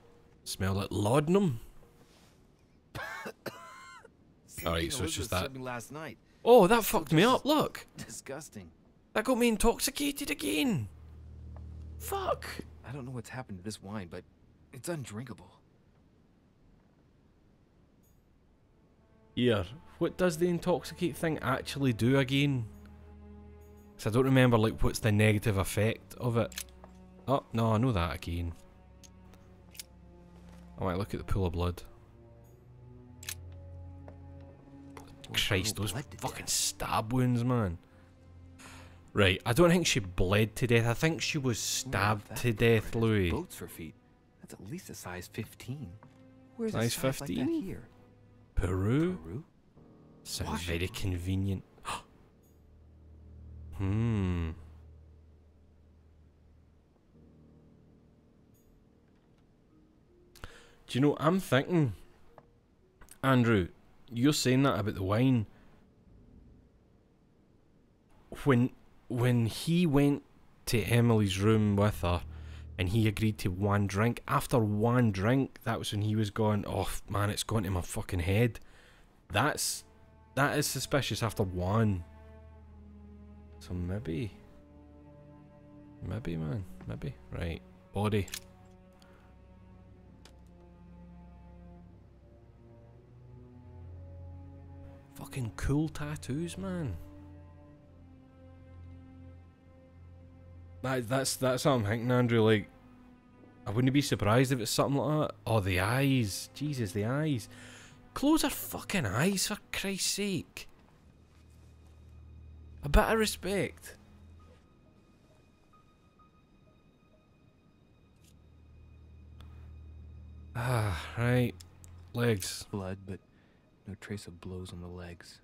Smell it, laudanum. Alright, so it's just that. Last night. Oh, that fucked me up, look. Disgusting. That got me intoxicated again. Fuck. I don't know what's happened to this wine, but it's undrinkable. Here, what does the intoxicate thing actually do again? Because I don't remember, like, what's the negative effect of it. Oh, no, I know that again. I might look at the pool of blood. Christ, those fucking stab wounds, man. Right, I don't think she bled to death. I think she was stabbed to death, Louis. Boats for feet. That's at least a size 15. Where's size a size 15? like that here? Peru? Sounds very convenient. Hmm. Do you know, I'm thinking, Andrew, you're saying that about the wine. When he went to Emily's room with her and he agreed to one drink, after one drink, that was when he was going, oh man, it's going to my fucking head. That is suspicious after one. So maybe, man, maybe. Right, body. Fucking cool tattoos, man. That's what I'm thinking, Andrew. Like, I wouldn't be surprised if it's something like that. Oh, the eyes. Jesus, the eyes. Close her fucking eyes, for Christ's sake. A bit of respect. Ah, right. Legs. Blood, but no trace of blows on the legs.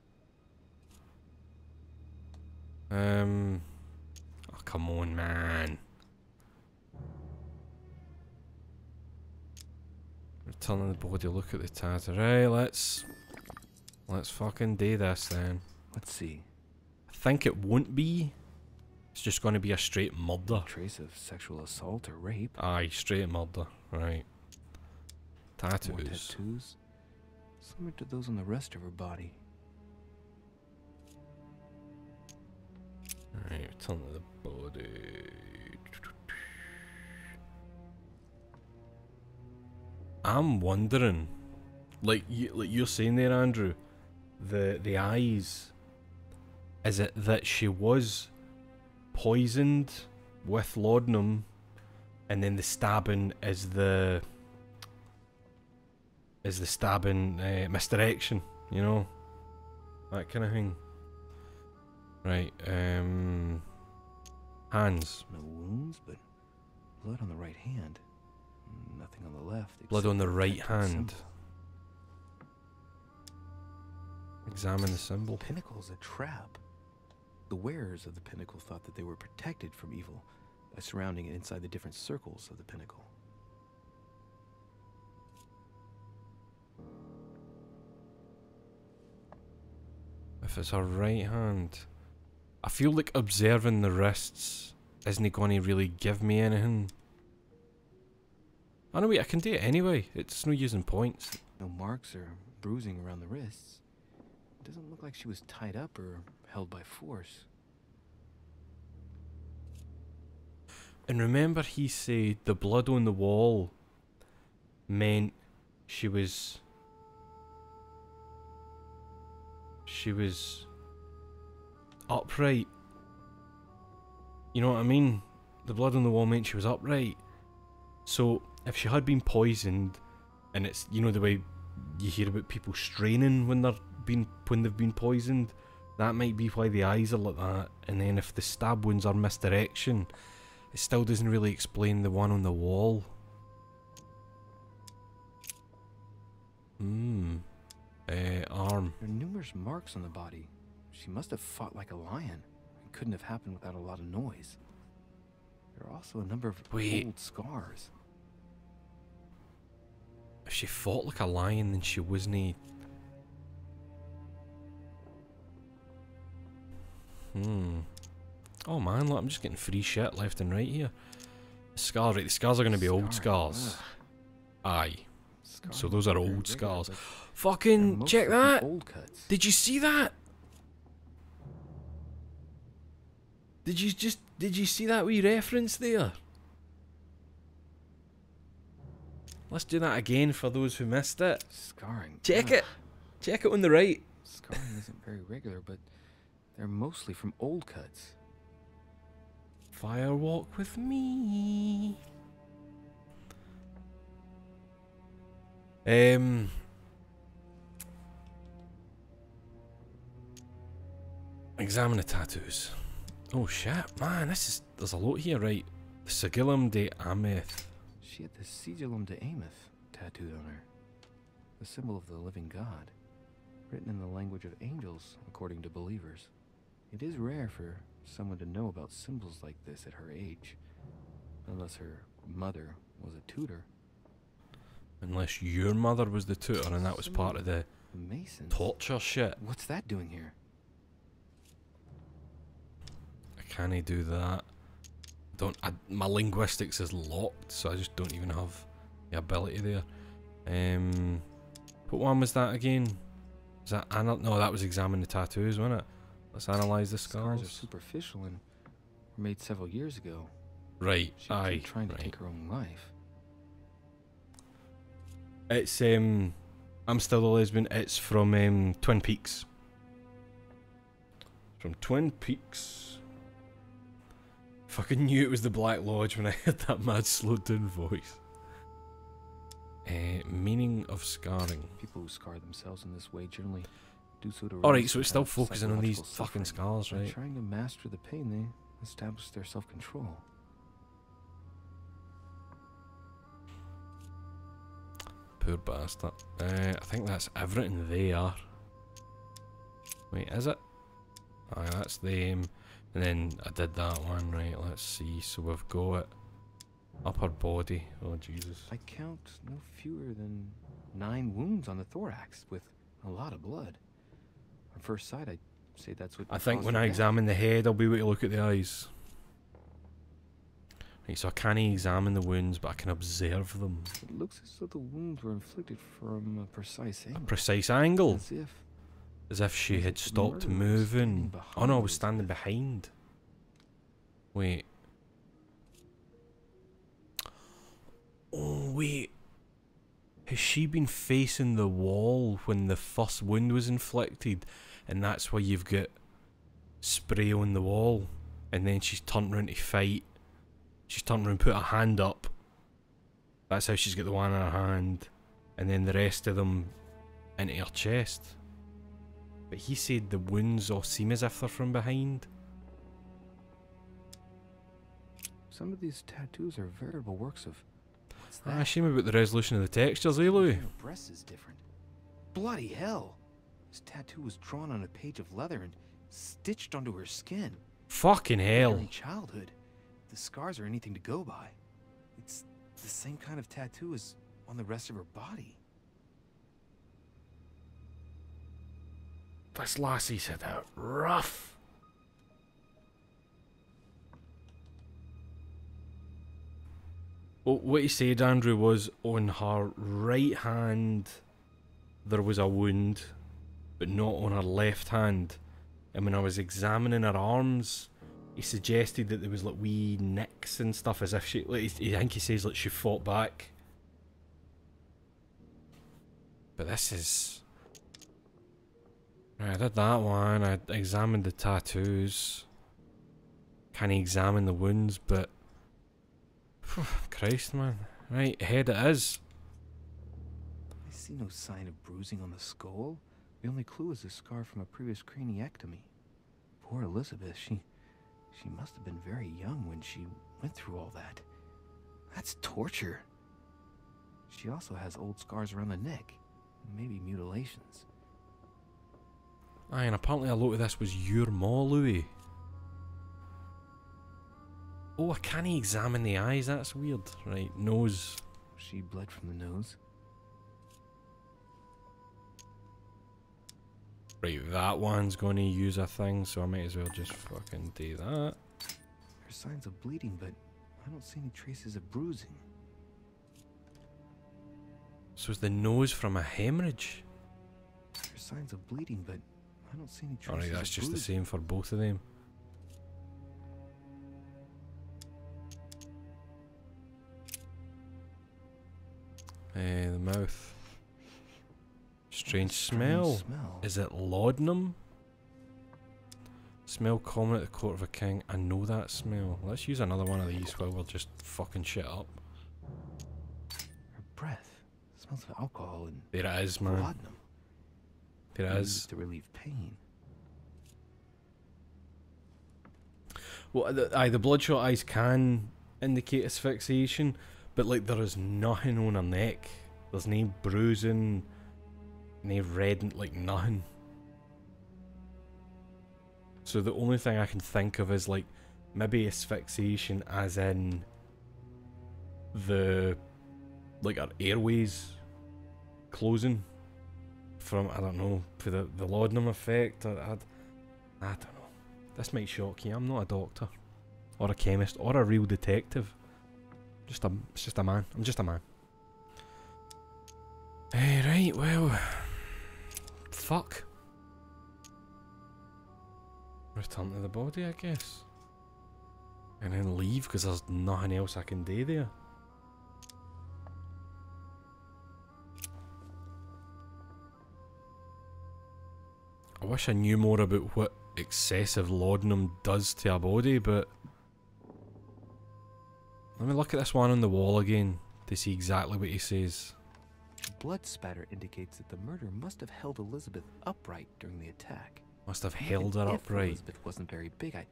Oh, come on, man. Returning the body, look at the tattoo. Right, let's fucking do this then. Let's see. I think it won't be. It's just going to be a straight murder. Trace of sexual assault or rape. Aye, straight murder. Right. Tattoos. More tattoos. Similar to those on the rest of her body. Right, return to the body. I'm wondering, like you're saying there, Andrew, the eyes. Is it that she was poisoned with laudanum, and then the stabbing is the stabbing misdirection, you know, that kind of thing. Right. Hands. No wounds, but blood on the right hand. Nothing on the left. Blood on the except right protective hand. symbol. Examine the symbol. The pinnacle's a trap. The wearers of the pinnacle thought that they were protected from evil by surrounding it inside the different circles of the pinnacle. If it's her right hand, I feel like observing the wrists isn't going to really give me anything. Oh no, wait, I can do it anyway. It's no using points. No marks or bruising around the wrists. It doesn't look like she was tied up or held by force. And remember, he said the blood on the wall meant she was upright. You know what I mean? The blood on the wall meant she was upright. So if she had been poisoned, and it's, you know, the way you hear about people straining when they've been poisoned, that might be why the eyes are like that. And then if the stab wounds are misdirection, it still doesn't really explain the one on the wall. Arm. There are numerous marks on the body. She must have fought like a lion. It couldn't have happened without a lot of noise. There are also a number of old scars. If she fought like a lion, then she wasn't. Oh man, look, I'm just getting free shit left and right here. The scars, right? The scars are going to be old scars. Aye. So those are old scars. Fucking check that! Did you see that? Did you see that wee reference there? Let's do that again for those who missed it. Scarring. Check it. Check it on the right. Scarring isn't very regular, but they're mostly from old cuts. Fire walk with me. Examine the tattoos. Oh shit, man, there's a lot here, right? The Sigillum de Ameth. She had the Sigillum de Ameth tattooed on her. The symbol of the living God. Written in the language of angels, according to believers. It is rare for someone to know about symbols like this at her age. Unless her mother was a tutor. Unless your mother was the tutor and that was part of the Masons. Torture shit. What's that doing here? I can't do that. My linguistics is locked, so I just don't even have the ability there. What one was that again? Was that no, that was examine the tattoos, wasn't it? Let's analyze the scars. Scars are superficial and were made several years ago. Right, She was trying to take her own life. It's I'm still a lesbian. It's from Twin Peaks. From Twin Peaks. Fucking knew it was the Black Lodge when I heard that mad slowed down voice. Meaning of scarring. People who scar themselves in this way generally do so to. Alright, so it's still focusing on these fucking suffering. scars, right? By trying to master the pain, they establish their self-control. Poor bastard. I think that's everything there. Wait, is it? Aye, that's them. And then I did that one, right? Let's see. So we've got upper body. Oh, Jesus. I count no fewer than 9 wounds on the thorax with a lot of blood. On first sight, I Say that's what. I think caused when her I death? examine the head, I'll be able to look at the eyes. Right, so I can't examine the wounds, but I can observe them. It looks as though the wounds were inflicted from a precise angle. Precise angle. As if she had the stopped murderer was standing moving. behind Oh no, I was standing behind. Wait. Oh wait. Has she been facing the wall when the first wound was inflicted? And that's why you've got spray on the wall. And then she's turned around to fight. She's turned around, put her hand up. That's how she's got the one in her hand. And then the rest of them into her chest. But he said the wounds all seem as if they're from behind. Some of these tattoos are veritable works of. What's that? Ah, shame about the resolution of the textures, eh, Louis? Her breast is different. Bloody hell! This tattoo was drawn on a page of leather and stitched onto her skin. Fucking hell. During childhood, if the scars are anything to go by, it's the same kind of tattoo as on the rest of her body. This lassie's had it rough. Well, what he said, Andrew, was on her right hand there was a wound, but not on her left hand. And when I was examining her arms, he suggested that there was like wee nicks and stuff, as if she, like, I think he says like she fought back. But this is... Right, I did that one, I examined the tattoos. Can't examine the wounds, but... Christ, man. Right, head it is. I see no sign of bruising on the skull. The only clue is a scar from a previous craniectomy. Poor Elizabeth, she must have been very young when she went through all that. That's torture. She also has old scars around the neck, maybe mutilations. Aye, and apparently a lot of this was your maw, Louis. Oh, I can't examine the eyes, that's weird. Right, nose. She bled from the nose. Right, that one's going to use a thing, so I might as well just fucking do that. There's signs of bleeding, but I don't see any traces of bruising. So is the nose from a hemorrhage? There's signs of bleeding, but I don't see any traces Alright, that's of just the bruising. same for both of them. The mouth. Strange smell. Is it laudanum? Smell common at the court of a king. I know that smell. Let's use another one of these while we're just fucking shit up. Her breath smells of alcohol and There it is, man. laudanum. There it is. Used to relieve pain. Well, the bloodshot eyes can indicate asphyxiation, but like there is nothing on her neck. There's no bruising, no red, like nothing. So the only thing I can think of is like maybe asphyxiation, as in the like our airways closing from, I don't know, for the laudanum effect. I don't know. This might shock you. I'm not a doctor, or a chemist, or a real detective. It's just a man. I'm just a man. Right, well, fuck. Return to the body, I guess, and then leave because there's nothing else I can do there. I wish I knew more about what excessive laudanum does to a body, but let me look at this one on the wall again to see exactly what he says. The blood spatter indicates that the murderer must have held Elizabeth upright during the attack. Must have Even held her if upright. Elizabeth wasn't very big, I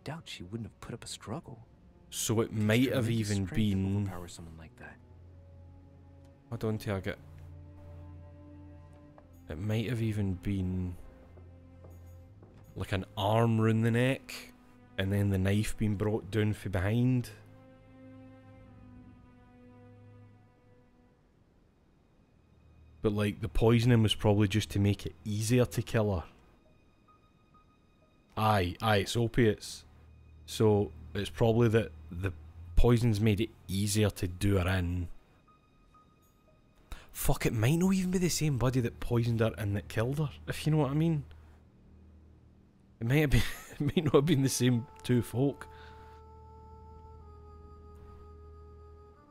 doubt she wouldn't have put up a struggle. So it might have Tremendous even strength to been... overpower someone like that. I don't think I get... It might have even been like an arm round the neck, and then the knife being brought down from behind. But like the poisoning was probably just to make it easier to kill her. Aye, it's opiates. So it's probably that the poison's made it easier to do her in. Fuck, it might not even be the same buddy that poisoned her and that killed her, if you know what I mean. It might have been, it might not have been the same two folk.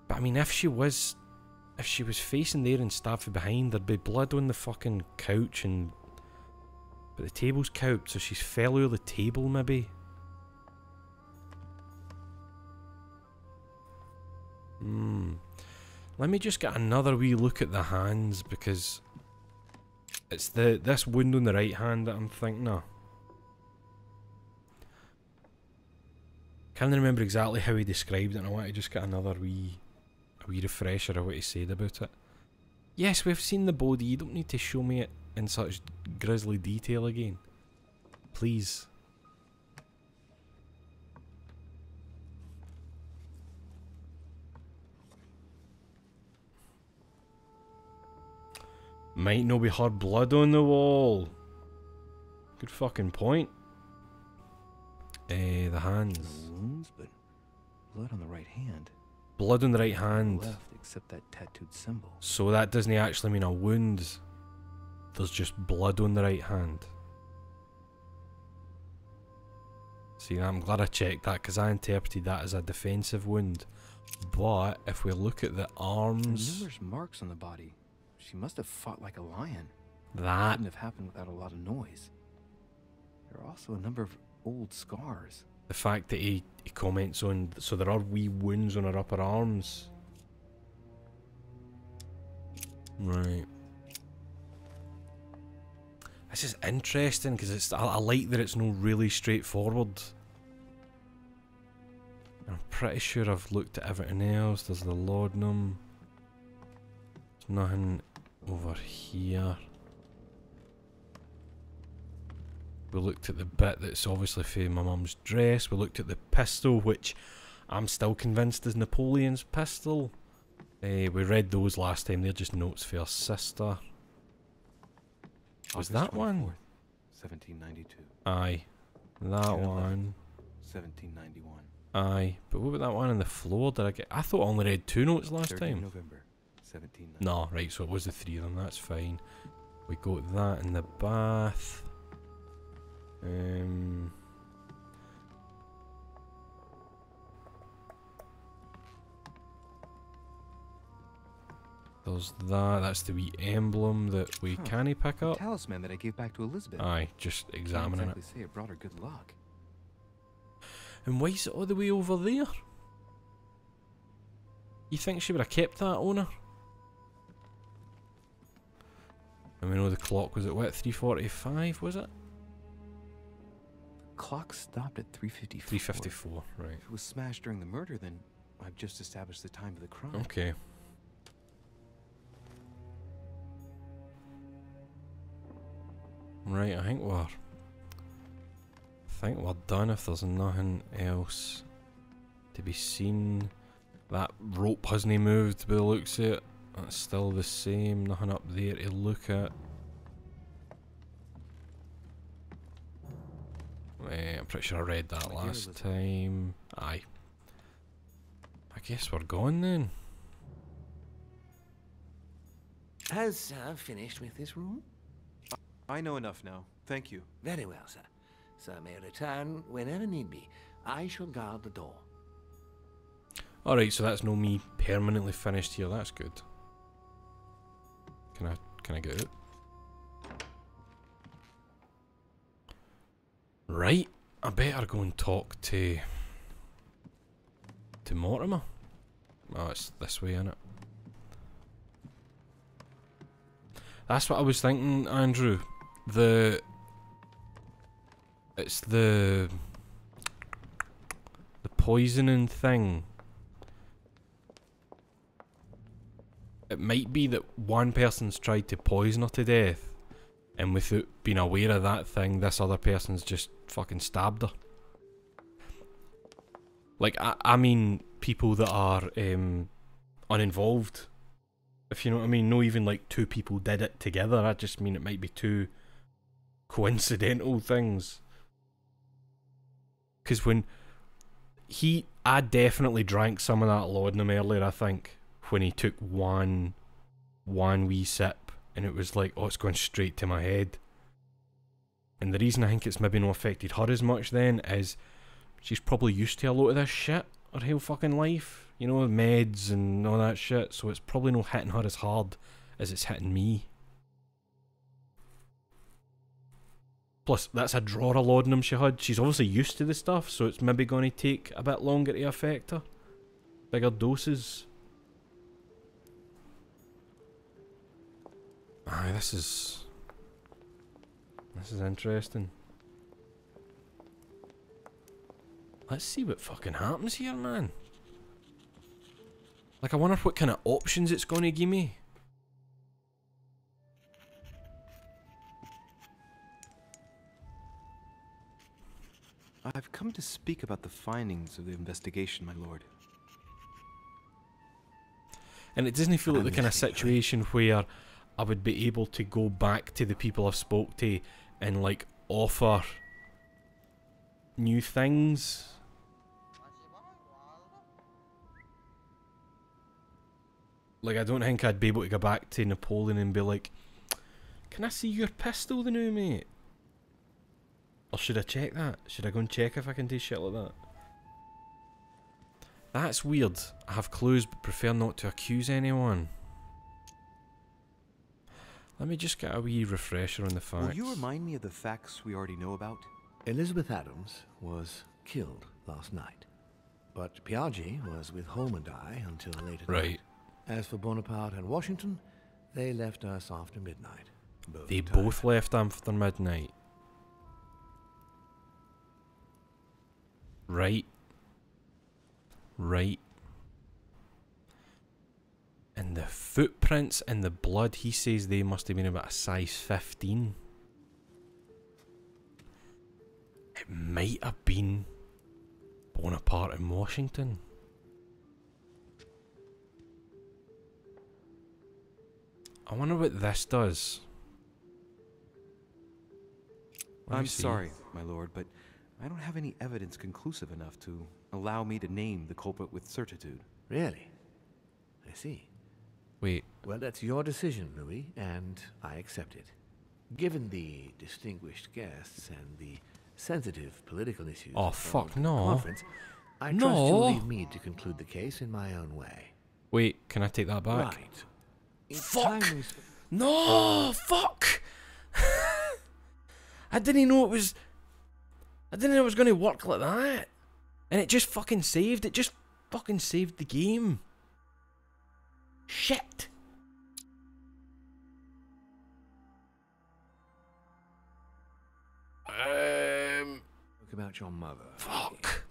But I mean, if she was facing there and stabbed from behind, there'd be blood on the fucking couch and... But the table's cowed, so she's fell over the table maybe. Let me just get another wee look at the hands, because it's this wound on the right hand that I'm thinking of. Can't remember exactly how he described it, and I want to just get another wee refresher of what he said about it. Yes, we've seen the body. You don't need to show me it in such grisly detail again. Please. Might not be her blood on the wall. Good fucking point. The hands. No wounds, but blood on the right hand. Blood on the right hand. Left, except that tattooed symbol. So that doesn't actually mean a wound. There's just blood on the right hand. See, I'm glad I checked that, because I interpreted that as a defensive wound. But if we look at the arms... Numerous marks on the body. She must have fought like a lion. That couldn't have happened without a lot of noise. There are also a number of old scars. The fact that he comments on, so there are wee wounds on her upper arms. Right. This is interesting, because I like that it's not really straightforward. I'm pretty sure I've looked at everything else. There's the laudanum. There's nothing over here. We looked at the bit that's obviously for my mum's dress. We looked at the pistol, which I'm still convinced is Napoleon's pistol. We read those last time. They're just notes for her sister. Was that one? 1792. Aye. That one. 1791. Aye. But what about that one on the floor? Did I get... I thought I only read 2 notes last 3rd time. November, 1790. No, right, so it was the 3 of them. That's fine. We got that in the bath. There's that. That's the wee emblem that we can't pick up. Talisman that I gave back to Elizabeth. Aye, just examining Can't exactly say it brought her good luck. And why is it all the way over there? You think she would have kept that on her? And we know the clock was at what, 3:45, was it? Clock stopped at 3:54. 3:54, right. If it was smashed during the murder, then I've just established the time of the crime. Okay. Right, I think we're done if there's nothing else to be seen. That rope hasn't moved by the looks of it. That's still the same, nothing up there to look at. I'm pretty sure I read that last time. Aye. I guess we're gone then. Has finished with this room? I know enough now. Thank you. Very well, sir. Sir may return whenever need be. I shall guard the door. Alright, so that's no me permanently finished here. That's good. Can I get out? Right, I better go and talk to Mortimer. Oh, it's this way, innit? That's what I was thinking, Andrew. It's the poisoning thing. It might be that one person's tried to poison her to death, and without being aware of that thing, this other person's just fucking stabbed her. Like, I mean people that are uninvolved, if you know what I mean. No, even like 2 people did it together. I just mean it might be 2 coincidental things. because when I definitely drank some of that laudanum earlier, I think, when he took one wee sip, and it was like, oh, it's going straight to my head. And the reason I think it's maybe not affected her as much then is she's probably used to a lot of this shit her whole fucking life. You know, meds and all that shit, so it's probably not hitting her as hard as it's hitting me. Plus, that's a drawer of laudanum she had. She's obviously used to the stuff, so it's maybe going to take a bit longer to affect her. Bigger doses. Aye, this is interesting. Let's see what fucking happens here, man. Like, I wonder what kind of options it's going to give me. I've come to speak about the findings of the investigation, my lord. And it doesn't feel like the kind of situation where I would be able to go back to the people I've spoke to and, like, offer new things. Like, I don't think I'd be able to go back to Napoleon and be like, can I see your pistol the new, mate? Or should I check that? Should I go and check if I can do shit like that? That's weird. I have clues but prefer not to accuse anyone. Let me just get a wee refresher on the facts. Will you remind me of the facts we already know about? Elizabeth Adams was killed last night, but Piaggi was with Home and I until late at night. As for Bonaparte and Washington, they left us after midnight. They both left after midnight. Right. And the footprints and the blood, he says they must have been about a size 15. It might have been Bonaparte and Washington. I wonder what this does. I'm sorry, my lord, but I don't have any evidence conclusive enough to allow me to name the culprit with certitude. Really? I see. Wait. Well, that's your decision, Louis, and I accept it. Given the distinguished guests and the sensitive political issues of the conference, I trust you'll leave me to conclude the case in my own way. Wait, can I take that back? Right. Fuck! No! Fuck! I didn't know it was going to work like that. And it just fucking saved. It just fucking saved the game. Shit. Talk about your mother. Fuck.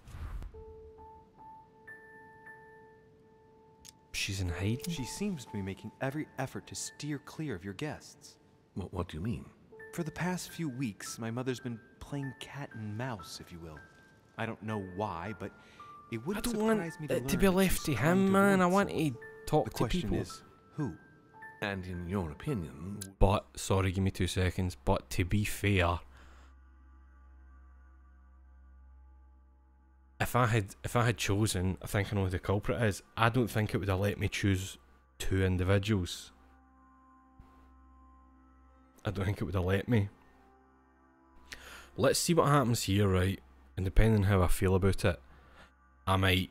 She's in hiding? She seems to be making every effort to steer clear of your guests. What do you mean? For the past few weeks, my mother's been playing cat and mouse, if you will. I don't know why, but it wouldn't surprise me to learn to be left to him, man. I want to talk to people. The question is, who? And in your opinion... But, sorry, give me 2 seconds. But to be fair, if I had chosen, I think I know who the culprit is. I don't think it would have let me choose 2 individuals. I don't think it would have let me. Let's see what happens here, right? And depending on how I feel about it, I might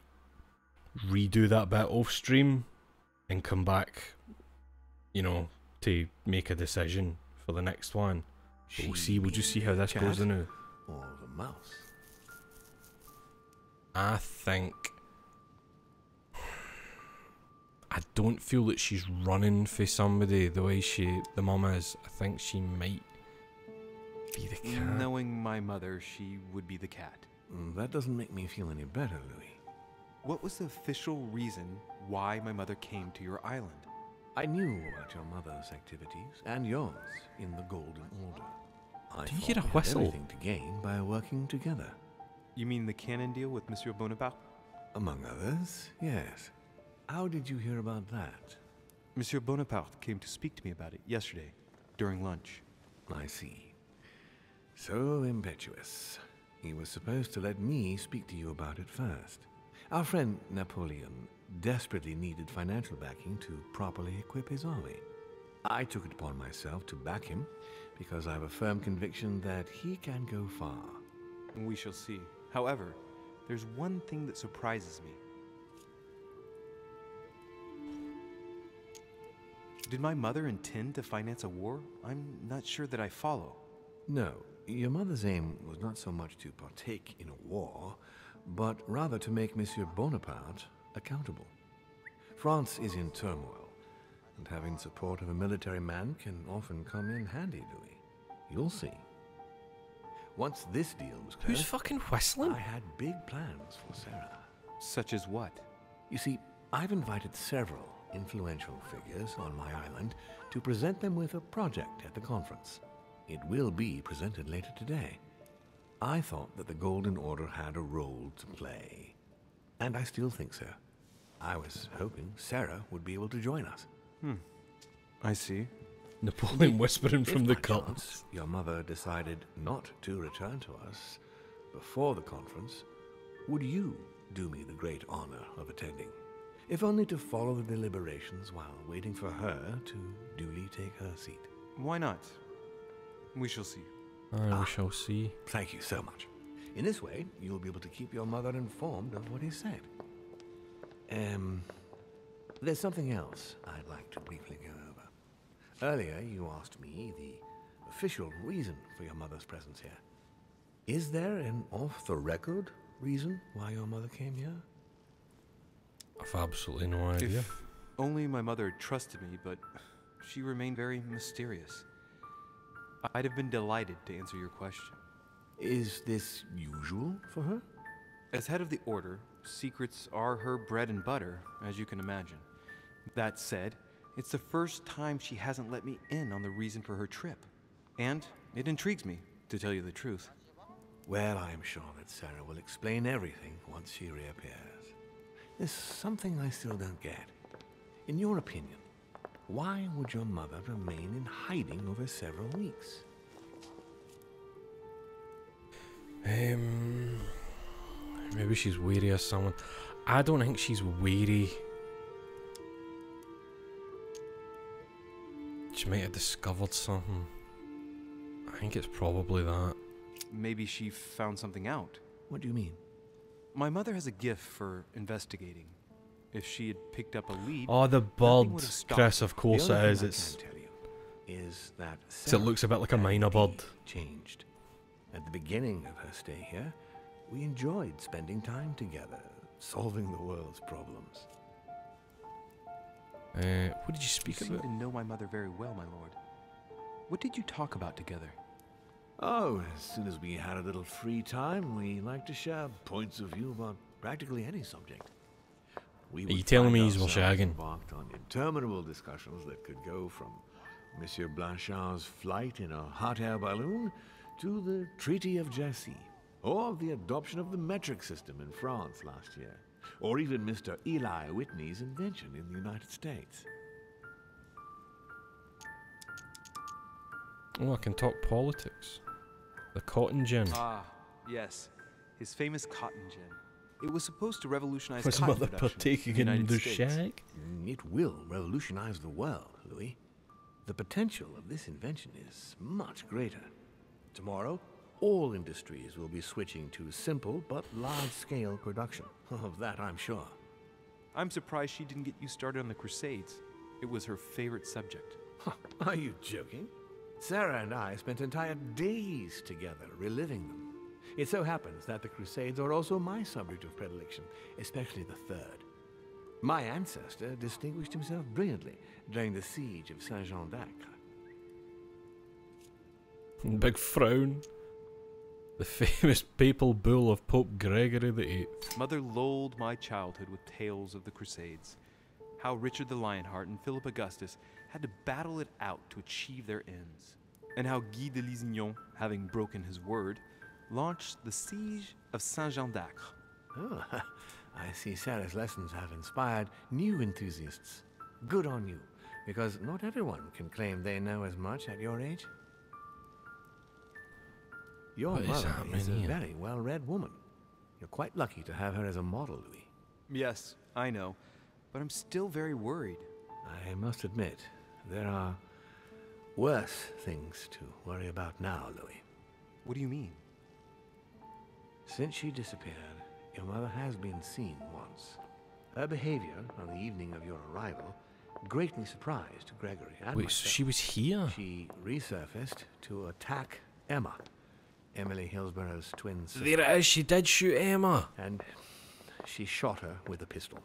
redo that bit off stream and come back, you know, to make a decision for the next one. But we'll see. We'll just see how this goes now. Or the mouse. I think... I don't feel that she's running for somebody the way the mum is. I think she might be the cat. Knowing my mother, she would be the cat. That doesn't make me feel any better, Louis. What was the official reason why my mother came to your island? I knew about your mother's activities and yours in the Golden Order. I Do you hear a whistle? Everything to gain by working together. You mean the cannon deal with Monsieur Bonaparte? Among others, yes. How did you hear about that? Monsieur Bonaparte came to speak to me about it yesterday, during lunch. I see. So impetuous. He was supposed to let me speak to you about it first. Our friend Napoleon desperately needed financial backing to properly equip his army. I took it upon myself to back him because I have a firm conviction that he can go far. We shall see. However, there's one thing that surprises me. Did my mother intend to finance a war? I'm not sure that I follow. No, your mother's aim was not so much to partake in a war, but rather to make Monsieur Bonaparte accountable. France is in turmoil, and having the support of a military man can often come in handy, Louis. You'll see. Once this deal was closed, who's fucking whistling? I had big plans for Sarah. Such as what? You see, I've invited several influential figures on my island to present them with a project at the conference. It will be presented later today. I thought that the Golden Order had a role to play. And I still think so. I was hoping Sarah would be able to join us. I see. Napoleon whispering from the chance curtains. your mother decided not to return to us before the conference, would you do me the great honor of attending? If only to follow the deliberations while waiting for her to duly take her seat. Why not? We shall see. We shall see. Thank you so much. In this way, you'll be able to keep your mother informed of what is said. There's something else I'd like to briefly go over. Earlier, you asked me the official reason for your mother's presence here. Is there an off-the-record reason why your mother came here? I've absolutely no idea. If only my mother trusted me, but she remained very mysterious. I'd have been delighted to answer your question. Is this usual for her? As head of the Order, secrets are her bread and butter, as you can imagine. That said, it's the first time she hasn't let me in on the reason for her trip. And it intrigues me, to tell you the truth. Well, I'm sure that Sarah will explain everything once she reappears. There's something I still don't get. In your opinion, why would your mother remain in hiding over several weeks? Maybe she's weary of someone. I don't think she's weary. She might have discovered something. I think it's probably that. Maybe she found something out. What do you mean? My mother has a gift for investigating. If she had picked up a lead, oh, the bird, Chris, of course it is. It's tell you is that so it looks a bit like a minor bird. Changed. At the beginning of her stay here, we enjoyed spending time together, solving the world's problems. What did you speak about? You seem to know my mother very well, my lord. What did you talk about together? Oh, as soon as we had a little free time, we like to share points of view about practically any subject. Are you telling me he's shagging? Embarked on interminable discussions that could go from Monsieur Blanchard's flight in a hot air balloon to the Treaty of Jassy, or the adoption of the metric system in France last year, or even Mr. Eli Whitney's invention in the United States. Oh, I can talk politics. The cotton gin. Ah, yes. His famous cotton gin. It was supposed to revolutionize Was cotton mother production partaking in the in United the States. shag? It will revolutionize the world, Louis. The potential of this invention is much greater. Tomorrow, all industries will be switching to simple but large-scale production. Of that, I'm sure. I'm surprised she didn't get you started on the Crusades. It was her favorite subject. Are you joking? Sarah and I spent entire days together reliving them. It so happens that the Crusades are also my subject of predilection, especially the third. My ancestor distinguished himself brilliantly during the siege of Saint-Jean d'Acre. Big frown. The famous papal bull of Pope Gregory VIII. Mother lulled my childhood with tales of the Crusades. How Richard the Lionheart and Philip Augustus had to battle it out to achieve their ends. And how Guy de Lusignan, having broken his word, launched the siege of Saint-Jean d'Acre. Oh, I see Sarah's lessons have inspired new enthusiasts. Good on you, because not everyone can claim they know as much at your age. Your What is mother happening is a here? very well-read woman. You're quite lucky to have her as a model, Louis. Yes, I know, but I'm still very worried. I must admit, there are worse things to worry about now, Louis. What do you mean? Since she disappeared, your mother has been seen once. Her behavior on the evening of your arrival greatly surprised Gregory and Wait, so myself. she was here? She resurfaced to attack Emma, Emily Hillsborough's twin sister. There it is, she did shoot Emma. And she shot her with a pistol.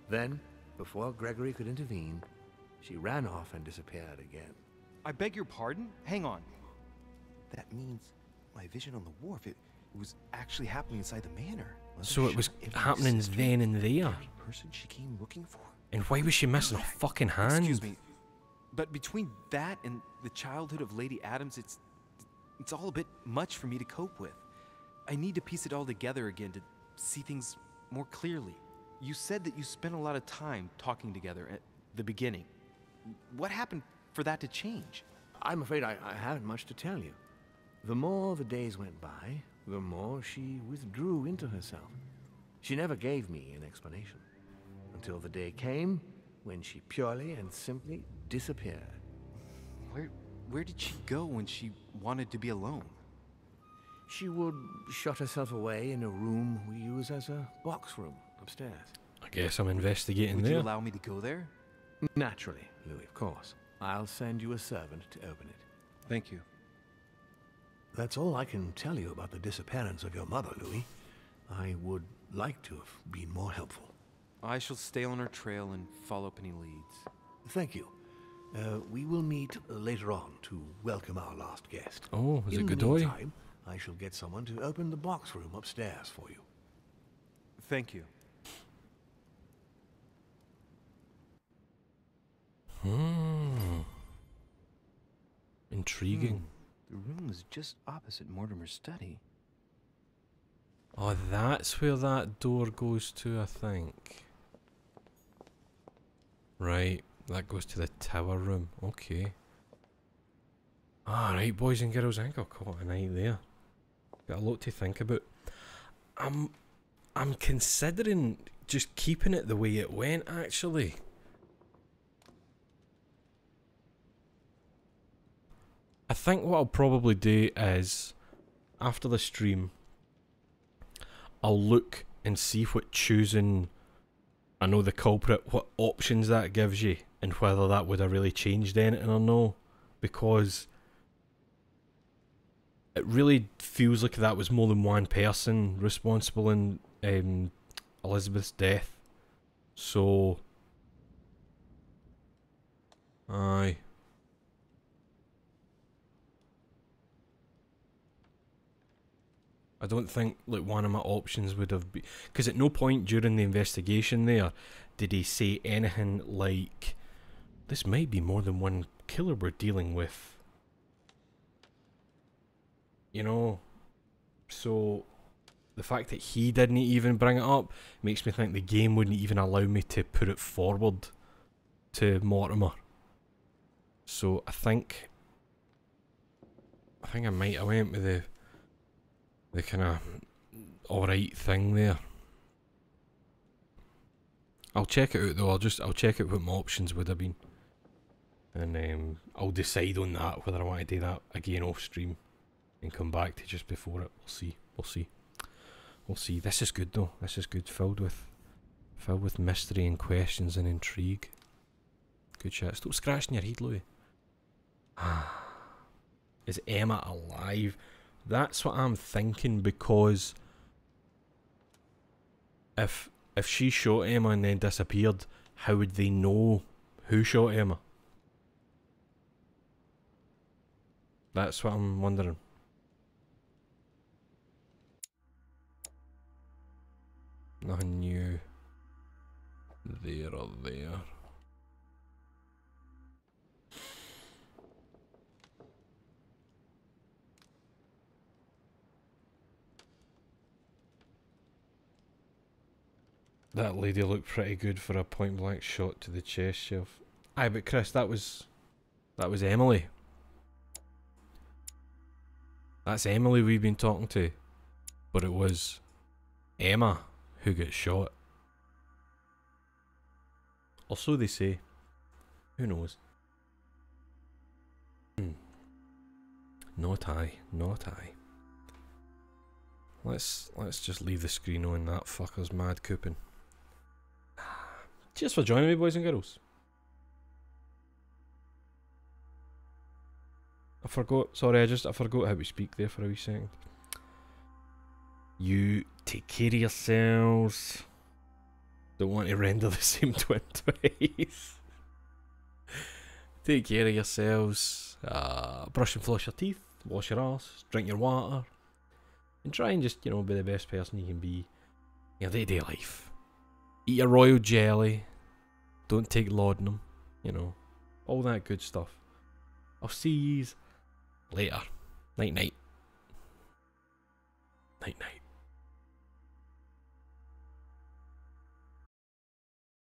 Then, before Gregory could intervene, she ran off and disappeared again. I beg your pardon? Hang on. That means my vision on the wharf, it was actually happening inside the manor. So it was happening then and there. Person she came looking for. And why was she missing a fucking hand? Excuse me, but between that and the childhood of Lady Adams, it's all a bit much for me to cope with. I need to piece it all together again to see things more clearly. You said that you spent a lot of time talking together at the beginning. What happened for that to change? I'm afraid I haven't much to tell you. The more the days went by, the more she withdrew into herself. She never gave me an explanation. Until the day came when she purely and simply disappeared. Where did she go when she wanted to be alone? She would shut herself away in a room we use as a box room upstairs. I guess I'm investigating Would there. you allow me to go there? Naturally, Louis, of course. I'll send you a servant to open it. Thank you. That's all I can tell you about the disappearance of your mother, Louis. I would like to have been more helpful. I shall stay on her trail and follow up any leads. Thank you. We will meet later on to welcome our last guest. Oh, is it In the Godoy? meantime, I shall get someone to open the box room upstairs for you. Thank you. Intriguing. The room is just opposite Mortimer's study. Oh, that's where that door goes to, I think. Right, that goes to the tower room. Okay. Alright, boys and girls, I think I'll call it a night there. Got a lot to think about. I'm considering just keeping it the way it went, actually. I think what I'll probably do is, after the stream, I'll look and see what choosing, I know the culprit, what options that gives you, and whether that would have really changed anything or no. Because it really feels like that was more than one person responsible in Elizabeth's death. So, aye. I don't think like one of my options would have been, because at no point during the investigation there did he say anything like, this might be more than one killer we're dealing with. You know, so the fact that he didn't even bring it up makes me think the game wouldn't even allow me to put it forward to Mortimer. So I think I went with the kind of alright thing there. I'll check it out though. I'll check out what my options would have been, and I'll decide on that whether I want to do that again off stream and come back to just before it. We'll see. This is good though. This is good. Filled with mystery and questions and intrigue. Good shit. Stop scratching your head, Louis. Is Emma alive? That's what I'm thinking, because if she shot Emma and then disappeared, how would they know who shot Emma? That's what I'm wondering. Nothing new there or there. That lady looked pretty good for a point blank shot to the chest shelf. Aye, but Chris, that was Emily. That's Emily we've been talking to. But it was Emma who got shot. Or so they say. Who knows? Not I. Not I. Let's just leave the screen on. That fucker's mad cooping. Cheers for joining me, boys and girls. I forgot. Sorry, I forgot how we speak there for a wee second. You take care of yourselves. Don't want to render the same twin twice. Take care of yourselves. Brush and floss your teeth. Wash your arse. Drink your water. And try and just, you know, be the best person you can be in your day-to-day life. Eat a royal jelly. Don't take laudanum. You know, all that good stuff. I'll see yous later. Night-night. Night-night.